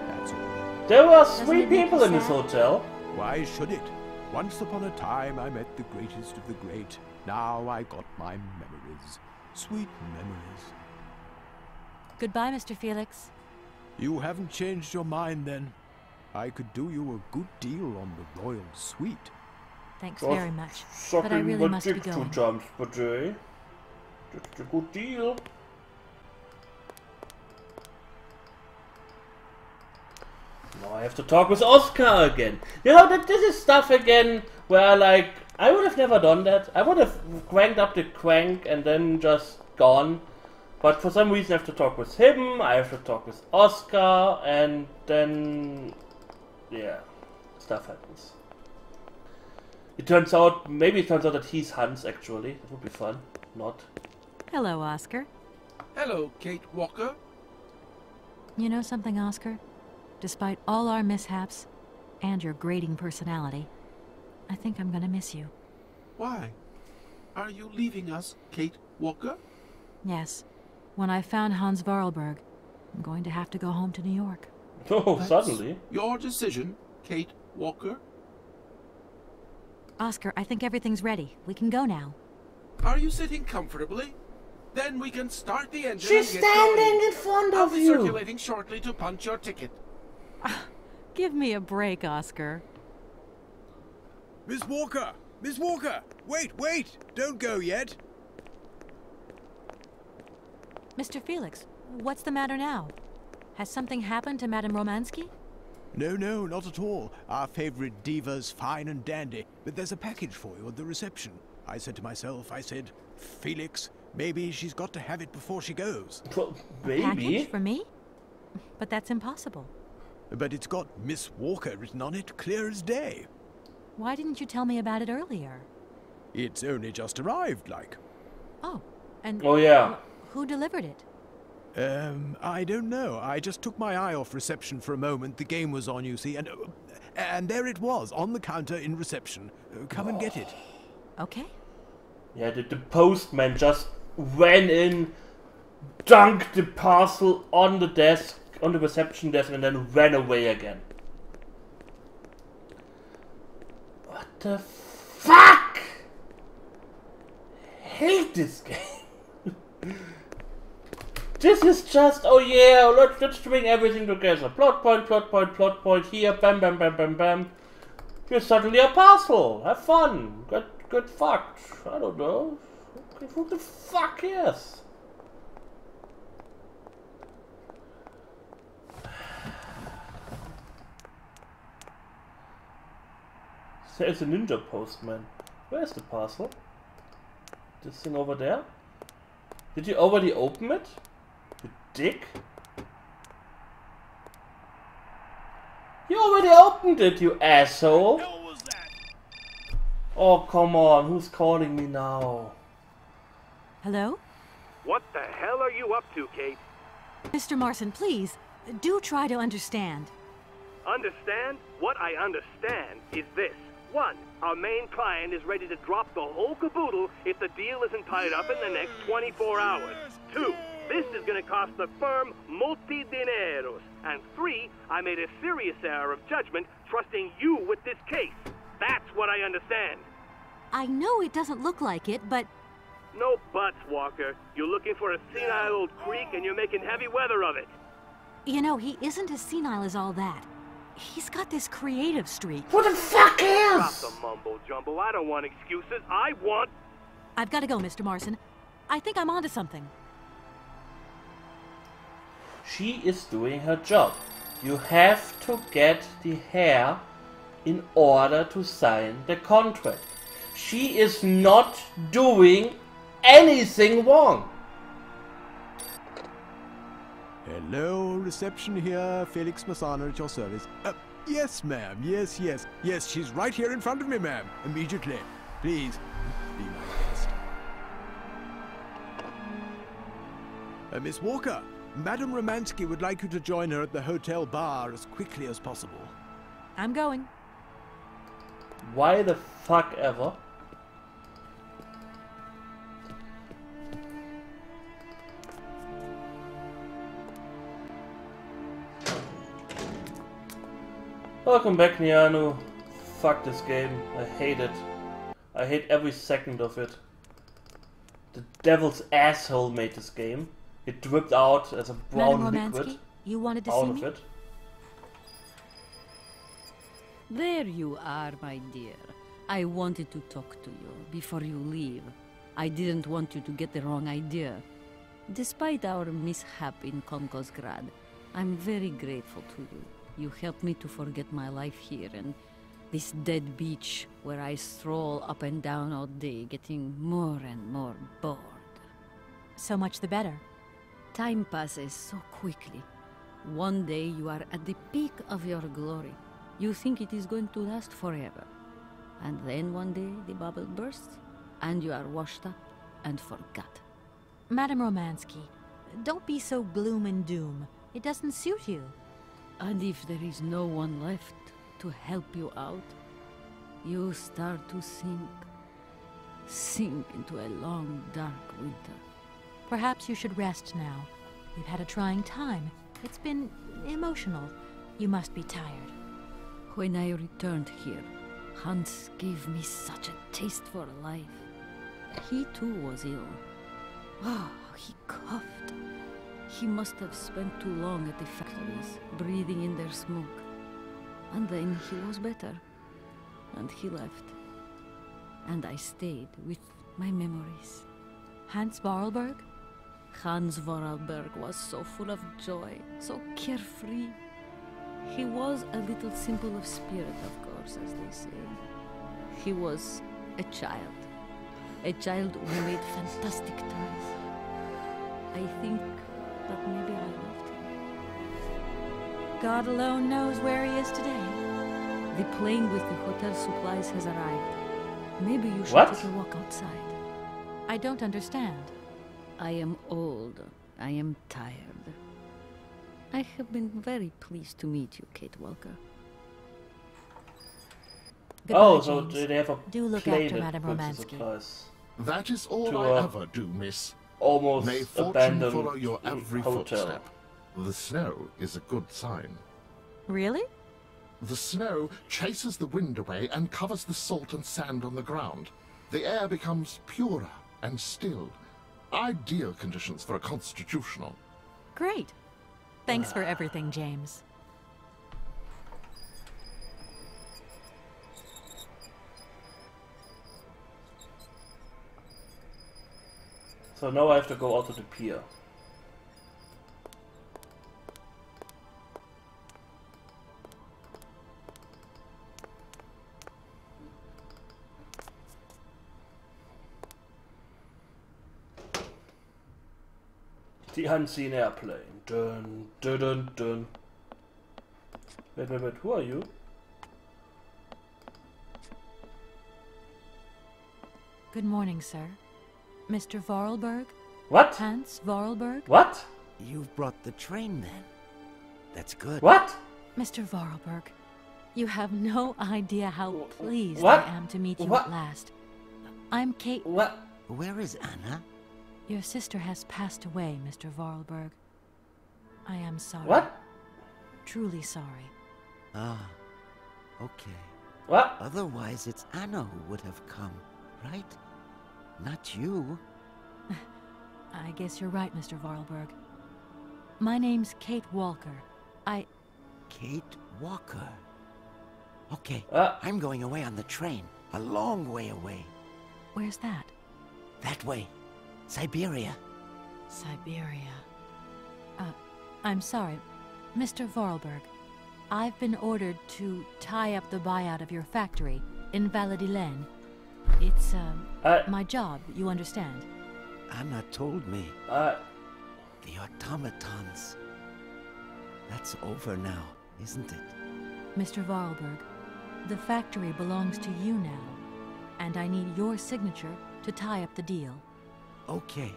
That's all. There were Doesn't three it make people you in this sad? hotel. Why should it? Once upon a time I met the greatest of the great. Now I got my memories. Sweet memories. Goodbye, Mr. Felix. You haven't changed your mind then? I could do you a good deal on the royal suite. Thanks Oh, very much, sucking but I really my must be dick going. 2 times per day. That's a good deal. Now I have to talk with Oscar again. You know, this is stuff again where, like, I would have never done that. I would have cranked up the crank and then just gone. But for some reason I have to talk with him, I have to talk with Oscar, and then, yeah, stuff happens. Maybe it turns out that he's Hans, actually. It would be fun. Not. Hello, Oscar. Hello, Kate Walker. You know something, Oscar? Despite all our mishaps and your grating personality, I think I'm gonna miss you. Why? Are you leaving us, Kate Walker? Yes. When I found Hans Varlberg, I'm going to have to go home to New York. Oh, That's suddenly. Your decision, Kate Walker? Oscar, I think everything's ready. We can go now. Are you sitting comfortably? Then we can start the engine. She's and get standing going. in front I'll of be you. circulating shortly to punch your ticket. Give me a break, Oscar. Miss Walker! Miss Walker! Wait, wait! Don't go yet! Mr. Felix, what's the matter now? Has something happened to Madame Romansky? No, no, not at all. Our favorite diva's fine and dandy. But there's a package for you at the reception. I said to myself, Felix, maybe she's got to have it before she goes. Well, A package for me? But that's impossible. But it's got Miss Walker written on it, clear as day. Why didn't you tell me about it earlier? It's only just arrived, like. Oh, and... Oh, yeah. Who delivered it? I don't know. I just took my eye off reception for a moment. The game was on, you see, and there it was, on the counter in reception. Come and get it. Okay. Yeah, the postman just ran in, dunked the parcel on the desk, on the reception desk, and then ran away again. What the fuck? I hate this game. This is just, oh yeah, let's bring everything together. Plot point, here, bam, bam, bam, bam, bam. Here's suddenly a parcel. Have fun. Get fucked. I don't know. Who the fuck cares? There's a ninja postman. Where's the parcel? This thing over there? Did you already open it? You dick? You already opened it, you asshole! Oh, come on, who's calling me now? Hello? What the hell are you up to, Kate? Mr. Marson, please, do try to understand. Understand? What I understand is this. 1. Our main client is ready to drop the whole caboodle if the deal isn't tied up in the next 24 hours. 2. This is going to cost the firm multi-dineros. And 3. I made a serious error of judgment trusting you with this case. That's what I understand. I know it doesn't look like it, but... No buts, Walker. You're looking for a senile old creek and you're making heavy weather of it. You know, he isn't as senile as all that. He's got this creative streak. Who the fuck is? Stop the mumbo-jumbo. I don't want excuses. I want... I've got to go, Mr. Marson. I think I'm onto something. She is doing her job. You have to get the hair in order to sign the contract. She is not doing anything wrong. Hello, reception here. Felix Massana at your service. Yes, ma'am. Yes, yes. Yes, she's right here in front of me, ma'am. Immediately. Please, be my guest. Miss Walker, Madame Romansky would like you to join her at the hotel bar as quickly as possible. I'm going. Why the fuck ever? Welcome back, Nianu. Fuck this game. I hate it. I hate every second of it. The devil's asshole made this game. It dripped out as a brown Madame liquid Romansky, you wanted to out see of me? it. There you are, my dear. I wanted to talk to you before you leave. I didn't want you to get the wrong idea. Despite our mishap in Konkosgrad, I'm very grateful to you. You helped me to forget my life here and this dead beach where I stroll up and down all day, getting more and more bored. So much the better. Time passes so quickly. One day you are at the peak of your glory. You think it is going to last forever. And then one day the bubble bursts, and you are washed up and forgot. Madame Romansky, don't be so gloom and doom. It doesn't suit you. And if there is no one left to help you out, you start to sink into a long, dark winter. Perhaps you should rest now. You've had a trying time. It's been emotional. You must be tired. When I returned here, Hans gave me such a taste for life. He too was ill. Oh, he coughed. He must have spent too long at the factories, breathing in their smoke. And then he was better. And he left. And I stayed with my memories. Hans Vorarlberg? Hans Vorarlberg was so full of joy, so carefree. He was a little simple of spirit, of course, as they say. He was a child who made fantastic toys. I think that maybe I loved him. God alone knows where he is today. The plane with the hotel supplies has arrived. Maybe you should take a walk outside. I don't understand. I am old. I am tired. I have been very pleased to meet you, Kate Walker. Goodbye, so James. they have a Do look plane after that Madame puts the Romansky. supplies That is all to I a ever do, miss. almost May fortune abandoned follow your every hotel. footstep. The snow is a good sign. Really? The snow chases the wind away and covers the salt and sand on the ground. The air becomes purer and still. Ideal conditions for a constitutional. Great. Thanks for everything, James. So now I have to go out to the pier. The unseen airplane. Dun dun dun dun. Wait, who are you? Good morning, sir. Mr. Vorarlberg? What? Hans Vorarlberg? What? You've brought the train then. That's good. What? Mr. Vorarlberg, you have no idea how pleased what? I am to meet you What? at last. I'm Kate. What? Where is Anna? Your sister has passed away, Mr. Vorarlberg. I am sorry. What? Truly sorry. Ah, okay. What? Otherwise, it's Anna who would have come, right? Not you. I guess you're right, Mr. Vorarlberg. My name's Kate Walker. Kate Walker. Okay, I'm going away on the train. A long way away. Where's that? That way. Syberia. Syberia. I'm sorry. Mr. Vorarlberg, I've been ordered to tie up the buyout of your factory in Valladolid. It's, my job, you understand. Anna told me. The automatons. That's over now, isn't it? Mr. Vorarlberg, the factory belongs to you now, and I need your signature to tie up the deal. Okay.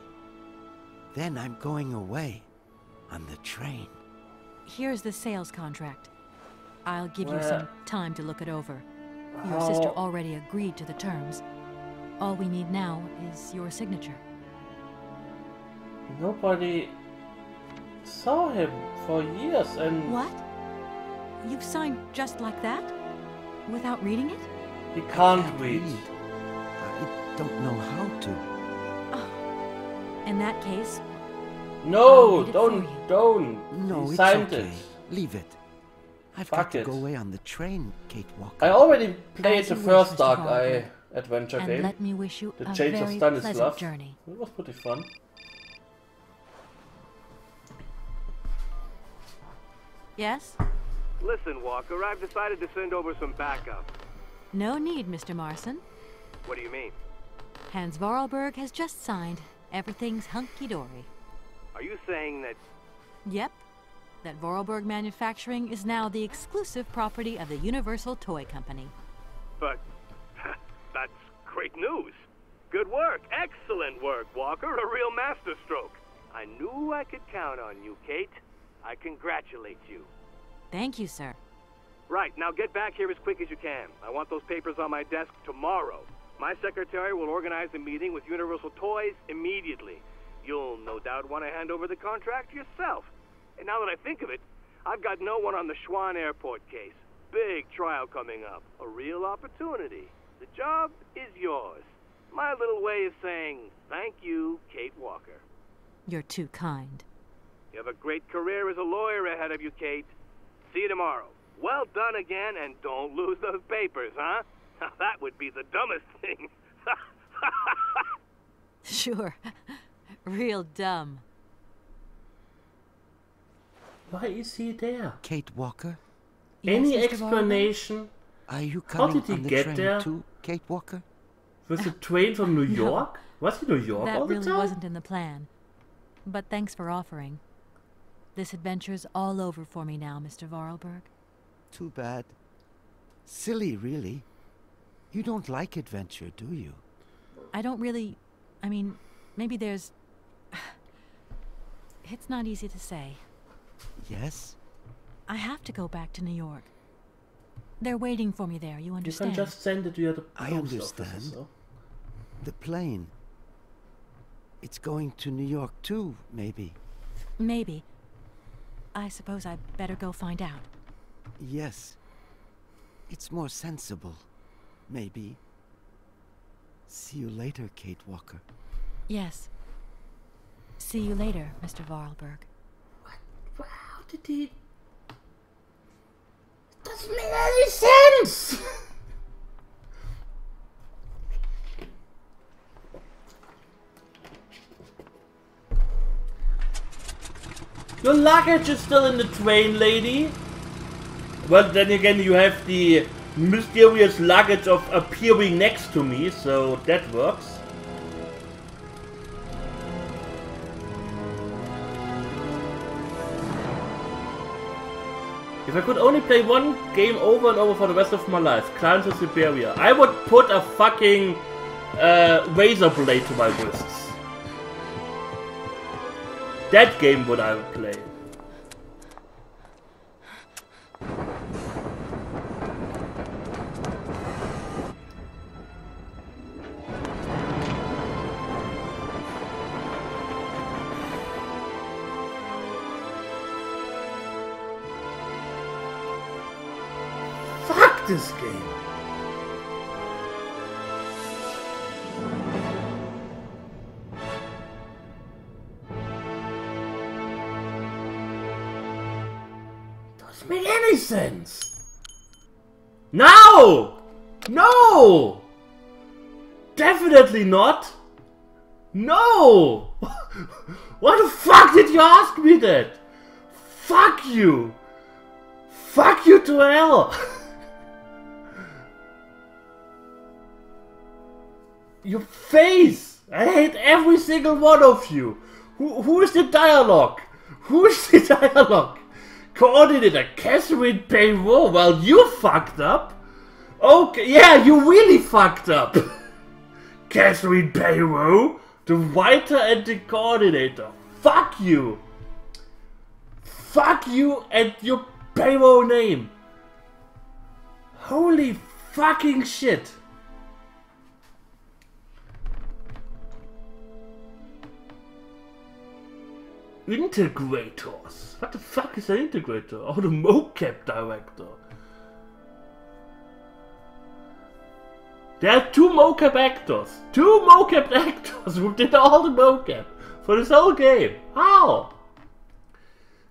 Then I'm going away on the train. Here's the sales contract. I'll give you Where? some time to look it over. Your sister already agreed to the terms. All we need now is your signature. Nobody saw him for years and... What? You've signed just like that? Without reading it? He can't read. I don't know how to. In that case... No, read it for you. don't. No, He it's signed okay. it. Leave it. I've Fuck got to it. go away on the train, Kate Walker. I already played As the you first wish, Mr. Dark Vorarlberg. Eye, adventure and game. let me wish you The a Chains of very Stanislav. pleasant journey. It was pretty fun. Yes? Listen, Walker, I've decided to send over some backup. No need, Mr. Marson. What do you mean? Hans Vorarlberg has just signed. Everything's hunky-dory. Are you saying that... Yep. That Vorarlberg Manufacturing is now the exclusive property of the Universal Toy Company. But... that's great news. Good work. Excellent work, Walker. A real masterstroke. I knew I could count on you, Kate. I congratulate you. Thank you, sir. Right, now get back here as quick as you can. I want those papers on my desk tomorrow. My secretary will organize a meeting with Universal Toys immediately. You'll no doubt want to hand over the contract yourself. And now that I think of it, I've got no one on the Schwann Airport case. Big trial coming up. A real opportunity. The job is yours. My little way of saying thank you, Kate Walker. You're too kind. You have a great career as a lawyer ahead of you, Kate. See you tomorrow. Well done again, and don't lose those papers, huh? Now that would be the dumbest thing. Sure. Real dumb. Why is he there? Kate Walker? Any Yes, Mr. explanation? Are you How coming did he on the get train there? too, Kate Walker? With a train from New No. York? Was he New York That all the really time? wasn't in the plan. But thanks for offering. This adventure's all over for me now, Mr. Vorarlberg. Too bad. Silly, really. You don't like adventure, do you? I don't really... I mean, maybe there's... It's not easy to say. Yes? I have to go back to New York. They're waiting for me there, you You understand? can just send it via the I post understand. office, so. The plane. It's going to New York too, maybe. Maybe. I suppose I'd better go find out. Yes. It's more sensible. Maybe. See you later, Kate Walker. Yes. See you later, Mr. Vorarlberg. How did he... It doesn't make any sense! Your luggage is still in the train, lady. Well, then again, you have the mysterious luggage of appearing next to me, so that works. If I could only play one game over and over for the rest of my life, Climbs of Syberia, I would put a fucking razor blade to my wrists. That game would I play. Fuck this game. Doesn't make any sense. No! No! Definitely not. No! Why the fuck did you ask me that? Fuck you! Fuck you to hell! Your face! I hate every single one of you! Who is the dialogue? Who is the dialogue? Coordinator Catherine Payroll, well, you fucked up! Okay, yeah, you really fucked up! Catherine Payroll, the writer and the coordinator. Fuck you! Fuck you and your payroll name! Holy fucking shit! Integrators. What the fuck is an integrator? Oh, the mocap director. There are two mocap actors. Two mocap actors who did all the mocap for this whole game. How?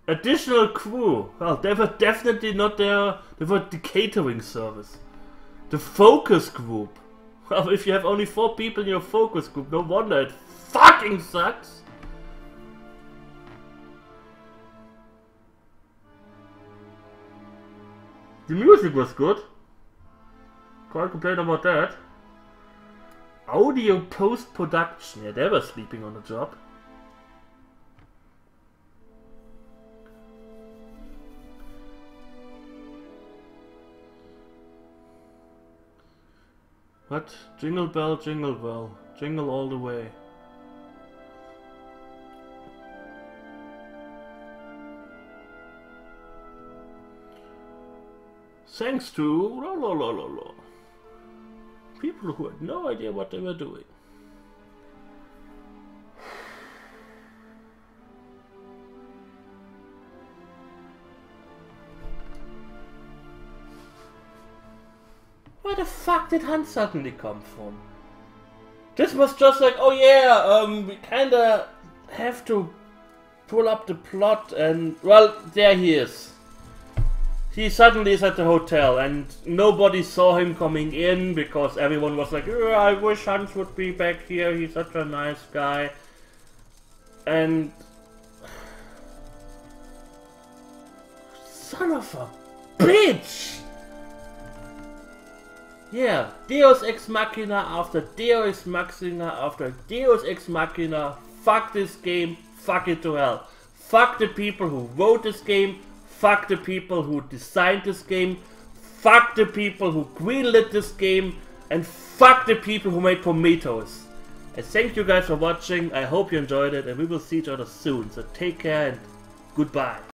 Additional crew. Well, they were definitely not there. They were the catering service. The focus group. Well, if you have only 4 people in your focus group, no wonder it fucking sucks. The music was good. Can't complain about that. Audio post-production. Yeah, they were sleeping on the job. What? Jingle bell, jingle all the way. Thanks to people who had no idea what they were doing. Where the fuck did Hans suddenly come from? This was just like, oh yeah, we kinda have to pull up the plot and, well, there he is. He suddenly is at the hotel and nobody saw him coming in because everyone was like, oh, I wish Hans would be back here, he's such a nice guy. And... son of a bitch! Yeah, Deus Ex Machina after Deus Machina after Deus Ex Machina. Fuck this game, fuck it to hell. Fuck the people who wrote this game, fuck the people who designed this game, fuck the people who greenlit this game, and fuck the people who made Prometheus. And thank you guys for watching, I hope you enjoyed it, and we will see each other soon. So take care and goodbye.